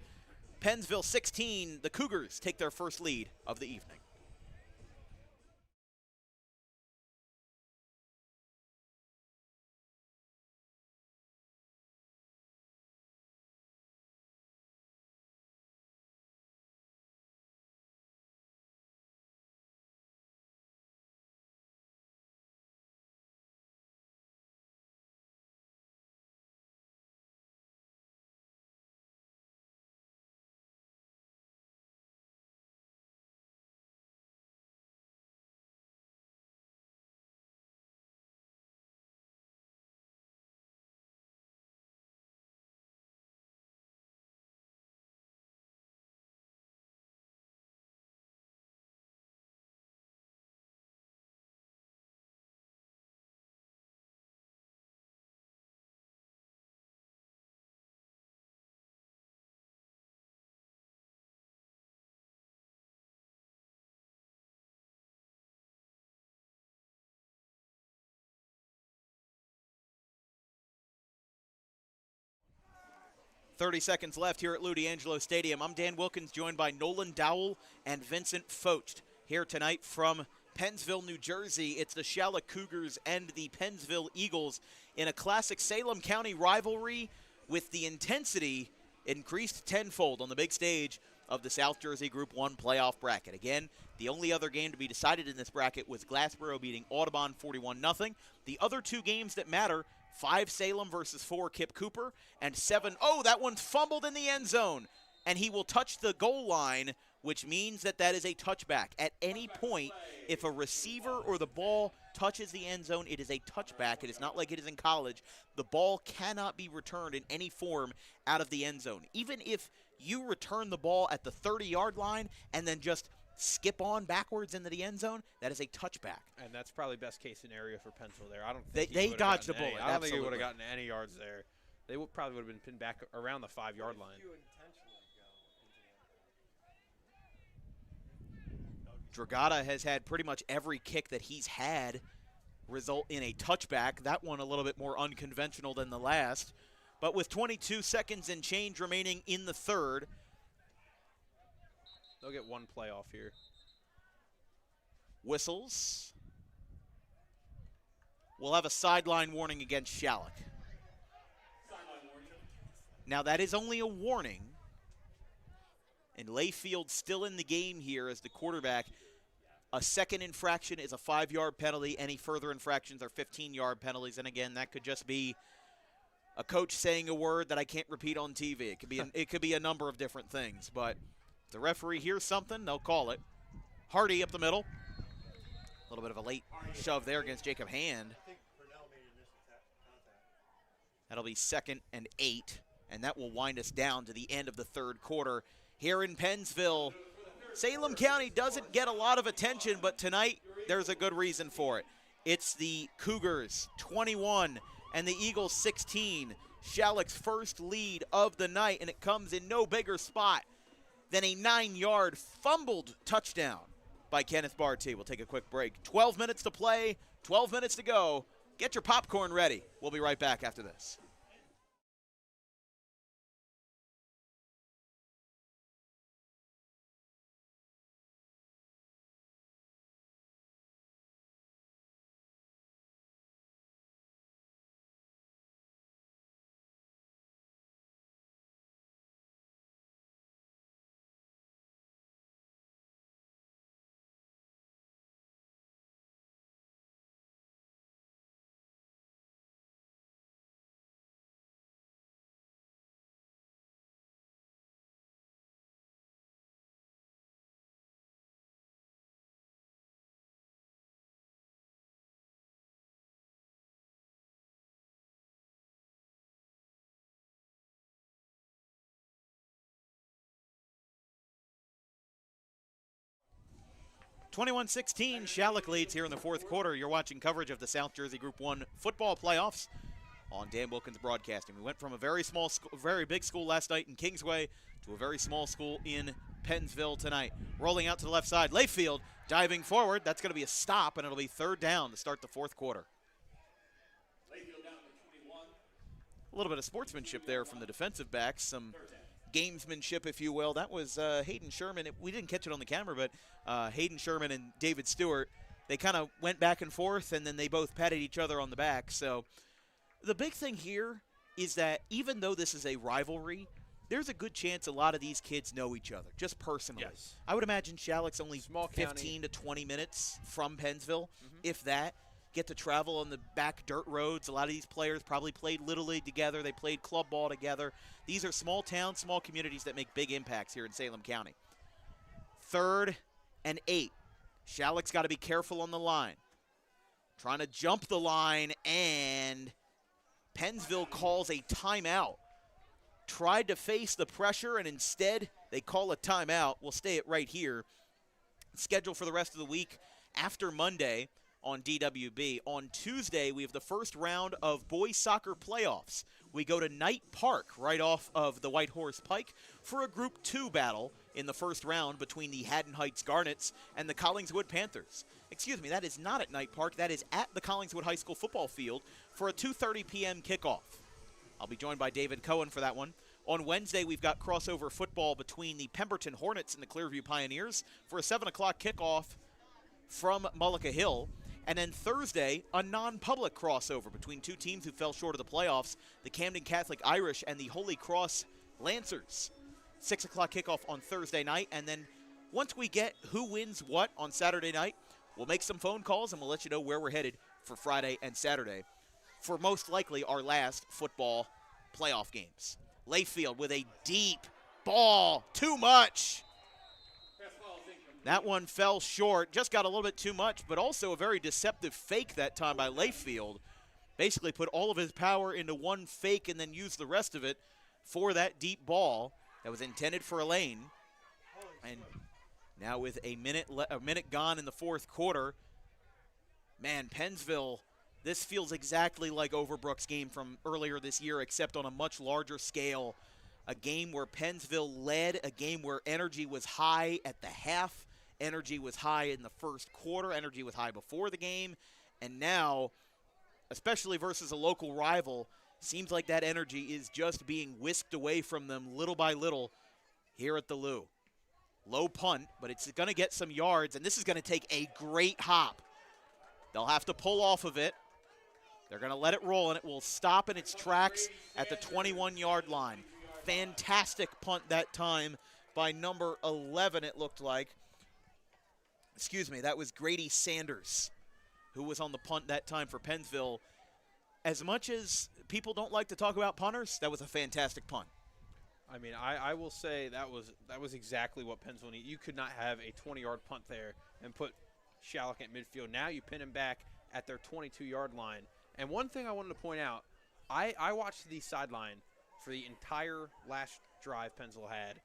Pennsville 16. The Cougars take their first lead of the evening. .30 seconds left here at Lou D'Angelo Stadium. I'm Dan Wilkins, joined by Nolan Dowell and Vincent Focht here tonight from Pennsville, New Jersey. It's the Schalick Cougars and the Pennsville Eagles in a classic Salem County rivalry with the intensity increased tenfold on the big stage of the South Jersey Group 1 playoff bracket. Again, the only other game to be decided in this bracket was Glassboro beating Audubon 41-0. The other two games that matter, 5 Salem versus 4 Kip Cooper, and 7, oh, that one's fumbled in the end zone, and he will touch the goal line, which means that is a touchback. At any point, if a receiver or the ball touches the end zone, it is a touchback. It is not like it is in college. The ball cannot be returned in any form out of the end zone. Even if you return the ball at the 30-yard line and then just skip on backwards into the end zone, that is a touchback. And that's probably best case scenario for Pennsville there. I don't think they dodged the bullet. I don't think he would have gotten any yards there. They probably would have been pinned back around the 5-yard line. Dragata has had pretty much every kick that he's had result in a touchback. That one a little bit more unconventional than the last. But with 22 seconds and change remaining in the third, they'll get one playoff here. Whistles. We'll have a sideline warning against Schalick. Now that is only a warning. And Layfield still in the game here as the quarterback. A second infraction is a 5-yard penalty. Any further infractions are 15-yard penalties. And again, that could just be a coach saying a word that I can't repeat on TV. It could be a number of different things. But if the referee hears something, they'll call it. Hardy up the middle. A little bit of a late shove there against Jacob Hand. That'll be 2nd and 8. And that will wind us down to the end of the third quarter. Here in Pennsville, Salem County doesn't get a lot of attention, but tonight there's a good reason for it. It's the Cougars 21 and the Eagles 16. Schalick's first lead of the night, and it comes in no bigger spot than a 9-yard fumbled touchdown by Kenneth Barty. We'll take a quick break. 12 minutes to play, 12 minutes to go. Get your popcorn ready. We'll be right back after this. (21-16), Schalick leads here in the fourth quarter. You're watching coverage of the South Jersey Group 1 football playoffs on Dan Wilkins Broadcasting. We went from a very small, very big school last night in Kingsway to a very small school in Pennsville tonight. Rolling out to the left side, Layfield diving forward. That's going to be a stop, and it'll be 3rd down to start the fourth quarter. A little bit of sportsmanship there from the defensive backs, some gamesmanship, if you will. That was Hayden Sherman. We didn't catch it on the camera, but Hayden Sherman and David Stewart, they kind of went back and forth, and then they both patted each other on the back. So the big thing here is that even though this is a rivalry, there's a good chance a lot of these kids know each other, just personally. Yes. I would imagine Schalick's only Small 15 county. to 20 minutes from Pennsville, if that. Get to travel on the back dirt roads. A lot of these players probably played Little League together. They played club ball together. These are small towns, small communities that make big impacts here in Salem County. 3rd and 8. Schalick's got to be careful on the line. Trying to jump the line, and Pennsville calls a timeout. Tried to face the pressure, and instead they call a timeout. We'll stay it right here. Scheduled for the rest of the week after Monday on DWB. On Tuesday, we have the first round of boys soccer playoffs. We go to Knight Park right off of the White Horse Pike for a Group 2 battle in the first round between the Haddon Heights Garnets and the Collingswood Panthers. Excuse me, that is not at Knight Park. That is at the Collingswood High School football field for a 2:30 p.m. kickoff. I'll be joined by David Cohen for that one. On Wednesday, we've got crossover football between the Pemberton Hornets and the Clearview Pioneers for a 7 o'clock kickoff from Mullica Hill. And then Thursday, a non-public crossover between two teams who fell short of the playoffs, the Camden Catholic Irish and the Holy Cross Lancers. 6 o'clock kickoff on Thursday night. And then once we get who wins what on Saturday night, we'll make some phone calls and we'll let you know where we're headed for Friday and Saturday for most likely our last football playoff games. Layfield with a deep ball. Too much. That one fell short. Just got a little bit too much, but also a very deceptive fake that time by Layfield. Basically put all of his power into one fake and then used the rest of it for that deep ball that was intended for Elaine. And now with a minute gone in the fourth quarter, man, Pennsville, this feels exactly like Overbrook's game from earlier this year, except on a much larger scale. A game where Pennsville led, a game where energy was high at the half, energy was high in the first quarter, energy was high before the game, and now, especially versus a local rival, seems like that energy is just being whisked away from them little by little here at the Lou. Low punt, but it's going to get some yards, and this is going to take a great hop. They'll have to pull off of it. They're going to let it roll, and it will stop in its tracks at the 21-yard line. Fantastic punt that time by number 11, it looked like. Excuse me, that was Grady Sanders, who was on the punt that time for Pennsville. As much as people don't like to talk about punters, that was a fantastic punt. I mean, I will say that was exactly what Pennsville needed. You could not have a 20-yard punt there and put Schalick at midfield. Now you pin him back at their 22-yard line. And one thing I wanted to point out, I watched the sideline for the entire last drive Pennsville had,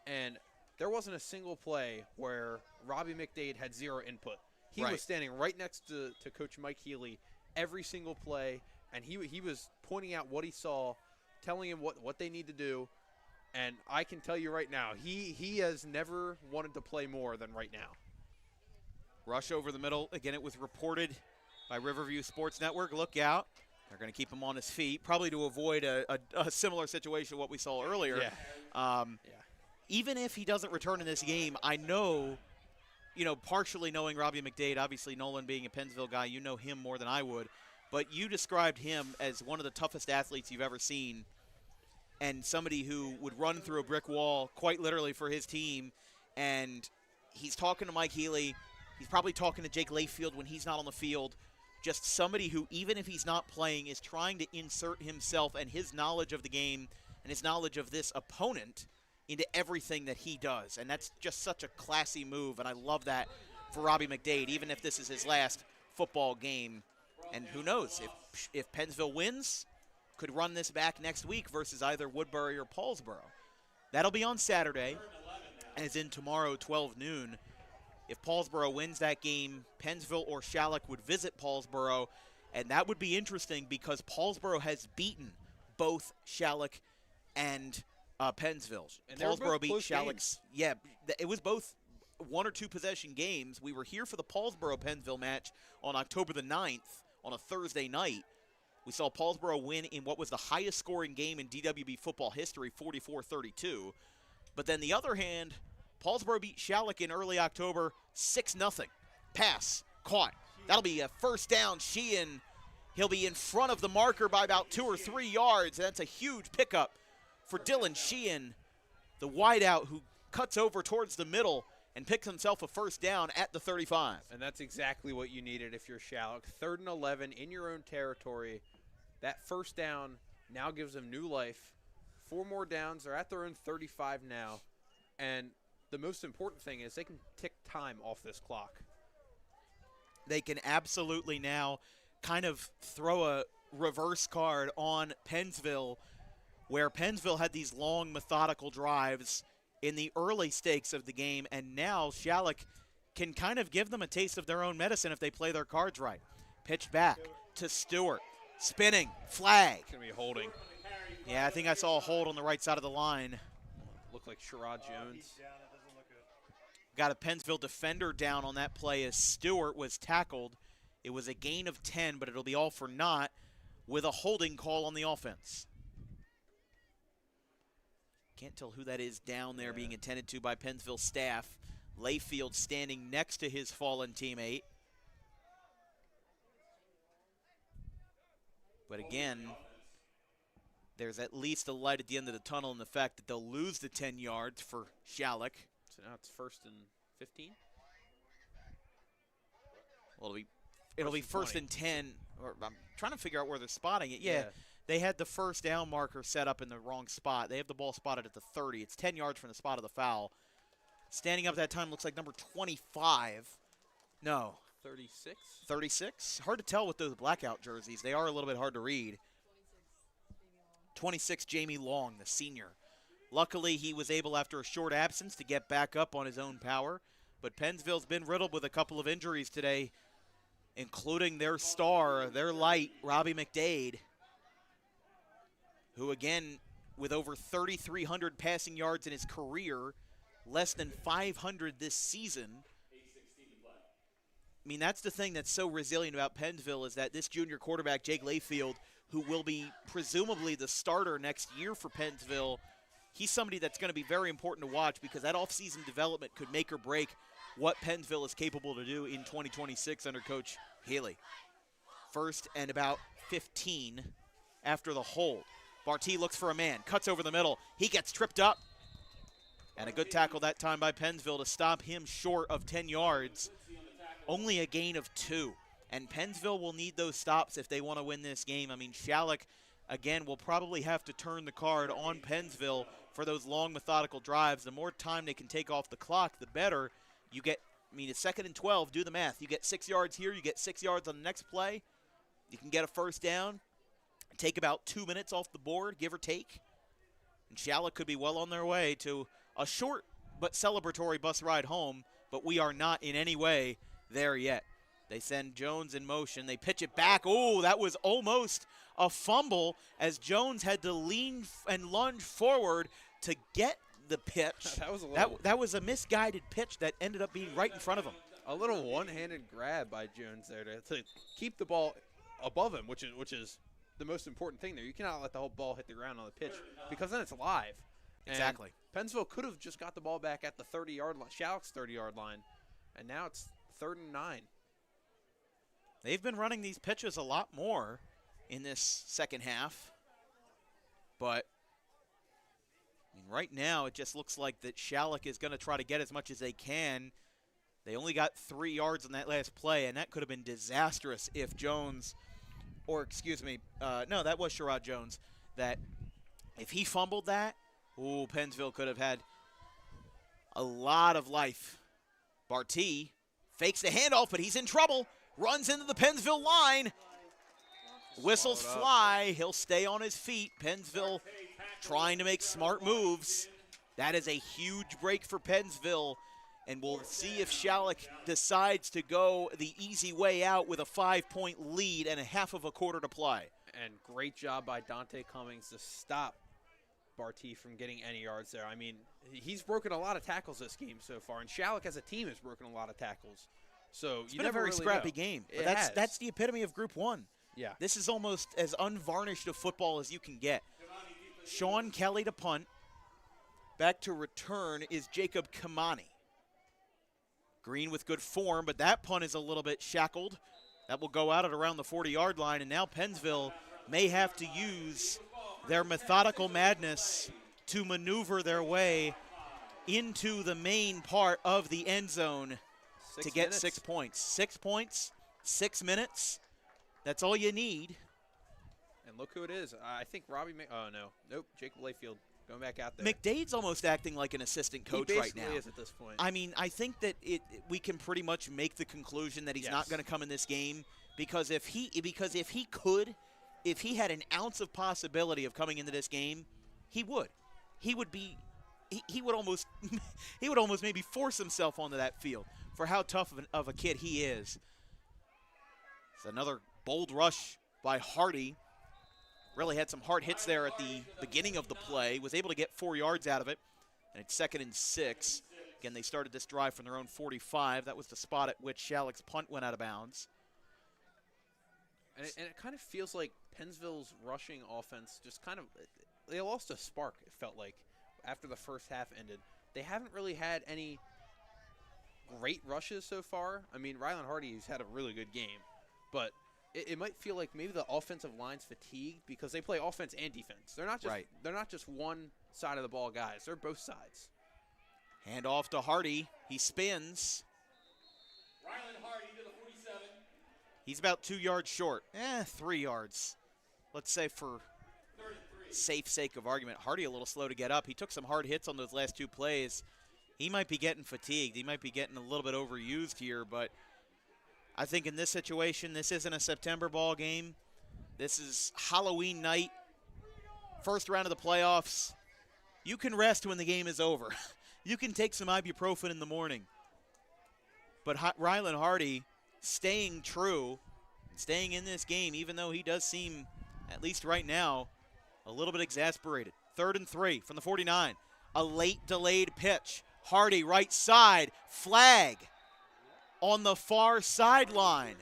and there wasn't a single play where Robbie McDade had zero input. He was standing right next to Coach Mike Healy every single play, and he was pointing out what he saw, telling him what they need to do. And I can tell you right now, he has never wanted to play more than right now. Rush over the middle. Again, it was reported by Riverview Sports Network. Look out. They're going to keep him on his feet, probably to avoid a similar situation to what we saw earlier. Yeah. Even if he doesn't return in this game, I know, partially knowing Robbie McDade, obviously Nolan being a Pennsville guy, you know him more than I would. But you described him as one of the toughest athletes you've ever seen, and somebody who would run through a brick wall quite literally for his team. And he's talking to Mike Healy. He's probably talking to Jake Layfield when he's not on the field. Just somebody who, even if he's not playing, is trying to insert himself and his knowledge of the game and his knowledge of this opponent into everything that he does. And that's just such a classy move, and I love that for Robbie McDade, even if this is his last football game. And who knows, if Pennsville wins, could run this back next week versus either Woodbury or Paulsboro. That'll be on Saturday, as in tomorrow, 12 noon. If Paulsboro wins that game, Pennsville or Schalick would visit Paulsboro, and that would be interesting because Paulsboro has beaten both Schalick and Pennsville. And Paulsboro beat Schalick's. Yeah, it was both one or two possession games. We were here for the Paulsboro-Pennsville match on October the 9th on a Thursday night. We saw Paulsboro win in what was the highest scoring game in DWB football history, 44-32. But then the other hand, Paulsboro beat Schalick in early October, 6-0. Pass, caught. That'll be a first down. Sheehan, he'll be in front of the marker by about 2 or 3 yards. That's a huge pickup for Dylan Sheehan, the wideout who cuts over towards the middle and picks himself a first down at the 35. And that's exactly what you needed if you're Schalick. 3rd and 11 in your own territory. That first down now gives them new life. 4 more downs. They're at their own 35 now. And the most important thing is they can tick time off this clock. They can absolutely now kind of throw a reverse card on Pennsville, where Pennsville had these long, methodical drives in the early stakes of the game, and now Schalick can kind of give them a taste of their own medicine if they play their cards right. Pitch back to Stewart. Spinning. Flag. It's going to be holding. Yeah, I think I saw a hold on the right side of the line. Looked like Sherrod Jones. Got a Pennsville defender down on that play as Stewart was tackled. It was a gain of 10, but it'll be all for naught with a holding call on the offense. Can't tell who that is down there being attended to by Pennsville staff. Layfield standing next to his fallen teammate. But again, there's at least a light at the end of the tunnel in the fact that they'll lose the 10 yards for Schalick. So now it's 1st and 15? Well, it'll be first and 10. Or I'm trying to figure out where they're spotting it. Yeah, they had the first down marker set up in the wrong spot. They have the ball spotted at the 30. It's 10 yards from the spot of the foul. Standing up that time looks like number 25. No. 36? 36? Hard to tell with those blackout jerseys. They are a little bit hard to read. 26, Jamie Long, the senior. Luckily, he was able, after a short absence, to get back up on his own power. But Pennsville's been riddled with a couple of injuries today, including their star, their light, Robbie McDade, who, again, with over 3,300 passing yards in his career, less than 500 this season. I mean, that's the thing that's so resilient about Pennsville, is that this junior quarterback, Jake Layfield, who will be presumably the starter next year for Pennsville, he's somebody that's going to be very important to watch, because that offseason development could make or break what Pennsville is capable to do in 2026 under Coach Healy. First and about 15 after the hold. Barty looks for a man, cuts over the middle. He gets tripped up. And a good tackle that time by Pennsville to stop him short of 10 yards. Only a gain of 2. And Pennsville will need those stops if they want to win this game. I mean, Schalick, again, will probably have to turn the card on Pennsville for those long, methodical drives. The more time they can take off the clock, the better. You get, I mean, it's 2nd and 12. Do the math. You get 6 yards here. You get 6 yards on the next play. You can get a first down. Take about 2 minutes off the board, give or take. And Schalick could be well on their way to a short but celebratory bus ride home, but we are not in any way there yet. They send Jones in motion. They pitch it back. Oh, that was almost a fumble as Jones had to lean and lunge forward to get the pitch. That was a misguided pitch that ended up being right in front of him. A little one-handed grab by Jones there to keep the ball above him, which is the most important thing there. You cannot let the whole ball hit the ground on the pitch, because then it's live. Exactly. And Pennsville could have just got the ball back at the 30-yard line, Schalick's 30-yard line, and now it's 3rd and 9. They've been running these pitches a lot more in this second half. But I mean, right now it just looks like that Schalick is going to try to get as much as they can. They only got 3 yards on that last play, and that could have been disastrous if Jones, or excuse me, no, that was Sherrod Jones, that if he fumbled that, ooh, Pennsville could have had a lot of life. Barty fakes the handoff, but he's in trouble. Runs into the Pennsville line. Whistles fly. He'll stay on his feet. Pennsville trying to make smart moves. That is a huge break for Pennsville. And we'll see if Schalick decides to go the easy way out with a 5-point lead and a half of a quarter to play. And great job by Dante Cummings to stop Barty from getting any yards there. I mean, he's broken a lot of tackles this game so far, and Schalick as a team has broken a lot of tackles. So it's been a very scrappy game. But that's the epitome of Group 1. Yeah. This is almost as unvarnished a football as you can get. Sean Kelly to punt. Back to return is Jacob Kamani. Green with good form, but that punt is a little bit shackled. That will go out at around the 40-yard line, and now Pennsville may have to use their methodical madness to maneuver their way into the main part of the end zone to get 6 points. 6 points, 6 minutes. That's all you need. And look who it is. I think Robbie nope, Jacob Layfield going back out there. McDade's almost acting like an assistant coach right now. He basically is at this point. I mean, I think that we can pretty much make the conclusion that he's not going to come in this game, because if he had an ounce of possibility of coming into this game, he would. He would almost maybe force himself onto that field for how tough of a kid he is. It's another bold rush by Hardy. Really had some hard hits there at the beginning of the play. Was able to get 4 yards out of it. And it's 2nd and 6. Again, they started this drive from their own 45. That was the spot at which Schalick's punt went out of bounds. And it kind of feels like Pennsville's rushing offense just kind of – they lost a spark, it felt like, after the first half ended. They haven't really had any great rushes so far. I mean, Rylan Hardy's had a really good game, but it might feel like maybe the offensive line's fatigued because they play offense and defense. They're not just one side of the ball guys. They're both sides. Hand off to Hardy. He spins. Rylan Hardy to the 47. He's about 2 yards short. 3 yards. Let's say for safe sake of argument. Hardy a little slow to get up. He took some hard hits on those last 2 plays. He might be getting fatigued. He might be getting a little bit overused here, but I think in this situation, this isn't a September ball game. This is Halloween night, first round of the playoffs. You can rest when the game is over. You can take some ibuprofen in the morning. But Rylan Hardy staying true, staying in this game, even though he does seem, at least right now, a little bit exasperated. 3rd and 3 from the 49. A late delayed pitch. Hardy right side, flag on the far sideline.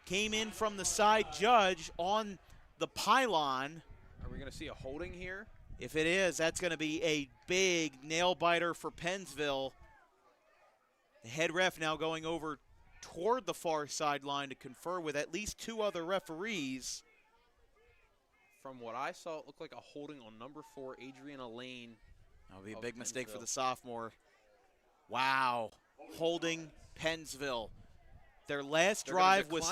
Came in from the side judge on the pylon. Are we going to see a holding here? If it is, that's going to be a big nail-biter for Pennsville. The head ref now going over toward the far sideline to confer with at least 2 other referees. From what I saw, it looked like a holding on number 4, Adriana Lane. That would be a big mistake for the sophomore. Wow. Holding Pennsville. Their last drive was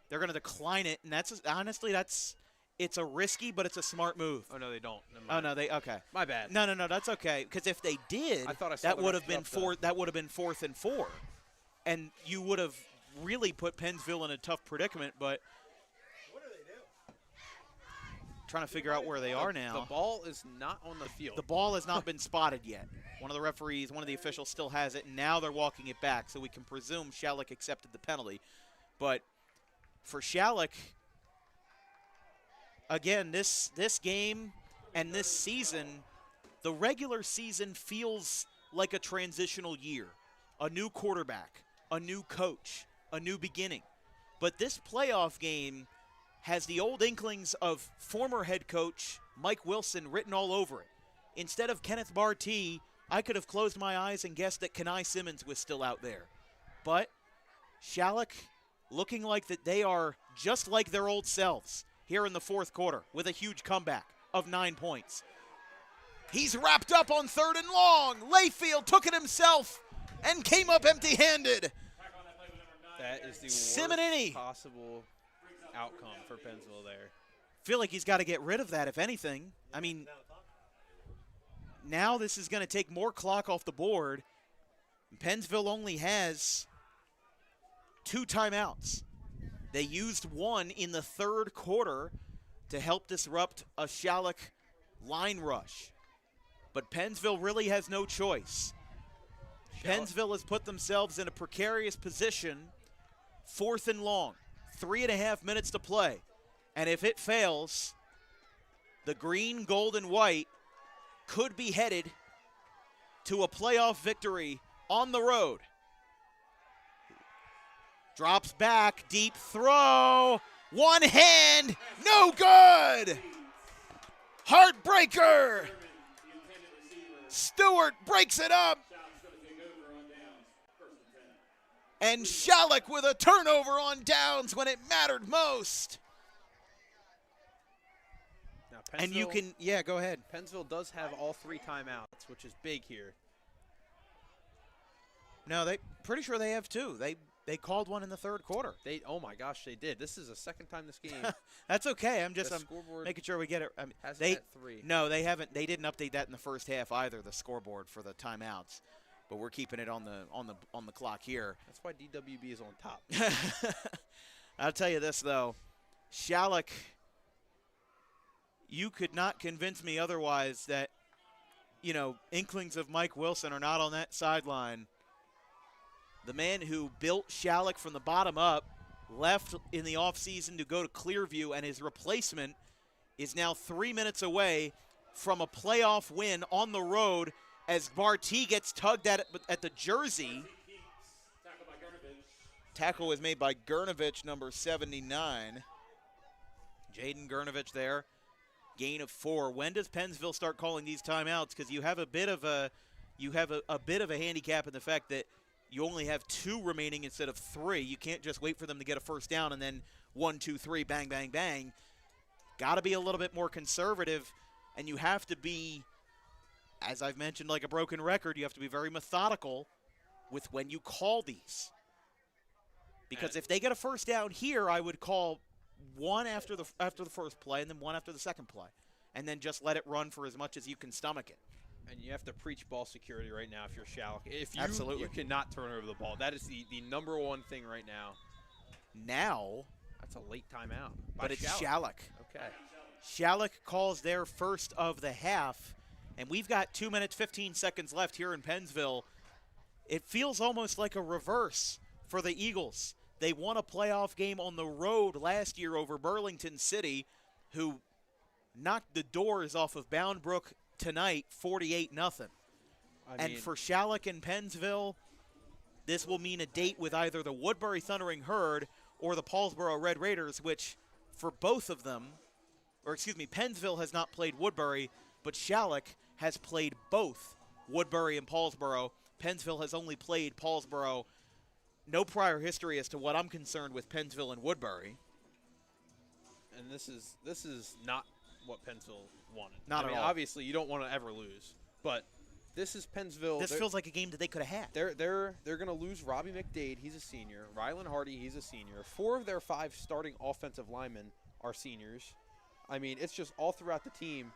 they're going to decline it, and that's honestly it's a risky, but it's a smart move. Oh no, they don't. Oh no, they okay. My bad. No, that's okay. Because if they did, that would have been 4th and 4, and you would have really put Pennsville in a tough predicament. But what do they do? Trying to figure out where they are now. The ball is not on the field. The ball has not been spotted yet. One of the referees, one of the officials still has it, and now they're walking it back, so we can presume Schalick accepted the penalty. But for Schalick, again, this game and this season, the regular season feels like a transitional year. A new quarterback, a new coach, a new beginning. But this playoff game has the old inklings of former head coach Mike Wilson written all over it. Instead of Kenneth Bartee, I could have closed my eyes and guessed that Kenai Simmons was still out there. But Schalick looking like that they are just like their old selves here in the 4th quarter with a huge comeback of 9 points. He's wrapped up on 3rd and long. Layfield took it himself and came up empty-handed. That is the worst possible outcome for Pennsville there. Feel like he's got to get rid of that, if anything. I mean, now this is going to take more clock off the board. Pennsville only has 2 timeouts. They used one in the 3rd quarter to help disrupt a Schalick line rush. But Pennsville really has no choice. Pennsville has put themselves in a precarious position. 4th and long, 3.5 minutes to play. And if it fails, the green, gold, and white could be headed to a playoff victory on the road. Drops back, deep throw, one hand, no good! Heartbreaker! Stewart breaks it up. And Schalick with a turnover on downs when it mattered most. Now, and you can, go ahead. Pennsville does have all 3 timeouts, which is big here. No, they pretty sure they have 2. They called one in the 3rd quarter. Oh my gosh, they did. This is the second time this game. That's okay. I'm making sure we get it. Has it at 3. No, they haven't. They didn't update that in the first half either. The scoreboard for the timeouts, but we're keeping it on the clock here. That's why DWB is on top. I'll tell you this though, Schalick. You could not convince me otherwise that, inklings of Mike Wilson are not on that sideline. The man who built Schalick from the bottom up left in the offseason to go to Clearview, and his replacement is now 3 minutes away from a playoff win on the road as Bartee gets tugged at the jersey. Tackle was made by Gurnovich, number 79. Jaden Gurnovich there. Gain of 4. When does Pennsville start calling these timeouts? Because you have a bit of a handicap in the fact that you only have 2 remaining instead of 3. You can't just wait for them to get a first down and then 1, 2, 3, bang, bang, bang. Got to be a little bit more conservative, and you have to be, as I've mentioned, like a broken record, you have to be very methodical with when you call these. Because if they get a first down here, I would call 1 after the first play and then 1 after the second play, and then just let it run for as much as you can stomach it. And you have to preach ball security right now if you're Schalick. Absolutely. You cannot turn over the ball. That is the number one thing right now. Now, that's a late timeout. But it's Schalick. Okay. Schalick calls their first of the half, and we've got 2 minutes, 15 seconds left here in Pennsville. It feels almost like a reverse for the Eagles. They won a playoff game on the road last year over Burlington City, who knocked the doors off of Bound Brook tonight, 48-0. And for Schalick and Pennsville, this will mean a date with either the Woodbury Thundering Herd or the Paulsboro Red Raiders, which for both of them, Pennsville has not played Woodbury, but Schalick has played both Woodbury and Paulsboro. Pennsville has only played Paulsboro. No prior history as to what I'm concerned with Pennsville and Woodbury. And this is not what Pennsville wanted. Not at all. Obviously, you don't want to ever lose, but this is Pennsville. This feels like a game that they could have had. They're going to lose Robbie McDade. He's a senior. Rylan Hardy. He's a senior. 4 of their 5 starting offensive linemen are seniors. I mean, it's just all throughout the team.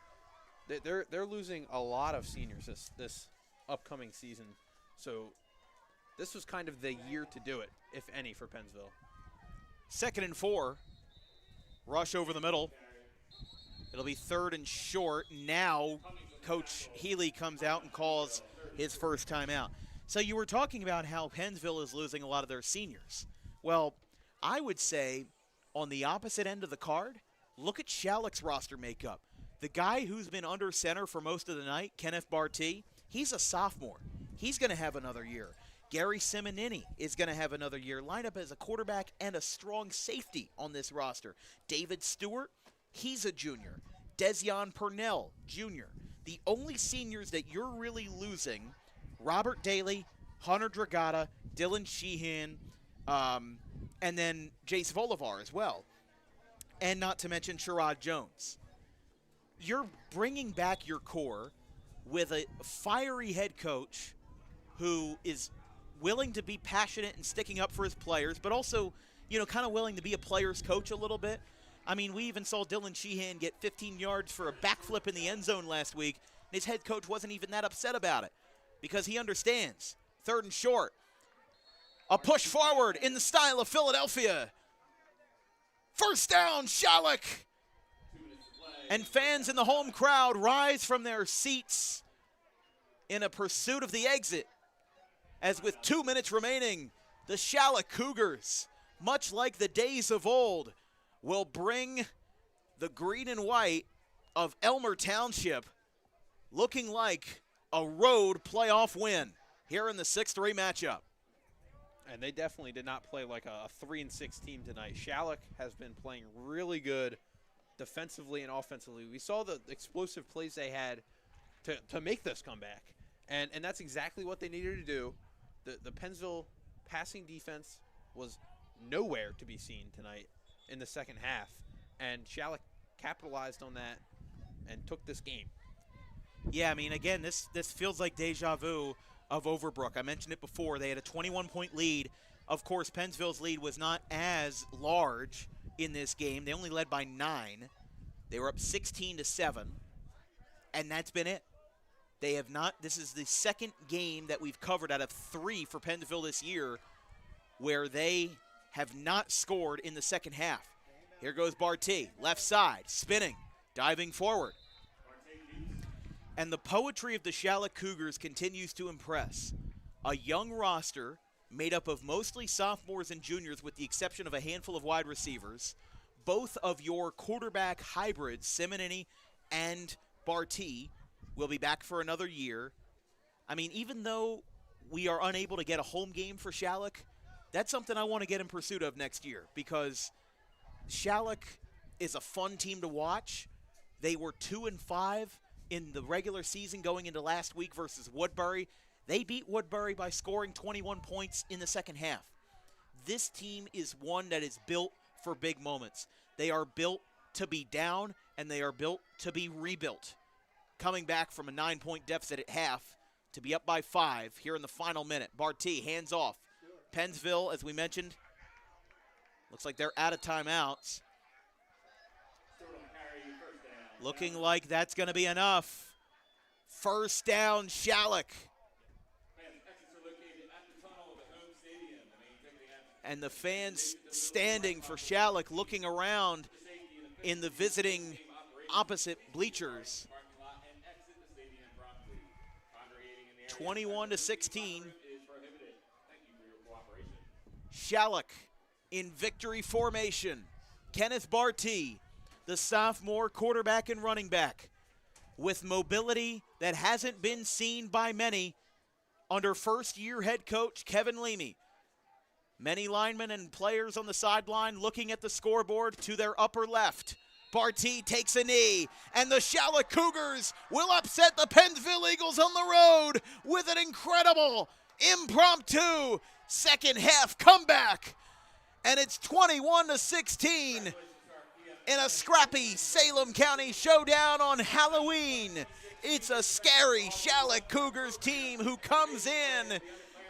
They're losing a lot of seniors this upcoming season. So this was kind of the year to do it, if any, for Pennsville. 2nd and 4. Rush over the middle. It'll be 3rd and short. Now Coach Healy comes out and calls his first timeout. So you were talking about how Pennsville is losing a lot of their seniors. Well, I would say on the opposite end of the card, look at Schalick's roster makeup. The guy who's been under center for most of the night, Kenneth Barty, he's a sophomore. He's going to have another year. Gary Simonini is going to have another year. Line up as a quarterback and a strong safety on this roster. David Stewart, he's a junior. Dezion Purnell, junior. The only seniors that you're really losing, Robert Daly, Hunter Dragata, Dylan Sheehan, and then Jace Volivar as well. And not to mention Sherrod Jones. You're bringing back your core with a fiery head coach who is willing to be passionate and sticking up for his players, but also, kind of willing to be a player's coach a little bit. I mean, we even saw Dylan Sheehan get 15 yards for a backflip in the end zone last week, and his head coach wasn't even that upset about it because he understands. 3rd and short. A push forward in the style of Philadelphia. First down, Schalick. And fans in the home crowd rise from their seats in a pursuit of the exit. As with 2 minutes remaining, the Schalick Cougars, much like the days of old, will bring the green and white of Elmer Township looking like a road playoff win here in the 6-3 matchup. And they definitely did not play like a 3-6 team tonight. Schalick has been playing really good defensively and offensively. We saw the explosive plays they had to make this comeback. And that's exactly what they needed to do. The Pennsville passing defense was nowhere to be seen tonight in the second half. And Schalick capitalized on that and took this game. Yeah, I mean, again, this feels like deja vu of Overbrook. I mentioned it before. They had a 21-point lead. Of course, Pennsville's lead was not as large in this game. They only led by 9. They were up 16-7, and that's been it. They have not. This is the second game that we've covered out of 3 for Pennsville this year where they have not scored in the second half. Here goes Barty, left side, spinning, diving forward. And the poetry of the Schalick Cougars continues to impress. A young roster made up of mostly sophomores and juniors with the exception of a handful of wide receivers. Both of your quarterback hybrids, Simonini and Barty, will be back for another year. I mean, even though we are unable to get a home game for Schalick, that's something I want to get in pursuit of next year because Schalick is a fun team to watch. They were 2-5 in the regular season going into last week versus Woodbury. They beat Woodbury by scoring 21 points in the second half. This team is one that is built for big moments. They are built to be down, and they are built to be rebuilt. Coming back from a 9-point deficit at half to be up by 5 here in the final minute. Barty, hands off. Pennsville, as we mentioned, looks like they're out of timeouts. Looking like that's going to be enough. First down, Schalick. And the fans standing for Schalick, looking around in the visiting opposite bleachers. 21-16. Schalick in victory formation. Kenneth Barty, the sophomore quarterback and running back, with mobility that hasn't been seen by many under first-year head coach Kevin Leamy. Many linemen and players on the sideline looking at the scoreboard to their upper left. Barty takes a knee, and the Schalick Cougars will upset the Pennsville Eagles on the road with an incredible impromptu second half comeback. And it's 21-16 in a scrappy Salem County showdown on Halloween. It's a scary Schalick Cougars team who comes in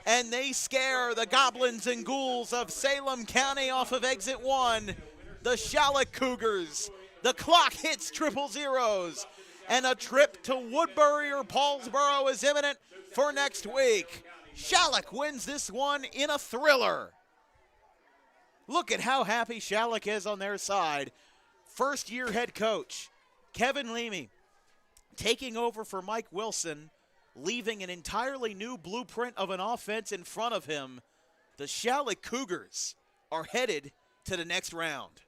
and they scare the goblins and ghouls of Salem County off of exit 1. The Schalick Cougars. The clock hits 000, and a trip to Woodbury or Paulsboro is imminent for next week. Schalick wins this one in a thriller. Look at how happy Schalick is on their side. First-year head coach Kevin Leamy taking over for Mike Wilson, leaving an entirely new blueprint of an offense in front of him. The Schalick Cougars are headed to the next round.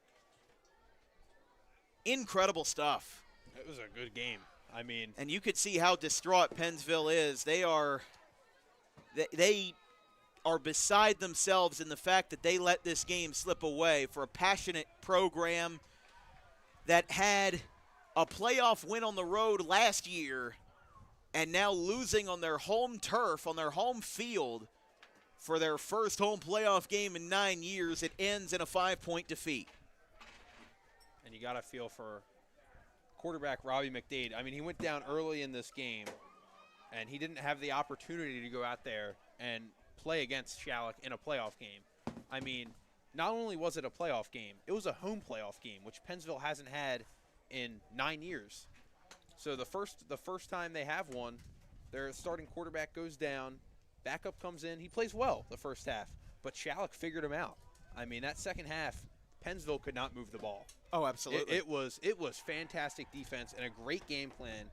Incredible stuff. It was a good game. I mean, and you could see how distraught Pennsville is. They are beside themselves in the fact that they let this game slip away for a passionate program that had a playoff win on the road last year and now losing on their home turf, on their home field for their first home playoff game in 9 years. It ends in a 5-point defeat. And you got to feel for quarterback Robbie McDade. I mean, he went down early in this game, and he didn't have the opportunity to go out there and play against Schalick in a playoff game. I mean, not only was it a playoff game, it was a home playoff game, which Pennsville hasn't had in 9 years. So the first time they have one, their starting quarterback goes down, backup comes in, he plays well the first half, but Schalick figured him out. I mean, that second half, Pennsville could not move the ball. Oh, absolutely. It was fantastic defense and a great game plan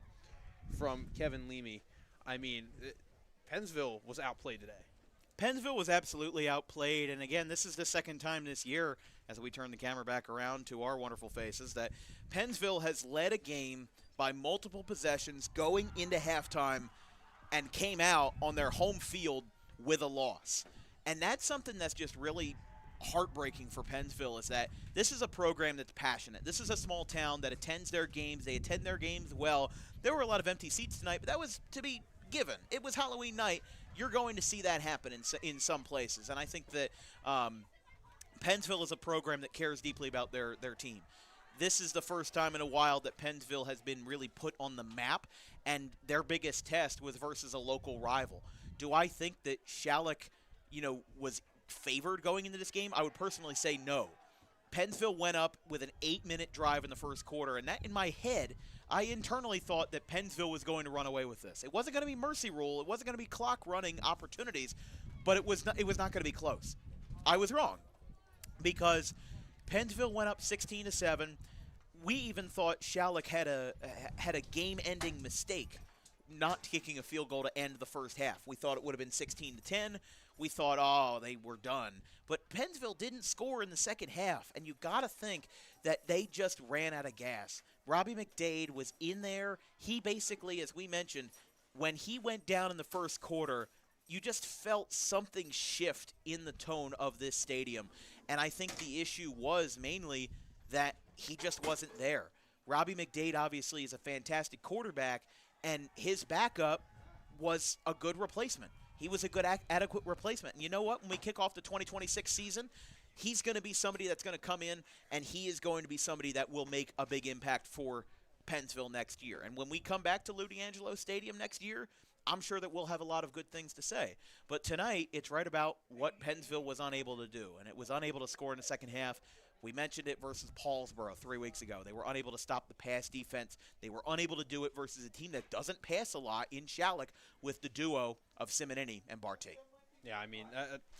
from Kevin Leamy. I mean, Pennsville was outplayed today. Pennsville was absolutely outplayed, and again, this is the second time this year, as we turn the camera back around to our wonderful faces, that Pennsville has led a game by multiple possessions going into halftime and came out on their home field with a loss. And that's something that's just really heartbreaking for Pennsville, is that this is a program that's passionate. This is a small town that attends their games. They attend their games well. There were a lot of empty seats tonight, but that was to be given. It was Halloween night. You're going to see that happen in some places. And I think that Pennsville is a program that cares deeply about their team. This is the first time in a while that Pennsville has been really put on the map, and their biggest test was versus a local rival. Do I think that Schalick, was favored going into this game? I would personally say no. Pennsville went up with an 8-minute drive in the first quarter, and that, in my head, I internally thought that Pennsville was going to run away with this. It wasn't going to be mercy rule. It wasn't going to be clock running opportunities, but it was not going to be close. I was wrong, because Pennsville went up 16-7. We even thought Schalick had a game-ending mistake, not kicking a field goal to end the first half. We thought it would have been 16-10. We thought, they were done. But Pennsville didn't score in the second half, and you got to think that they just ran out of gas. Robbie McDade was in there. He basically, as we mentioned, when he went down in the first quarter, you just felt something shift in the tone of this stadium. And I think the issue was mainly that he just wasn't there. Robbie McDade obviously is a fantastic quarterback, and his backup was a good replacement. He was a good, adequate replacement. And you know what? When we kick off the 2026 season, he's going to be somebody that's going to come in, and he is going to be somebody that will make a big impact for Pennsville next year. And when we come back to Lou D'Angelo Stadium next year, I'm sure that we'll have a lot of good things to say. But tonight, it's right about what Pennsville was unable to do, and it was unable to score in the second half. We mentioned it versus Paulsboro 3 weeks ago. They were unable to stop the pass defense. They were unable to do it versus a team that doesn't pass a lot in Schalick with the duo of Simonini and Barty. Yeah, I mean,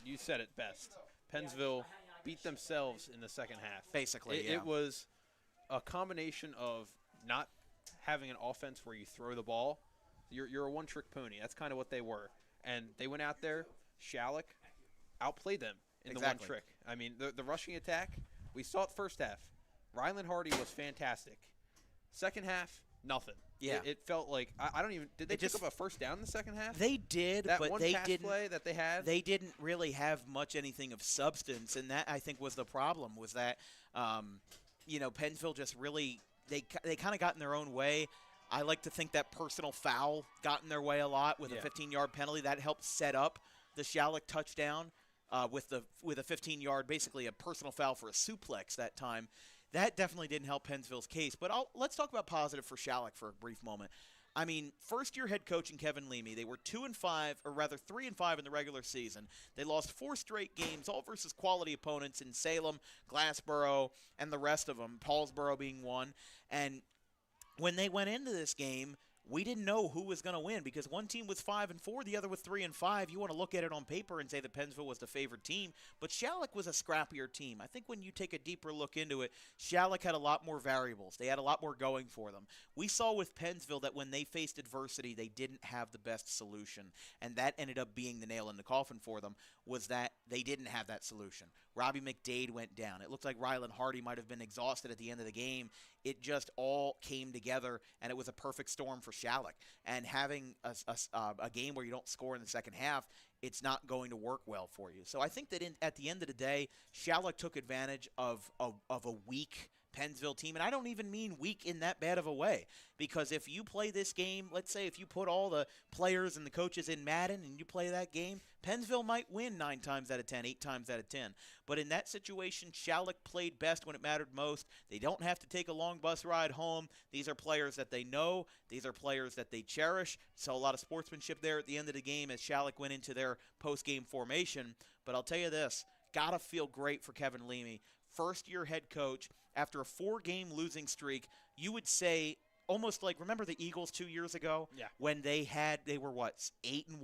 you said it best. Pennsville beat themselves in the second half. Basically, It was a combination of not having an offense where you throw the ball. You're a one-trick pony. That's kind of what they were. And they went out there. Schalick outplayed them in the one trick. I mean, the rushing attack, we saw it first half. Ryland Hardy was fantastic. Second half, nothing. Yeah. It felt like I don't even – did they pick up a first down in the second half? They did, that but one they pass didn't play that they had? They didn't really have much anything of substance, and that, I think, was the problem, was that, Pennsville just really – they kind of got in their own way. I like to think that personal foul got in their way a lot with a 15-yard penalty. That helped set up the Schalick touchdown with a 15-yard, basically a personal foul for a suplex that time. That definitely didn't help Pennsville's case. But let's talk about positive for Schalick for a brief moment. I mean, first-year head coach in Kevin Leamy, they were 2-5, or rather 3-5 in the regular season. They lost 4 straight games, all versus quality opponents in Salem, Glassboro, and the rest of them, Paulsboro being one. And when they went into this game, we didn't know who was going to win because one team was 5-4, the other was 3-5. You want to look at it on paper and say that Pennsville was the favored team, but Schalick was a scrappier team. I think when you take a deeper look into it, Schalick had a lot more variables. They had a lot more going for them. We saw with Pennsville that when they faced adversity, they didn't have the best solution, and that ended up being the nail in the coffin for them, was that they didn't have that solution. Robbie McDade went down. It looked like Ryland Hardy might have been exhausted at the end of the game. It just all came together, and it was a perfect storm for Schalick. And having a game where you don't score in the second half, it's not going to work well for you. So I think that at the end of the day, Schalick took advantage of a weak Pennsville team, and I don't even mean weak in that bad of a way, because if you play this game, let's say if you put all the players and the coaches in Madden and you play that game, Pennsville might win 9 times out of 10, 8 times out of 10. But in that situation, Schalick played best when it mattered most. They don't have to take a long bus ride home. These are players that they know. These are players that they cherish. So a lot of sportsmanship there at the end of the game as Schalick went into their post-game formation. But I'll tell you this, gotta feel great for Kevin Leamy. First-year head coach, after a 4-game losing streak, you would say almost like, remember the Eagles 2 years ago? Yeah. When they were, 8-1,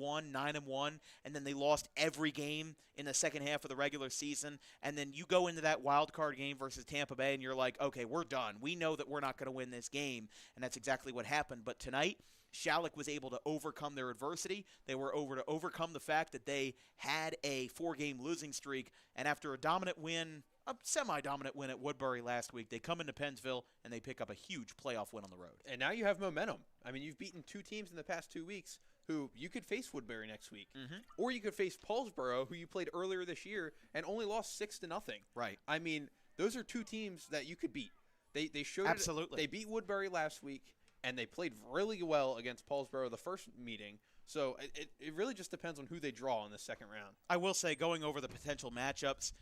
9-1, and then they lost every game in the second half of the regular season, and then you go into that wild card game versus Tampa Bay, and you're like, okay, we're done. We know that we're not going to win this game, and that's exactly what happened. But tonight, Schalick was able to overcome their adversity. They were able to overcome the fact that they had a 4-game losing streak, and after a dominant win, a semi-dominant win at Woodbury last week, they come into Pennsville and they pick up a huge playoff win on the road. And now you have momentum. I mean, you've beaten 2 teams in the past 2 weeks who you could face Woodbury next week. Or you could face Paulsboro, who you played earlier this year and only lost 6-0. Right. I mean, those are 2 teams that you could beat. They showed Absolutely. They beat Woodbury last week, and they played really well against Paulsboro the first meeting. So it really just depends on who they draw in the second round. I will say, going over the potential matchups,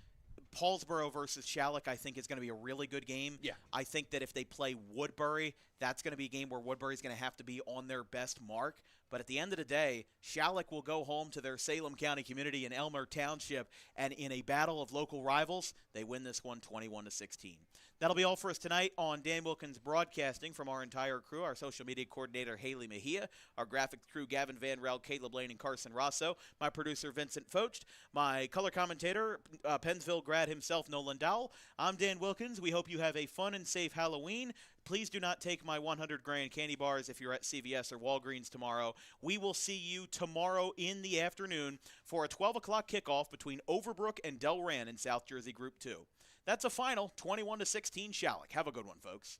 Paulsboro versus Schalick, I think, is going to be a really good game. Yeah. I think that if they play Woodbury, that's going to be a game where Woodbury's going to have to be on their best mark. But at the end of the day, Schalick will go home to their Salem County community in Elmer Township, and in a battle of local rivals, they win this one 21-16. That'll be all for us tonight on Dan Wilkins Broadcasting. From our entire crew, our social media coordinator, Haley Mejia, our graphic crew, Gavin Van Rel, Caleb Lane, and Carson Rosso, my producer, Vincent Focht, my color commentator, Pennsville grad himself, Nolan Dowell. I'm Dan Wilkins. We hope you have a fun and safe Halloween. Please do not take my 100 grand candy bars if you're at CVS or Walgreens tomorrow. We will see you tomorrow in the afternoon for a 12 o'clock kickoff between Overbrook and Delran in South Jersey Group 2. That's a final, 21-16 Schalick. Have a good one, folks.